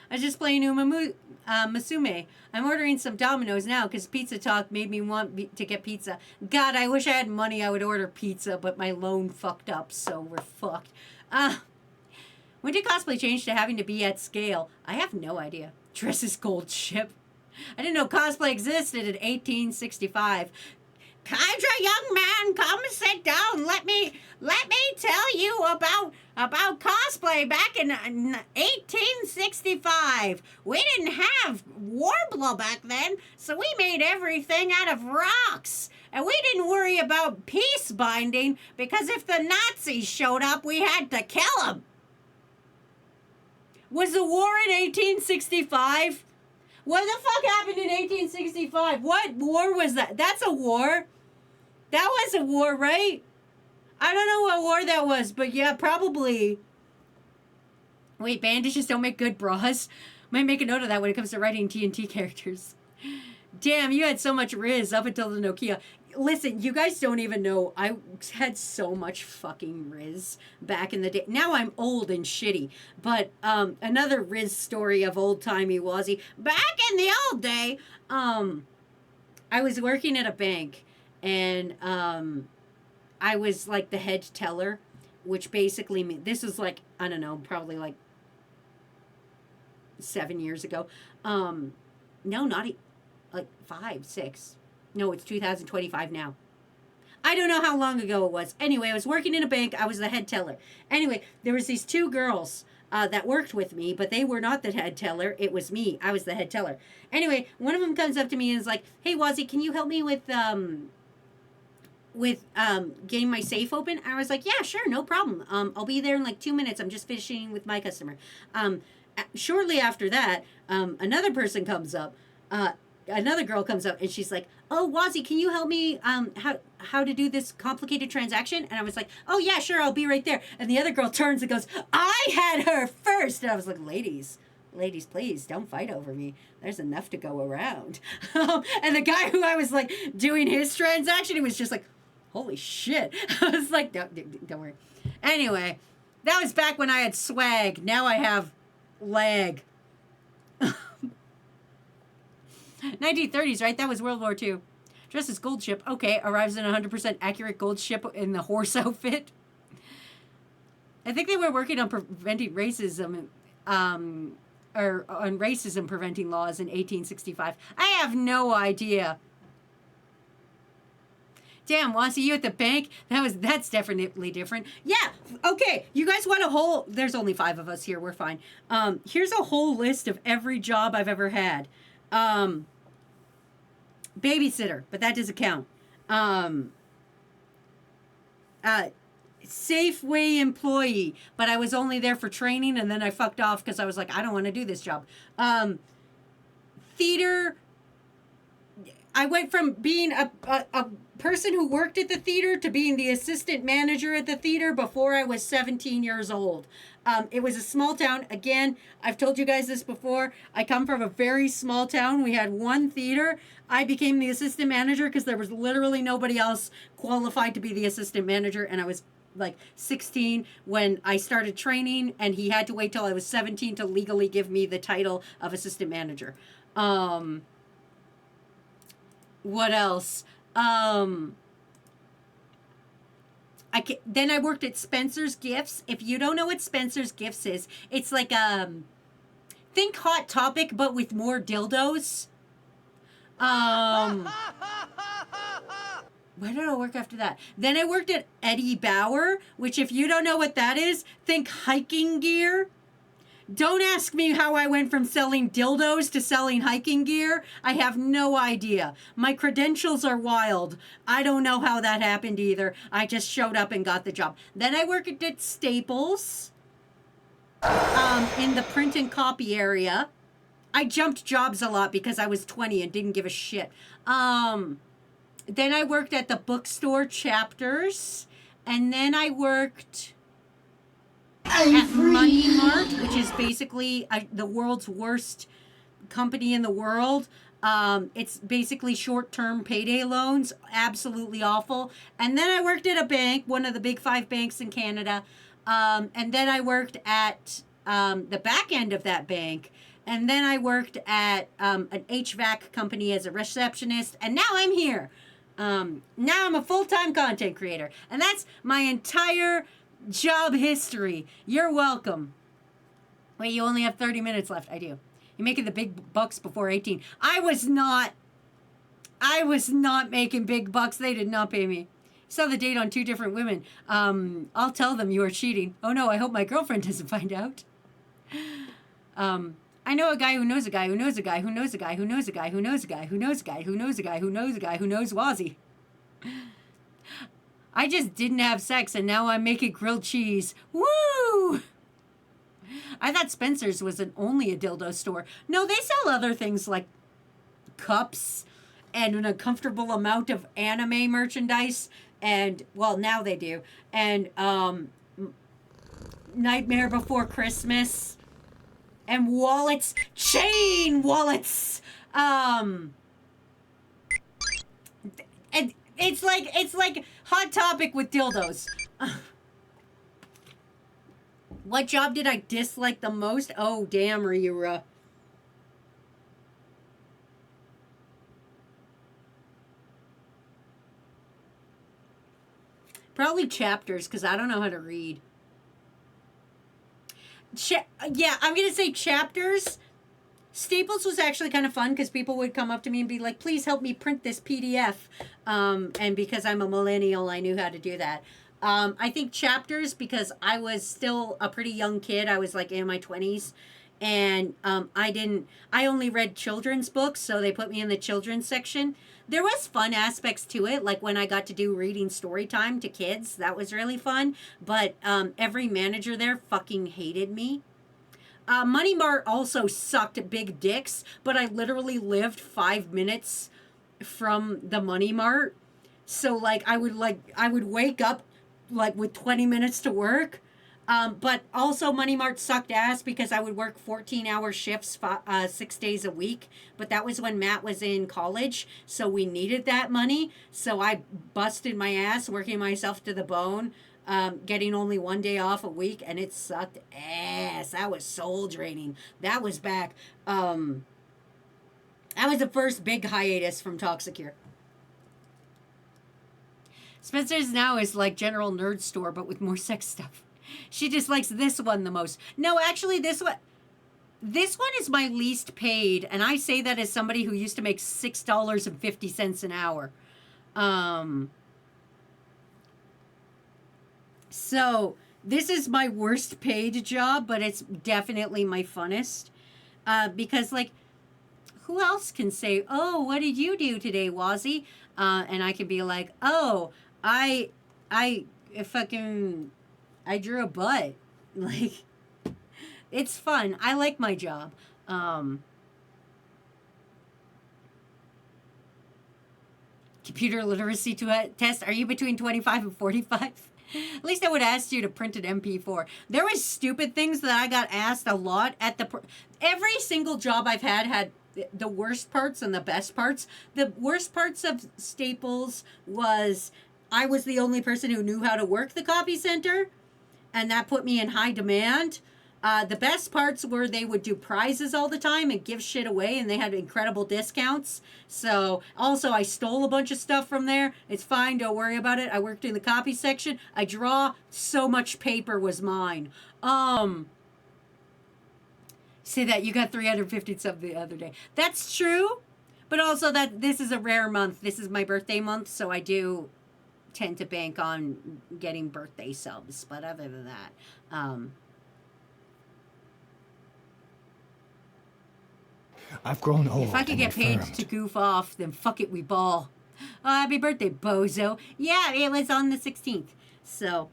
[SPEAKER 3] was just playing Masume. I'm ordering some Domino's now because Pizza Talk made me want to get pizza. God, I wish I had money. I would order pizza, but my loan fucked up, so we're fucked. When did cosplay change to having to be at scale? I have no idea. Dresses Gold Ship. I didn't know cosplay existed in 1865. Kydra, young man, come and sit down. Let me tell you about cosplay back in 1865. We didn't have Warbler back then, so we made everything out of rocks. And we didn't worry about peace binding because if the Nazis showed up, we had to kill them. Was the war in 1865? What the fuck happened in 1865? What war was that? That's a war. That was a war, right? I don't know what war that was, but yeah, probably. Wait, bandages don't make good bras? Might make a note of that when it comes to writing TNT characters. Damn, you had so much Riz up until the Nokia. Listen, you guys don't even know. I had so much fucking Riz back in the day. Now I'm old and shitty. But another Riz story of old-timey Wazzy. Back in the old day, I was working at a bank. And I was like the head teller. Which basically means... This was like, I don't know, probably like 7 years ago. No, not... like 5, 6... No, it's 2025 now. I don't know how long ago it was. Anyway, I was working in a bank. I was the head teller. Anyway, there was these 2 girls that worked with me, but they were not the head teller. It was me. I was the head teller. Anyway, one of them comes up to me and is like, hey, Wazzy, can you help me with getting my safe open. I was like, yeah, sure, no problem. I'll be there in like 2 minutes. I'm just finishing with my customer. Shortly after that, another person comes up. Another girl comes up and she's like, "Oh, Wazzy, can you help me how to do this complicated transaction?" And I was like, "Oh yeah, sure, I'll be right there." And the other girl turns and goes, "I had her first." And I was like, "Ladies, please don't fight over me. There's enough to go around." And the guy who I was like doing his transaction, he was just like, "Holy shit!" I was like, "Don't worry." Anyway, that was back when I had swag. Now I have lag. 1930s, right? That was World War II. Dressed as gold ship. Okay, arrives in a 100% accurate gold ship in the horse outfit. I think they were working on preventing racism, or on racism preventing laws in 1865. I have no idea. Damn, Wazzy, you at the bank? That's definitely different. Yeah, okay. You guys want a whole... There's only 5 of us here. We're fine. Here's a whole list of every job I've ever had. Babysitter, but that doesn't count. Safeway employee, but I was only there for training and then I fucked off because I was like, I don't want to do this job. Theater, I went from being a person who worked at the theater to being the assistant manager at the theater before I was 17 years old. It was a small town. Again, I've told you guys this before. I come from a very small town. We had one theater. I became the assistant manager because there was literally nobody else qualified to be the assistant manager. And I was like 16 when I started training, and he had to wait till I was 17 to legally give me the title of assistant manager. What else? Then I worked at Spencer's Gifts. If you don't know what Spencer's Gifts is, it's like think Hot Topic but with more dildos. Where did I work after that? Then I worked at Eddie Bauer, which if you don't know what that is, think hiking gear. Don't ask me how I went from selling dildos to selling hiking gear. I have no idea. My credentials are wild. I don't know how that happened either. I just showed up and got the job. Then I worked at Staples in the print and copy area. I jumped jobs a lot because I was 20 and didn't give a shit. Then I worked at the bookstore Chapters. And then I worked... at Money Mart, which is basically the world's worst company in the world. It's basically short-term payday loans. Absolutely awful. And then I worked at a bank, one of the big 5 banks in Canada. And then I worked at the back end of that bank. And then I worked at an HVAC company as a receptionist. And now I'm here. Now I'm a full-time content creator. And that's my entire... job history. You're welcome. Wait, you only have 30 minutes left. I do. You're making the big bucks before 18. I was not making big bucks. They did not pay me. Saw the date on 2 different women. I'll tell them you are cheating. Oh no, I hope my girlfriend doesn't find out. I know a guy who knows a guy who knows a guy who knows a guy who knows a guy who knows a guy who knows a guy who knows a guy who knows a guy who knows Wazzy. I just didn't have sex and now I'm making grilled cheese. Woo! I thought Spencer's was only a dildo store. No, they sell other things like cups and an uncomfortable amount of anime merchandise. And, well, now they do. And Nightmare Before Christmas. And wallets. Chain wallets. And it's like Hot Topic with dildos. What job did I dislike the most? Oh, damn, Ryura. Probably Chapters, because I don't know how to read. Yeah, I'm going to say Chapters. Staples was actually kind of fun because people would come up to me and be like, please help me print this PDF. And because I'm a millennial, I knew how to do that. I think Chapters because I was still a pretty young kid. I was like in my 20s. And I only read children's books, so they put me in the children's section. there was fun aspects to it, like when I got to do reading story time to kids. That was really fun. But every manager there fucking hated me. Money Mart also sucked big dicks, but I literally lived 5 minutes from the Money Mart. So like I would wake up like with 20 minutes to work. But also Money Mart sucked ass because I would work 14-hour shifts 6 days a week. But that was when Matt was in college, so we needed that money. So I busted my ass working myself to the bone, getting only 1 day off a week, and it sucked ass. That was soul draining. That was back. That was the first big hiatus from Toxicure. Spencer's now is like General Nerd Store, but with more sex stuff. She just likes this one the most. No, actually, this one is my least paid, and I say that as somebody who used to make $6.50 an hour. So this is my worst paid job, but it's definitely my funnest. Because like, who else can say, "Oh, what did you do today, Wazzy?" And I can be like, "Oh, I drew a butt." Like, it's fun. I like my job. Computer literacy test. Are you between 25 and 45? At least I would ask you to print an MP4. There was stupid things that I got asked a lot at every single job I've had the worst parts and the best parts. The worst parts of Staples was I was the only person who knew how to work the copy center, and that put me in high demand. The best parts were they would do prizes all the time and give shit away, and they had incredible discounts. So, also, I stole a bunch of stuff from there. It's fine, don't worry about it. I worked in the copy section. I draw. So much paper was mine. Say that you got 350 subs the other day. That's true, but also that this is a rare month. This is my birthday month, so I do tend to bank on getting birthday subs. But other than that,
[SPEAKER 6] I've grown old.
[SPEAKER 3] if I could get paid to goof off, then fuck it, we ball. Oh, happy birthday, bozo. Yeah, it was on the 16th. So,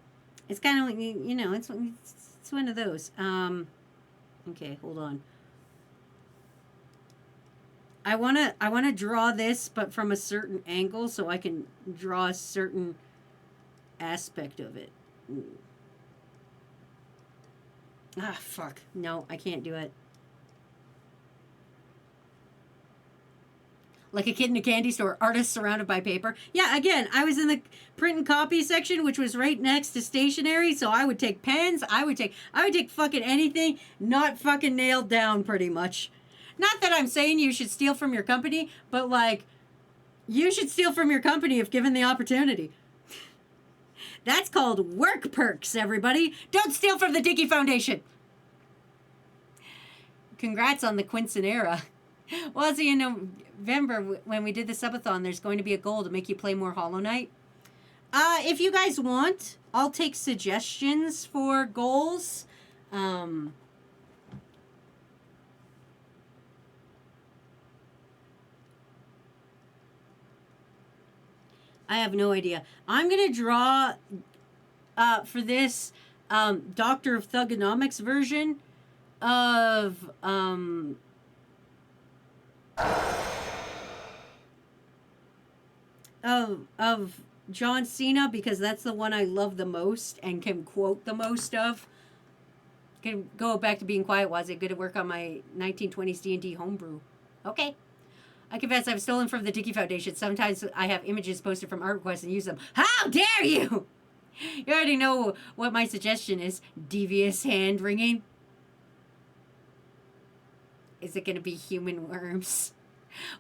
[SPEAKER 3] it's kind of like, you know, it's one of those. Okay, hold on. I wanna draw this, but from a certain angle, so I can draw a certain aspect of it. Ah, fuck. No, I can't do it. Like a kid in a candy store, artist surrounded by paper. Yeah, again, I was in the print and copy section, which was right next to stationery, so I would take pens, I would take fucking anything not fucking nailed down, pretty much. Not that I'm saying you should steal from your company, but like, you should steal from your company if given the opportunity. That's called work perks, everybody. Don't steal from the Dickey Foundation. Congrats on the Quinceanera. Well, so in November, when we did the subathon, there's going to be a goal to make you play more Hollow Knight. If you guys want, I'll take suggestions for goals. I have no idea. I'm going to draw, for this, Doctor of Thugonomics version of, of John Cena, because that's the one I love the most and can quote the most of. Can go back to being quiet. Was it good to work on my 1920s D&D homebrew? Okay. I confess I've stolen from the Dickey Foundation. Sometimes I have images posted from art requests and use them. How dare you! You already know what my suggestion is. Devious hand wringing. Is it going to be human worms?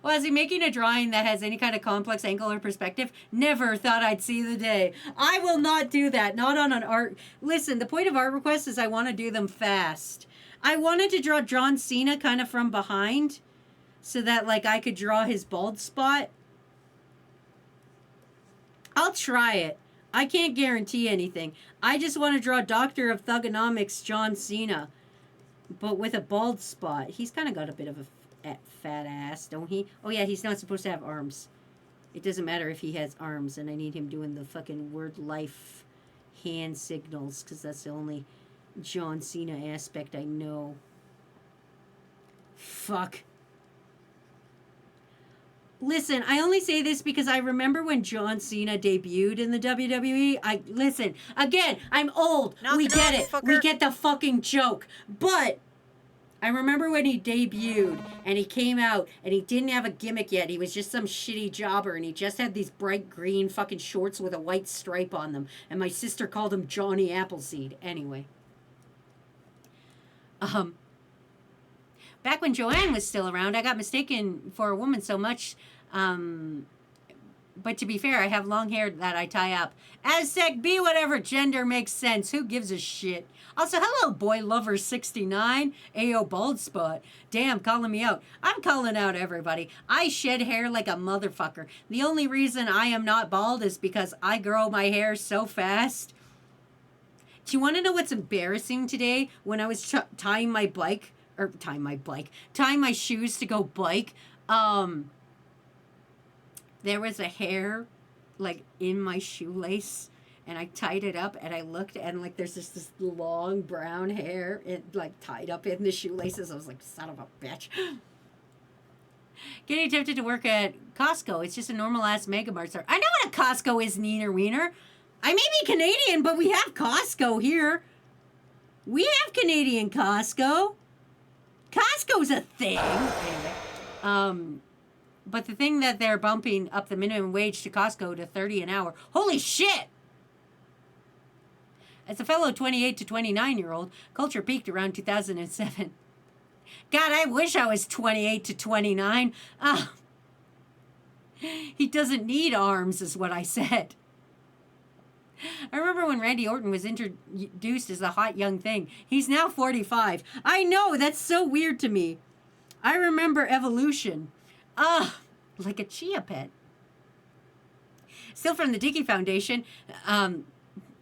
[SPEAKER 3] Well, is he making a drawing that has any kind of complex angle or perspective? Never thought I'd see the day. I will not do that. Not on an art. Listen, the point of art requests is I want to do them fast. I wanted to draw John Cena kind of from behind so that, like, I could draw his bald spot. I'll try it. I can't guarantee anything. I just want to draw Doctor of Thugonomics John Cena, but with a bald spot. He's kind of got a bit of a fat ass, don't he? Oh, yeah, he's not supposed to have arms. It doesn't matter if he has arms, and I need him doing the fucking word life hand signals, because that's the only John Cena aspect I know. Fuck. Listen, I only say this because I remember when John Cena debuted in the WWE. Listen, again, I'm old. We get it. We get the fucking joke. But I remember when he debuted and he came out and he didn't have a gimmick yet. He was just some shitty jobber and he just had these bright green fucking shorts with a white stripe on them. And my sister called him Johnny Appleseed. Anyway. Back when Joanne was still around, I got mistaken for a woman so much. But to be fair, I have long hair that I tie up. Aztec, be whatever gender makes sense. Who gives a shit? Also, hello, boy lover 69. Ayo, bald spot. Damn, calling me out. I'm calling out everybody. I shed hair like a motherfucker. The only reason I am not bald is because I grow my hair so fast. Do you want to know what's embarrassing today? When I was tying my shoes to go bike, there was a hair, like, in my shoelace, and I tied it up, and I looked, and, like, there's just this long brown hair, like, tied up in the shoelaces. I was like, son of a bitch. Getting tempted to work at Costco. It's just a normal-ass Mega Mart store. I know what a Costco is, Neener Wiener. I may be Canadian, but we have Costco here. We have Canadian Costco. Costco's a thing. Anyway, but the thing that they're bumping up the minimum wage to Costco to $30 an hour. Holy shit! As a fellow 28 to 29-year-old, culture peaked around 2007. God, I wish I was 28 to 29. He doesn't need arms, is what I said. I remember when Randy Orton was introduced as a hot young thing. He's now 45. I know, that's so weird to me. I remember Evolution. Like a chia pet. Still from the Dickey Foundation.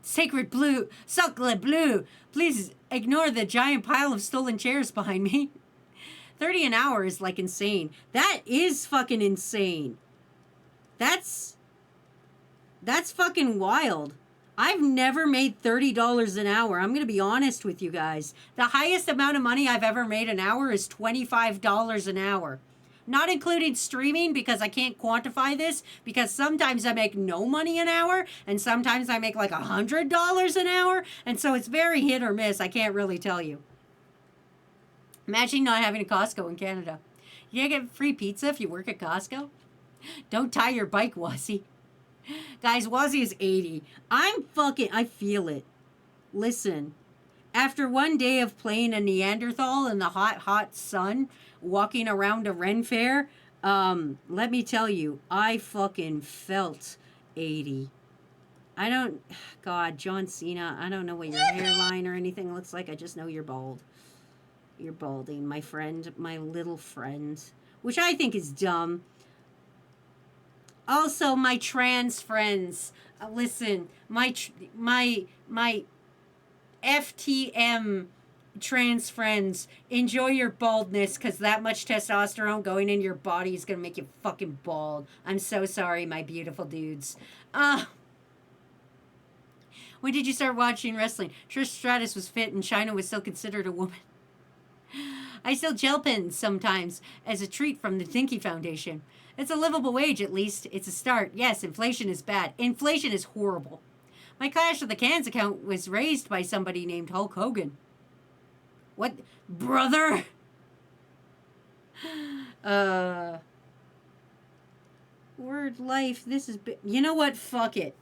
[SPEAKER 3] Sacred Blue, Sacre Bleu. Please ignore the giant pile of stolen chairs behind me. 30 an hour is like insane. That is fucking insane. That's fucking wild. I've never made $30 an hour. I'm going to be honest with you guys. The highest amount of money I've ever made an hour is $25 an hour. Not including streaming, because I can't quantify this, because sometimes I make no money an hour, and sometimes I make like $100 an hour, and so it's very hit or miss. I can't really tell you. Imagine not having a Costco in Canada. You get free pizza if you work at Costco? Don't tie your bike, Wazzy. Guys, Wazzy is 80. I feel it. Listen, after one day of playing a Neanderthal in the hot, hot sun, walking around a Ren fair, let me tell you, I fucking felt 80. God, John Cena, I don't know what your hairline or anything looks like. I just know you're bald. You're balding, my friend, my little friend, which I think is dumb. Also, my trans friends, listen, my FTM trans friends, enjoy your baldness, because that much testosterone going in your body is going to make you fucking bald. I'm so sorry, my beautiful dudes. When did you start watching wrestling? Trish Stratus was fit and Chyna was still considered a woman. I sell gel pens sometimes as a treat from the Dinky Foundation. It's a livable wage, at least. It's a start. Yes, inflation is bad. Inflation is horrible. My Clash of the Cans account was raised by somebody named Hulk Hogan. What? Brother? Word life. This is... You know what? Fuck it.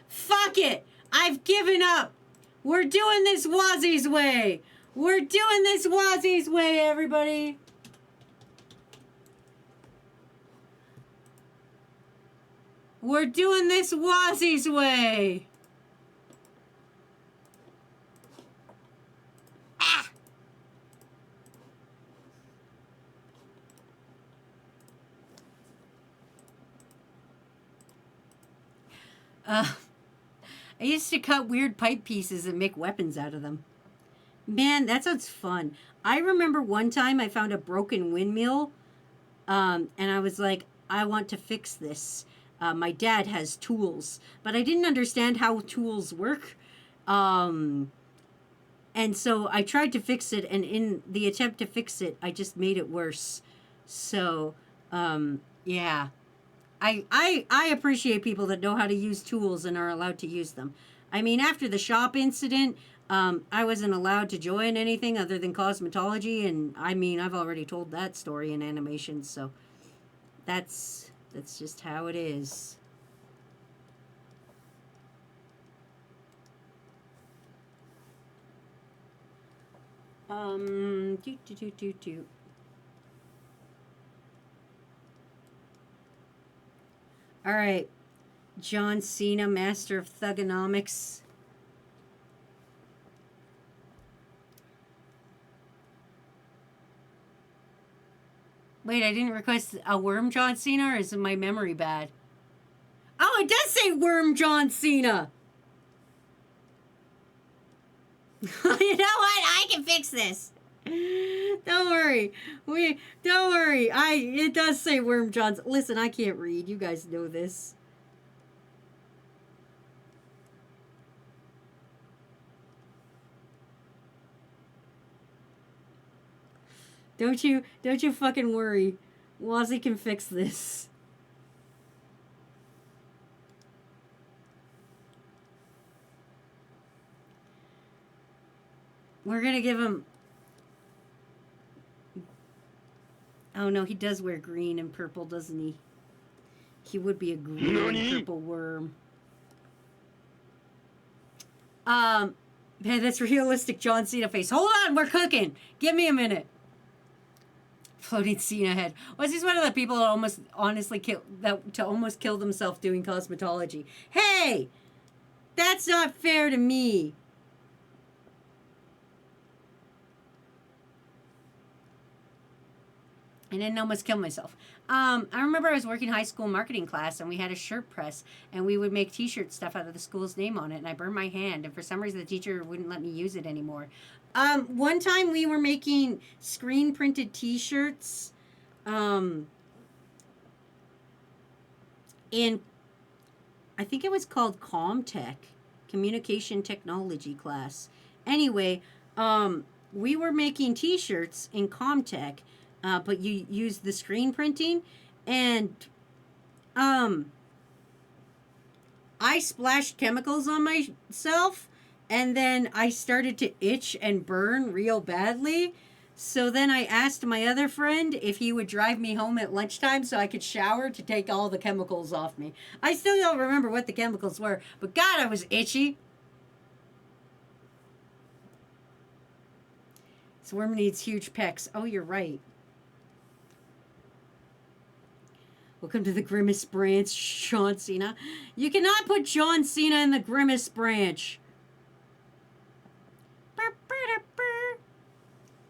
[SPEAKER 3] Fuck it! I've given up! We're doing this Wazzy's way! We're doing this Wazzy's way, everybody! We're doing this Wazzy's way! Ah! I used to cut weird pipe pieces and make weapons out of them. Man, that sounds fun. I remember one time I found a broken windmill And I was like, I want to fix this. My dad has tools, but I didn't understand how tools work. And so I tried to fix it, and in the attempt to fix it, I just made it worse. So, yeah. I appreciate people that know how to use tools and are allowed to use them. I mean, after the shop incident, I wasn't allowed to join anything other than cosmetology, and I mean, I've already told that story in animation, so that's just how it is. Do. All right, John Cena, master of thugonomics. Wait, I didn't request a worm John Cena, or is my memory bad? Oh, it does say worm John Cena. You know what? I can fix this. Don't worry. Don't worry. It does say worm John. Listen, I can't read. You guys know this. Don't you fucking worry. Wazzy can fix this. We're gonna give him... Oh no, he does wear green and purple, doesn't he? He would be a green and purple worm. Man, that's realistic John Cena face. Hold on, we're cooking. Give me a minute. Floating Cena head. Was he one of the people that almost honestly almost killed himself doing cosmetology? Hey, that's not fair to me. I didn't almost kill myself. I remember I was working high school marketing class, and we had a shirt press, and we would make t-shirt stuff out of the school's name on it, and I burned my hand, and for some reason the teacher wouldn't let me use it anymore. One time we were making screen printed t-shirts in, I think it was called Comtech, Communication Technology class. Anyway, we were making t-shirts in Comtech, but you use the screen printing, and I splashed chemicals on myself, and then I started to itch and burn real badly. So then I asked my other friend if he would drive me home at lunchtime so I could shower to take all the chemicals off me. I still don't remember what the chemicals were, but God, I was itchy. This worm needs huge pecs. Oh, you're right. Welcome to the Grimace branch, John Cena. You cannot put John Cena in the Grimace branch.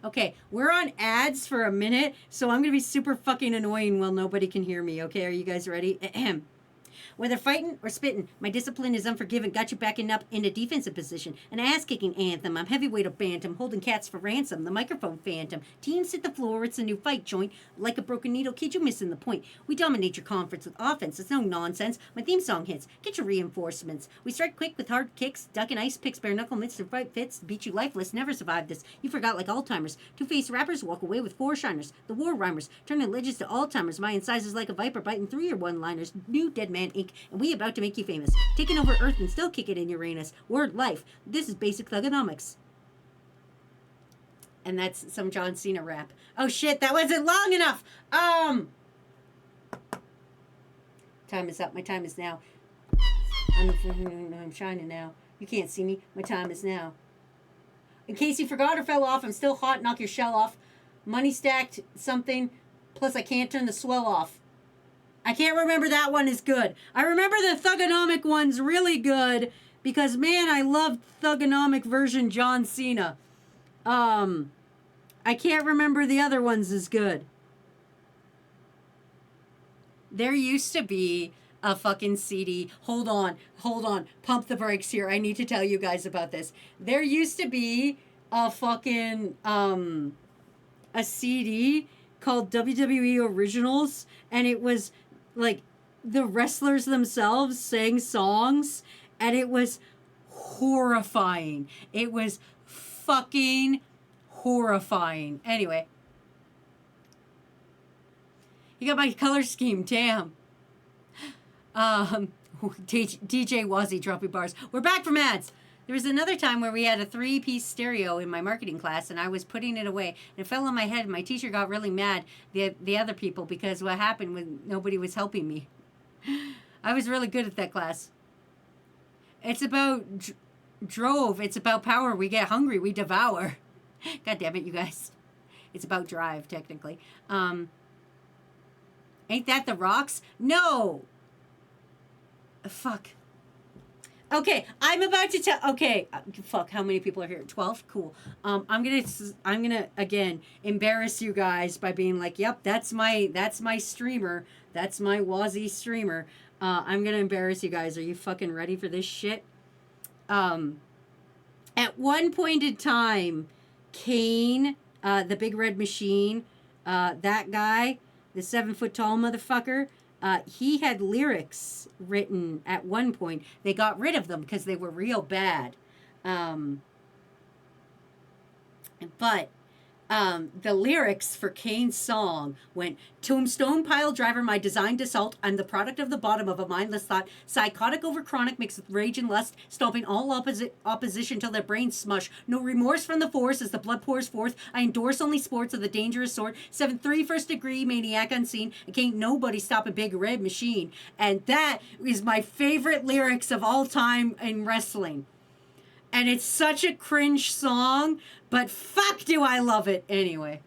[SPEAKER 3] Okay, we're on ads for a minute, so I'm going to be super fucking annoying while nobody can hear me. Okay, are you guys ready? Ahem. Whether fighting or spitting, my discipline is unforgiving. Got you backing up in a defensive position. An ass-kicking anthem. I'm heavyweight of bantam, holding cats for ransom. The microphone phantom. Teams hit the floor. It's a new fight joint. Like a broken needle, kid, you missing the point. We dominate your conference with offense. It's no nonsense. My theme song hits. Get your reinforcements. We strike quick with hard kicks. Duck and ice picks, bare knuckle mitts to fight fits. Beat you lifeless. Never survived this. You forgot like Alzheimer's. Two-faced rappers walk away with four shiners. The war rhymers. Turning legends to Alzheimer's. My incisors like a viper biting through your one-liners. New Dead Man Inc. And we about to make you famous. Taking over Earth and still kick it in Uranus. Word life. This is basic thugonomics. And that's some John Cena rap. Oh shit, that wasn't long enough. Time is up. My time is now. I'm shining now. You can't see me. My time is now. In case you forgot or fell off, I'm still hot. Knock your shell off. Money stacked something. Plus I can't turn the swell off. I can't remember that one is good. I remember the thugonomic one's really good because, man, I loved thugonomic version John Cena. I can't remember the other ones as good. There used to be a fucking CD. Hold on. Pump the brakes here. I need to tell you guys about this. There used to be a fucking, a CD called WWE Originals, and it was like the wrestlers themselves sang songs, and it was horrifying. It was fucking horrifying. Anyway, you got my color scheme, damn. DJ Wazzy dropping bars. We're back from ads. There was another time where we had a 3-piece stereo in my marketing class, and I was putting it away, and it fell on my head, and my teacher got really mad, the other people, because what happened when nobody was helping me. I was really good at that class. It's about drove. It's about power. We get hungry. We devour. God damn it, you guys. It's about drive, technically. Ain't that the Rocks? No! Fuck. Okay, I'm about to tell. Okay, fuck. How many people are here? 12. Cool. I'm gonna again embarrass you guys by being like, "Yep, that's my streamer. That's my Wazzy streamer." I'm gonna embarrass you guys. Are you fucking ready for this shit? At one point in time, Kane, the Big Red Machine, that guy, the 7-foot tall motherfucker. He had lyrics written at one point. They got rid of them because they were real bad. But the lyrics for Kane's song went, "Tombstone pile driver, my designed assault. I'm the product of the bottom of a mindless thought. Psychotic over chronic mixed with rage and lust. Stomping all opposition till their brains smush. No remorse from the force as the blood pours forth. I endorse only sports of the dangerous sort. 7-3 first degree, maniac unseen. I can't nobody stop a Big Red Machine." And that is my favorite lyrics of all time in wrestling. And it's such a cringe song, but fuck do I love it anyway.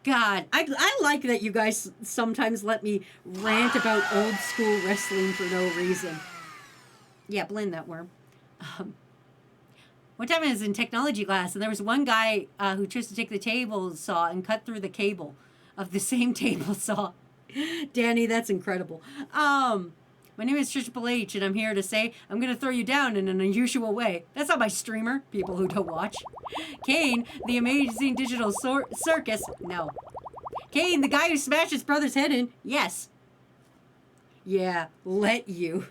[SPEAKER 3] God, I like that you guys sometimes let me rant about old school wrestling for no reason. Yeah, blend that worm. One time I was in technology class, and there was one guy who chose to take the table saw and cut through the cable of the same table saw. Danny, that's incredible. My name is Triple H, and I'm here to say I'm going to throw you down in an unusual way. That's not my streamer, people who don't watch. Kane, the amazing digital circus. No. Kane, the guy who smashed his brother's head in. Yes. Yeah, let you.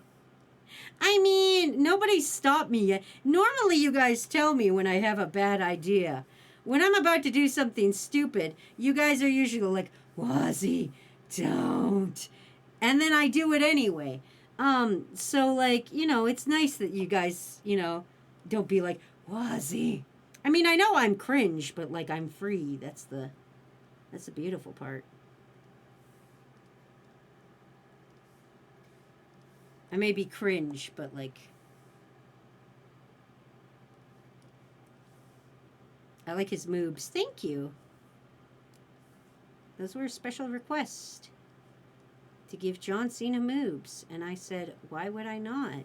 [SPEAKER 3] I mean, nobody stopped me yet. Normally you guys tell me when I have a bad idea. When I'm about to do something stupid, you guys are usually like, "Wazzy, don't." And then I do it anyway. So like, you know, it's nice that you guys, you know, don't be like, "Wazzy." I mean, I know I'm cringe, but like I'm free. That's the beautiful part. I may be cringe, but like I like his moves. Thank you. Those were a special request. To give John Cena moves. And I said, why would I not?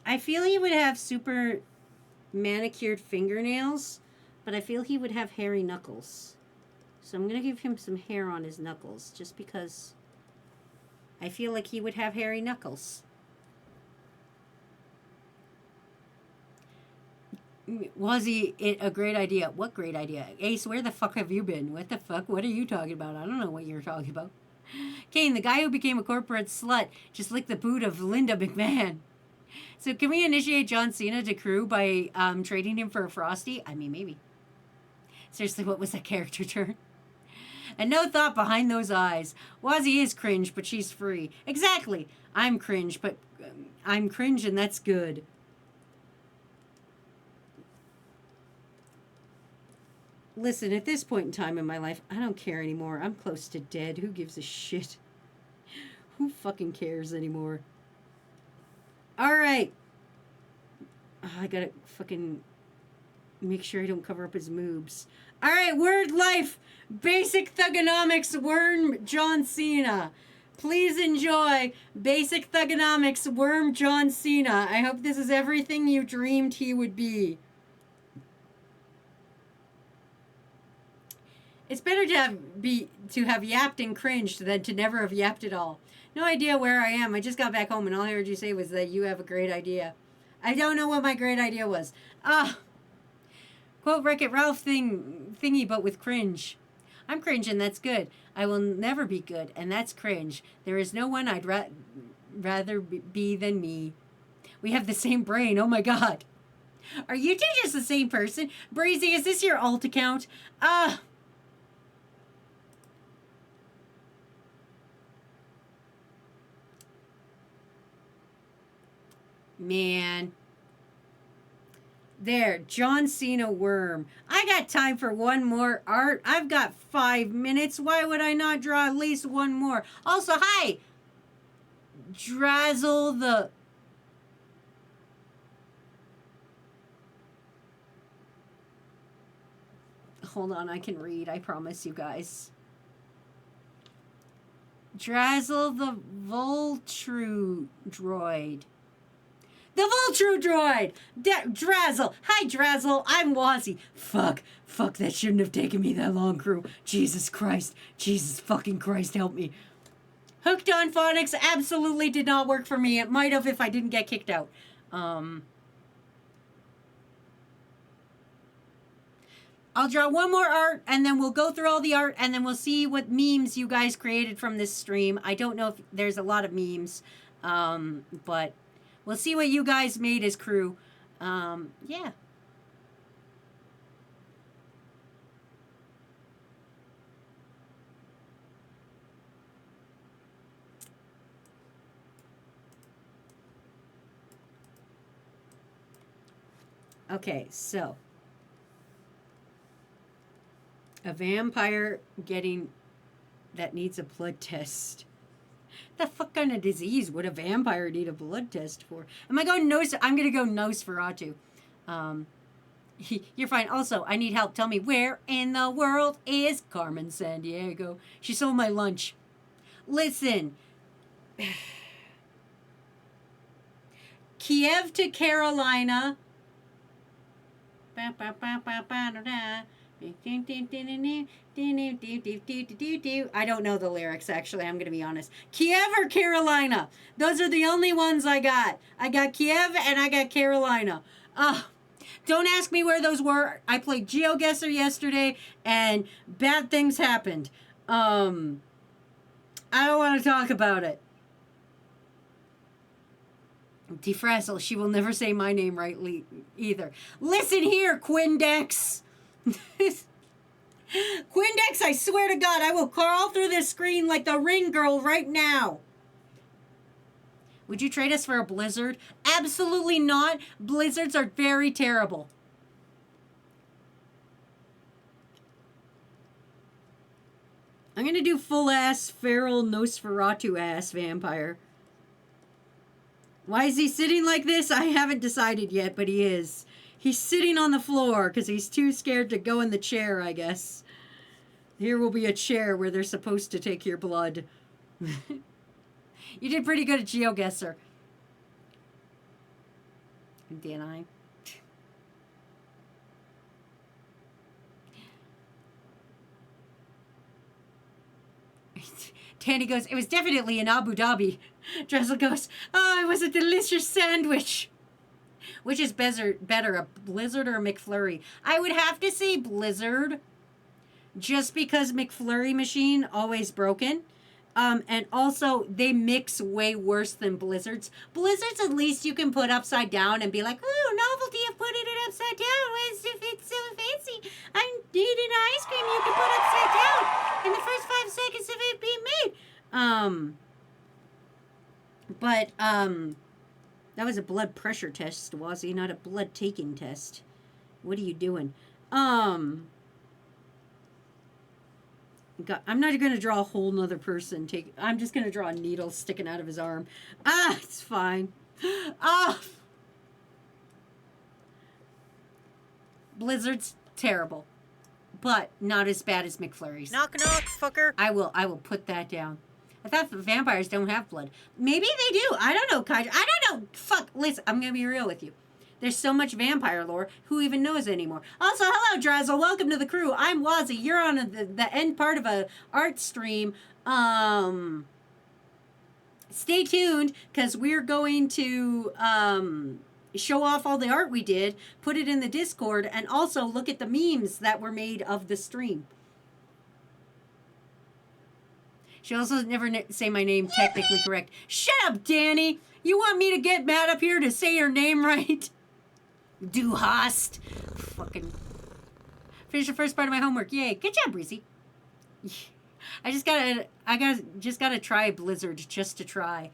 [SPEAKER 3] I feel he would have super manicured fingernails, but I feel he would have hairy knuckles. So I'm going to give him some hair on his knuckles, just because I feel like he would have hairy knuckles. Was he a great idea? What great idea? Ace, where the fuck have you been? What the fuck? What are you talking about? I don't know what you're talking about. Kane, the guy who became a corporate slut, just licked the boot of Linda McMahon. So can we initiate John Cena to crew by trading him for a Frosty? I mean, maybe. Seriously, what was that character turn? And no thought behind those eyes. Wazzy is cringe, but she's free. Exactly. I'm cringe, but I'm cringe, and that's good. Listen, at this point in time in my life, I don't care anymore. I'm close to dead. Who gives a shit? Who fucking cares anymore? All right. Oh, I gotta fucking make sure I don't cover up his moobs. All right, Word Life, Basic Thugonomics, Worm John Cena. Please enjoy Basic Thugonomics, Worm John Cena. I hope this is everything you dreamed he would be. It's better to have yapped and cringed than to never have yapped at all. No idea where I am. I just got back home and all I heard you say was that you have a great idea. I don't know what my great idea was. Quote Wreck-It Ralph thingy, but with cringe. I'm cringe and that's good. I will never be good and that's cringe. There is no one I'd rather be than me. We have the same brain. Oh my god. Are you two just the same person? Breezy, is this your alt account? Man. There, John Cena worm. I got time for one more art. I've got 5 minutes. Why would I not draw at least one more? Also, hi! Drazzle the... Hold on, I can read. I promise you guys. Drazzle the Voltru droid. The Voltru droid! Drazzle! Hi, Drazzle! I'm Wazzy. Fuck, that shouldn't have taken me that long, crew. Jesus Christ. Jesus fucking Christ, help me. Hooked on Phonics absolutely did not work for me. It might have if I didn't get kicked out. I'll draw one more art, and then we'll go through all the art, and then we'll see what memes you guys created from this stream. I don't know if there's a lot of memes, but we'll see what you guys made as crew. Yeah. Okay, so... a vampire that needs a blood test. The fuck kind of disease would a vampire need a blood test for? Am I going nose? I'm going to go Nosferatu. You're fine. Also, I need help. Tell me, where in the world is Carmen Sandiego? She stole my lunch. Listen. Kiev to Carolina. I don't know the lyrics, actually. I'm going to be honest. Kiev or Carolina? Those are the only ones I got. I got Kiev and I got Carolina. Don't ask me where those were. I played GeoGuessr yesterday and bad things happened. I don't want to talk about it. Defrazzle, she will never say my name rightly either. Listen here, Quindex. Quindex, I swear to God, I will crawl through this screen like the Ring Girl right now. Would you trade us for a Blizzard? Absolutely not. Blizzards are very terrible. I'm going to do full-ass, feral, Nosferatu-ass vampire. Why is he sitting like this? I haven't decided yet, but he is. He's sitting on the floor because he's too scared to go in the chair, I guess. Here will be a chair where they're supposed to take your blood. You did pretty good at GeoGuessr. Did I? Tandy goes, it was definitely in Abu Dhabi. Dressel goes, oh, it was a delicious sandwich. Which is better, a Blizzard or a McFlurry? I would have to say Blizzard, just because McFlurry machine always broken. And also, they mix way worse than Blizzards. Blizzards, at least you can put upside down and be like, ooh, novelty of putting it upside down. It's so fancy. I'm eating ice cream you can put upside down in the first 5 seconds of it being made. That was a blood pressure test, Wazzy, not a blood taking test. What are you doing? God, I'm not going to draw a whole nother person. I'm just going to draw a needle sticking out of his arm. It's fine. Blizzard's terrible, but not as bad as McFlurry's.
[SPEAKER 8] Knock, knock, fucker.
[SPEAKER 3] I will put that down. I thought vampires don't have blood. Maybe they do. I don't know, Kaija. I don't know. Fuck. Listen, I'm going to be real with you. There's so much vampire lore. Who even knows anymore? Also, hello, Drazzle. Welcome to the crew. I'm Wazzy. You're on the end part of a art stream. stay tuned because we're going to show off all the art we did, put it in the Discord, and also look at the memes that were made of the stream. She also never say my name technically correct. Shut up, Danny! You want me to get mad up here to say your name right? Du hast. Fucking. Finish the first part of my homework. Yay. Good job, Breezy. I just gotta try Blizzard just to try.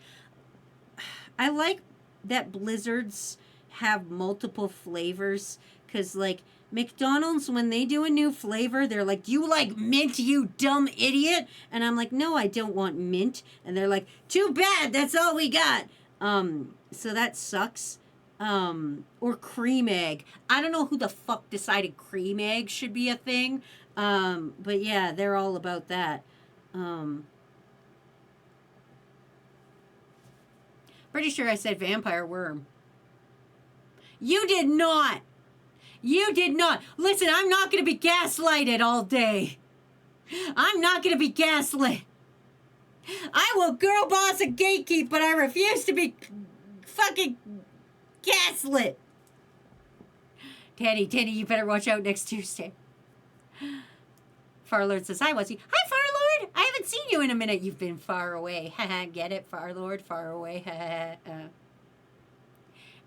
[SPEAKER 3] I like that Blizzards have multiple flavors because, like, McDonald's, when they do a new flavor, they're like, "Do you like mint, you dumb idiot?" And I'm like, "No, I don't want mint." And they're like, "Too bad, that's all we got." So that sucks. Or cream egg. I don't know who the fuck decided cream egg should be a thing. But yeah, they're all about that. Pretty sure I said vampire worm. You did not. You did not. Listen, I'm not going to be gaslighted all day. I'm not going to be gaslit. I will girl boss and gatekeep, but I refuse to be fucking gaslit. Danny, you better watch out next Tuesday. Farlord says, "Hi, Wazzy." Hi, Farlord. I haven't seen you in a minute. You've been far away. Haha, get it, Farlord? Far away.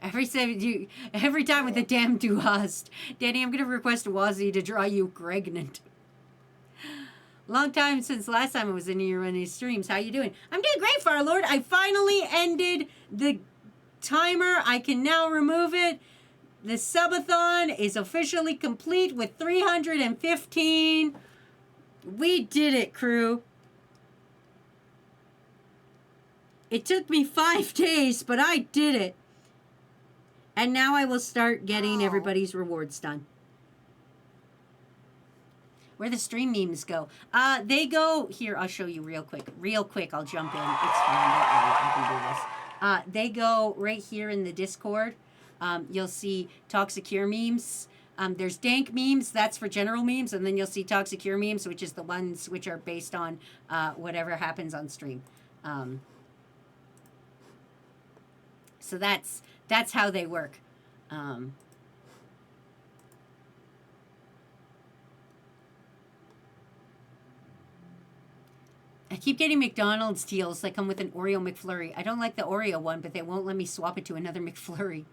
[SPEAKER 3] Every time with the damn Du hast. Danny, I'm going to request Wazzy to draw you pregnant. Long time since last time I was in your running streams. How you doing? I'm doing great, Farlord. I finally ended the timer. I can now remove it. The subathon is officially complete with 315. We did it, crew. It took me 5 days, but I did it. And now I will start getting everybody's rewards done. Where the stream memes go? They go here. I'll show you real quick. I'll jump in. It's fine. Don't worry. I can do this. They go right here in the Discord. You'll see Toxicure memes. There's dank memes. That's for general memes, and then you'll see Toxicure memes, which is the ones which are based on whatever happens on stream. So that's how they work. I keep getting McDonald's deals that come with an Oreo McFlurry. I don't like the Oreo one, but they won't let me swap it to another McFlurry.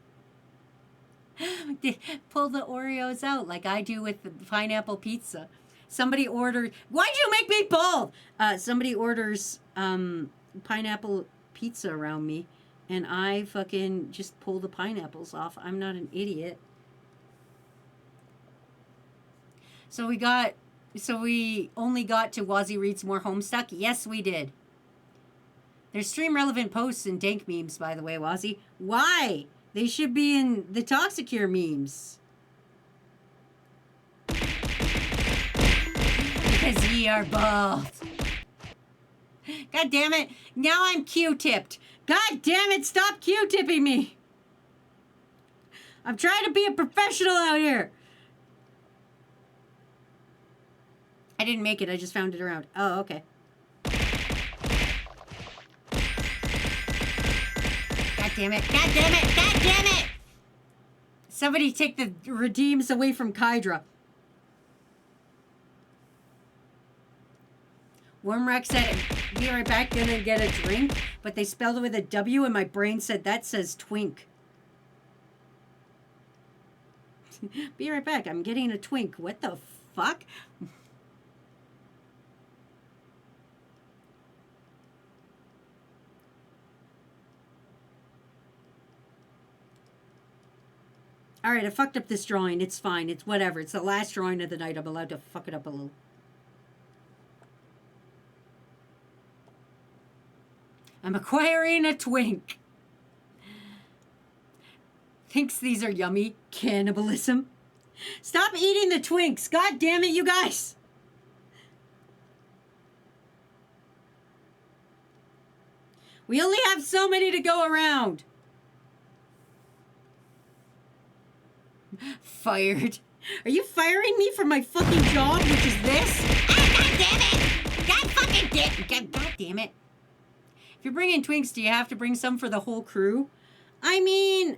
[SPEAKER 3] They pull the Oreos out like I do with the pineapple pizza. Somebody ordered... Why'd you make me bald? Somebody orders pineapple pizza around me, and I fucking just pull the pineapples off. I'm not an idiot. So we only got to Wazzy Reads More Homestuck? Yes, we did. There's stream-relevant posts and dank memes, by the way, Wazzy. Why? They should be in the Toxicure memes. Because ye are bald. God damn it. Now I'm Q-tipped. God damn it, stop Q-tipping me. I'm trying to be a professional out here. I didn't make it. I just found it around. Oh, okay. God damn it. God damn it. God damn it. Somebody take the redeems away from Kydra. Wormrack said, "Be right back, gonna get a drink." But they spelled it with a W, and my brain said, that says twink. Be right back. I'm getting a twink. What the fuck? All right, I fucked up this drawing. It's fine. It's whatever. It's the last drawing of the night. I'm allowed to fuck it up a little. I'm acquiring a twink. Thinks these are yummy. Cannibalism. Stop eating the twinks. God damn it, you guys. We only have so many to go around. Fired. Are you firing me from my fucking job, which is this? Ah, God damn it! God fucking damn it! God damn it! you're bringing twinks, do you have to bring some for the whole crew? I mean,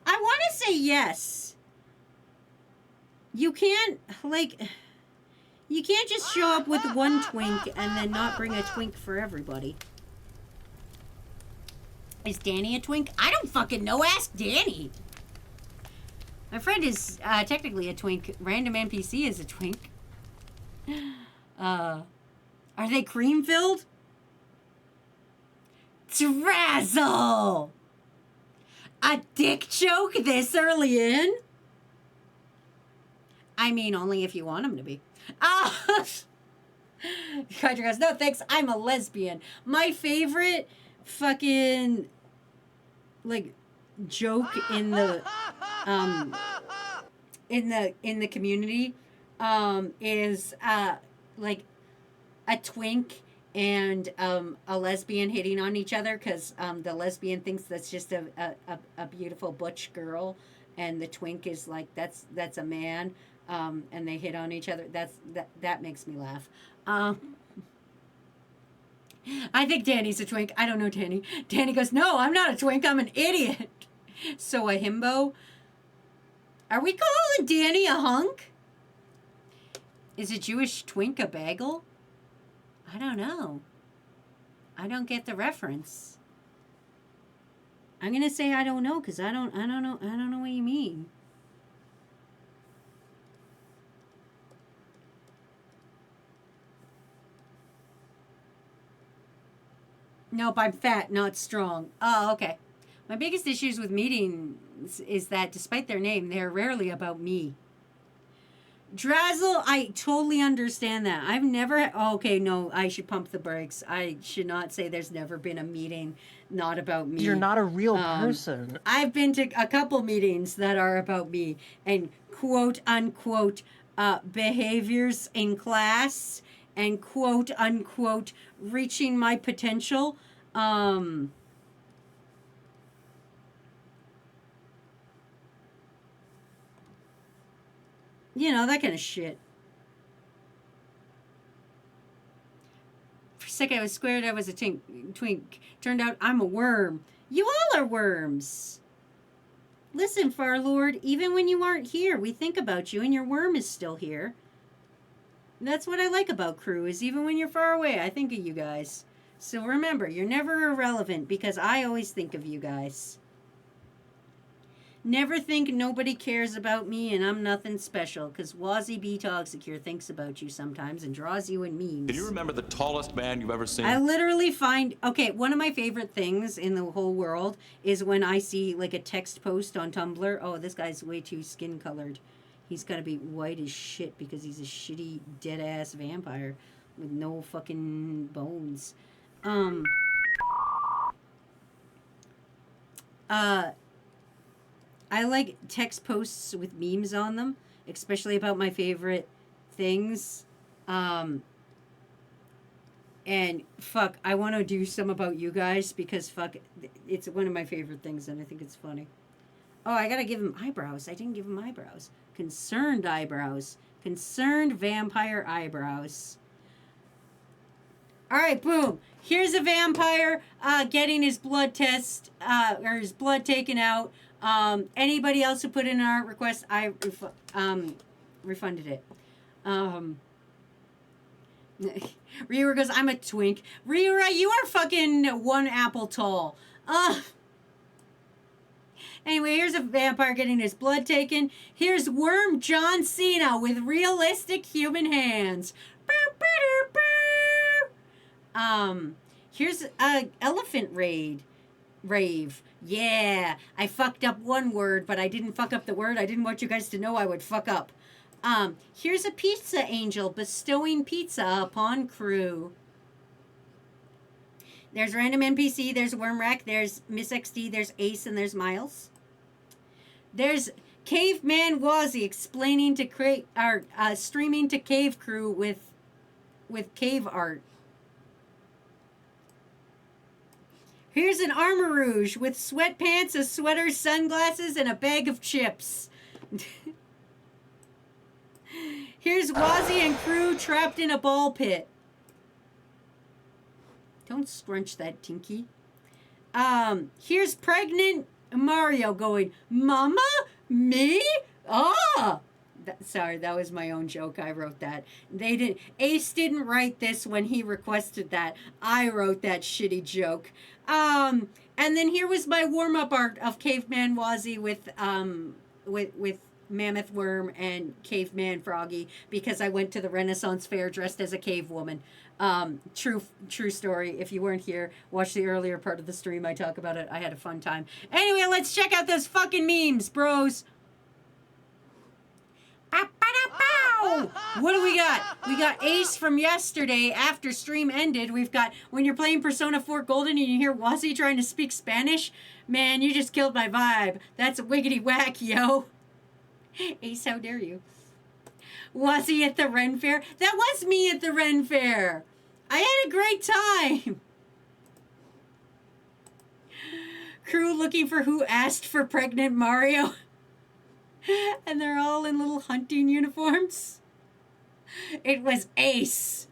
[SPEAKER 3] I want to say yes. You can't, like, you can't just show up with one twink and then not bring a twink for everybody. Is Danny a twink? I don't fucking know. Ask Danny. My friend is technically a twink. Random NPC is a twink. Are they cream filled? Drazzle! A dick joke this early in? I mean, only if you want him to be. Ah! Kydra goes, no thanks, I'm a lesbian. My favorite fucking, like, joke in the community is like a twink and a lesbian hitting on each other, because the lesbian thinks that's just a beautiful butch girl, and the twink is like that's a man, and they hit on each other. That makes me laugh. I think Danny's a twink. I don't know Danny. Danny goes, no, I'm not a twink. I'm an idiot. So a himbo. Are we calling Danny a hunk? Is a Jewish twink a bagel? I don't know. I don't get the reference. I'm gonna say I don't know, because I don't know what you mean. Nope, I'm fat, not strong. Oh, okay. My biggest issues with meetings is that despite their name, they're rarely about me. Drazzle, I totally understand that. I've never... Okay, no, I should pump the brakes. I should not say there's never been a meeting not about me.
[SPEAKER 4] You're not a real person.
[SPEAKER 3] I've been to a couple meetings that are about me and quote-unquote behaviors in class and quote-unquote reaching my potential. You know, that kind of shit. For a second, I was scared I was a twink. Turned out I'm a worm. You all are worms. Listen, Farlord, even when you aren't here, we think about you, and your worm is still here. That's what I like about crew, is even when you're far away, I think of you guys. So remember, you're never irrelevant, because I always think of you guys. Never think nobody cares about me and I'm nothing special, because Wazzy B Toxicure thinks about you sometimes and draws you in memes.
[SPEAKER 7] Can you remember the tallest man you've ever seen?
[SPEAKER 3] I literally find... Okay, one of my favorite things in the whole world is when I see, like, a text post on Tumblr. Oh, this guy's way too skin-colored. He's got to be white as shit because he's a shitty, dead-ass vampire with no fucking bones. I like text posts with memes on them, especially about my favorite things. And fuck, I want to do some about you guys because fuck, it's one of my favorite things and I think it's funny. Oh, I gotta give him eyebrows. I didn't give him eyebrows. Concerned eyebrows. Concerned vampire eyebrows. All right, boom. Here's a vampire getting his blood test, or his blood taken out. Anybody else who put in an art request, I refunded it. Rira goes, I'm a twink. Rira, you are fucking one apple tall. Anyway, here's a vampire getting his blood taken. Here's Worm John Cena with realistic human hands. Here's a elephant rave. Yeah, I fucked up one word, but I didn't fuck up the word. I didn't want you guys to know I would fuck up. Here's a pizza angel bestowing pizza upon crew. There's Random NPC, there's Wormrack, there's Miss XD, there's Ace, and there's Miles. There's Caveman Wazzy explaining to create our streaming to Cave Crew with cave art. Here's an Armor Rouge with sweatpants, a sweater, sunglasses, and a bag of chips. Here's Wazzy and crew trapped in a ball pit. Don't scrunch that, Tinky. Here's pregnant Mario going, Mama? Me? Ah! Sorry, that was my own joke. I wrote that. Ace didn't write this when he requested that. I wrote that shitty joke. And then here was my warm-up art of Caveman Wazzy with Mammoth Worm and Caveman Froggy because I went to the Renaissance Fair dressed as a cave woman. True story. If you weren't here, watch the earlier part of the stream. I talk about it. I had a fun time. Anyway, let's check out those fucking memes, bros. What do we got? We got Ace from yesterday after stream ended. We've got when you're playing Persona 4 Golden and you hear Wazzy trying to speak Spanish. Man, you just killed my vibe. That's a wiggity whack, yo. Ace, how dare you? Wazzy at the Ren Fair? That was me at the Ren Fair. I had a great time. Crew looking for who asked for pregnant Mario. And they're all in little hunting uniforms. It was Ace.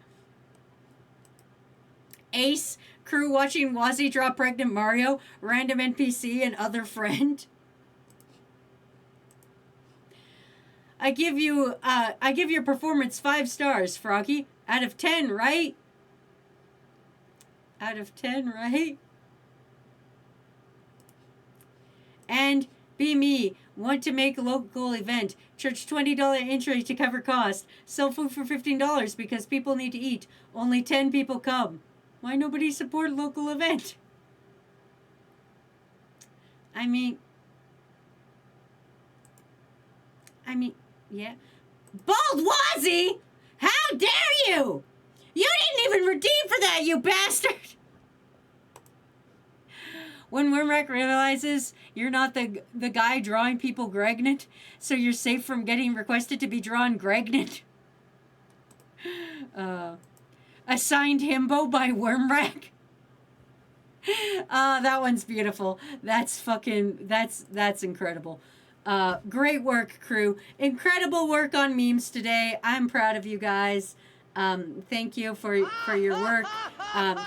[SPEAKER 3] Ace, crew watching Wazzy draw pregnant Mario, random NPC and other friend. I give your performance 5 stars, Froggy. Out of 10, right? Out of 10, right? And be me. Want to make a local event. Charge $20 entry to cover cost. Sell food for $15 because people need to eat. Only 10 people come. Why nobody support local event? I mean, yeah. Bald Wazzy! How dare you! You didn't even redeem for that, you bastard! When Wimrack realizes you're not the guy drawing people Gregnant, so you're safe from getting requested to be drawn Gregnant. Assigned himbo by Wormrack. That one's beautiful. That's incredible. Great work, crew. Incredible work on memes today. I'm proud of you guys. Thank you for your work.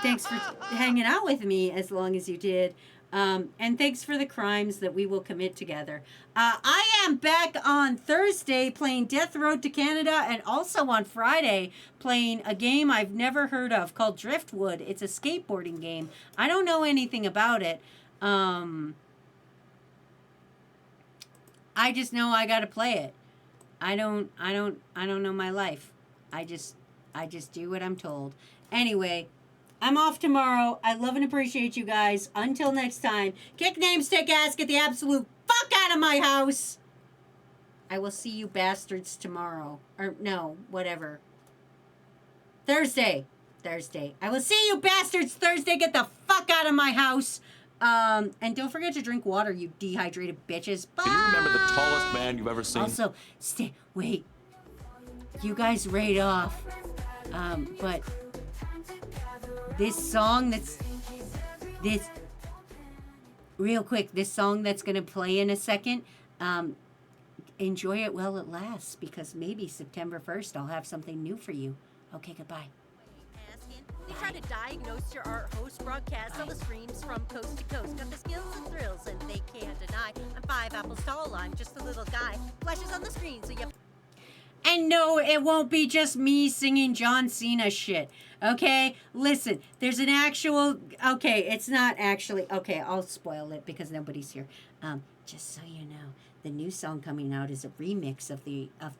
[SPEAKER 3] Thanks for hanging out with me as long as you did. And thanks for the crimes that we will commit together. I am back on Thursday playing Death Road to Canada and also on Friday playing a game I've never heard of called Driftwood. It's a skateboarding game. I don't know anything about it. I just know I gotta play it. I don't know my life. I just do what I'm told. Anyway, I'm off tomorrow. I love and appreciate you guys. Until next time, kick names, stick ass, get the absolute fuck out of my house. I will see you bastards tomorrow. Or no, whatever. Thursday. I will see you bastards Thursday. Get the fuck out of my house. And don't forget to drink water, you dehydrated bitches. Bye.
[SPEAKER 7] Do you remember the tallest man you've ever seen?
[SPEAKER 3] Also, wait. You guys raid off. But this song real quick, this song that's gonna play in a second, enjoy it while it lasts, because maybe September 1st I'll have something new for you. Okay, goodbye. They try to diagnose your art host broadcast all the streams from coast to coast. Got the skills and thrills, and they can't deny. I'm 5 apples tall, I'm just a little guy. Flashes on the screen, so you... And no, it won't be just me singing John Cena shit. Okay? Listen, there's an actual... Okay, it's not actually... Okay, I'll spoil it because nobody's here. Just so you know, the new song coming out is a remix of the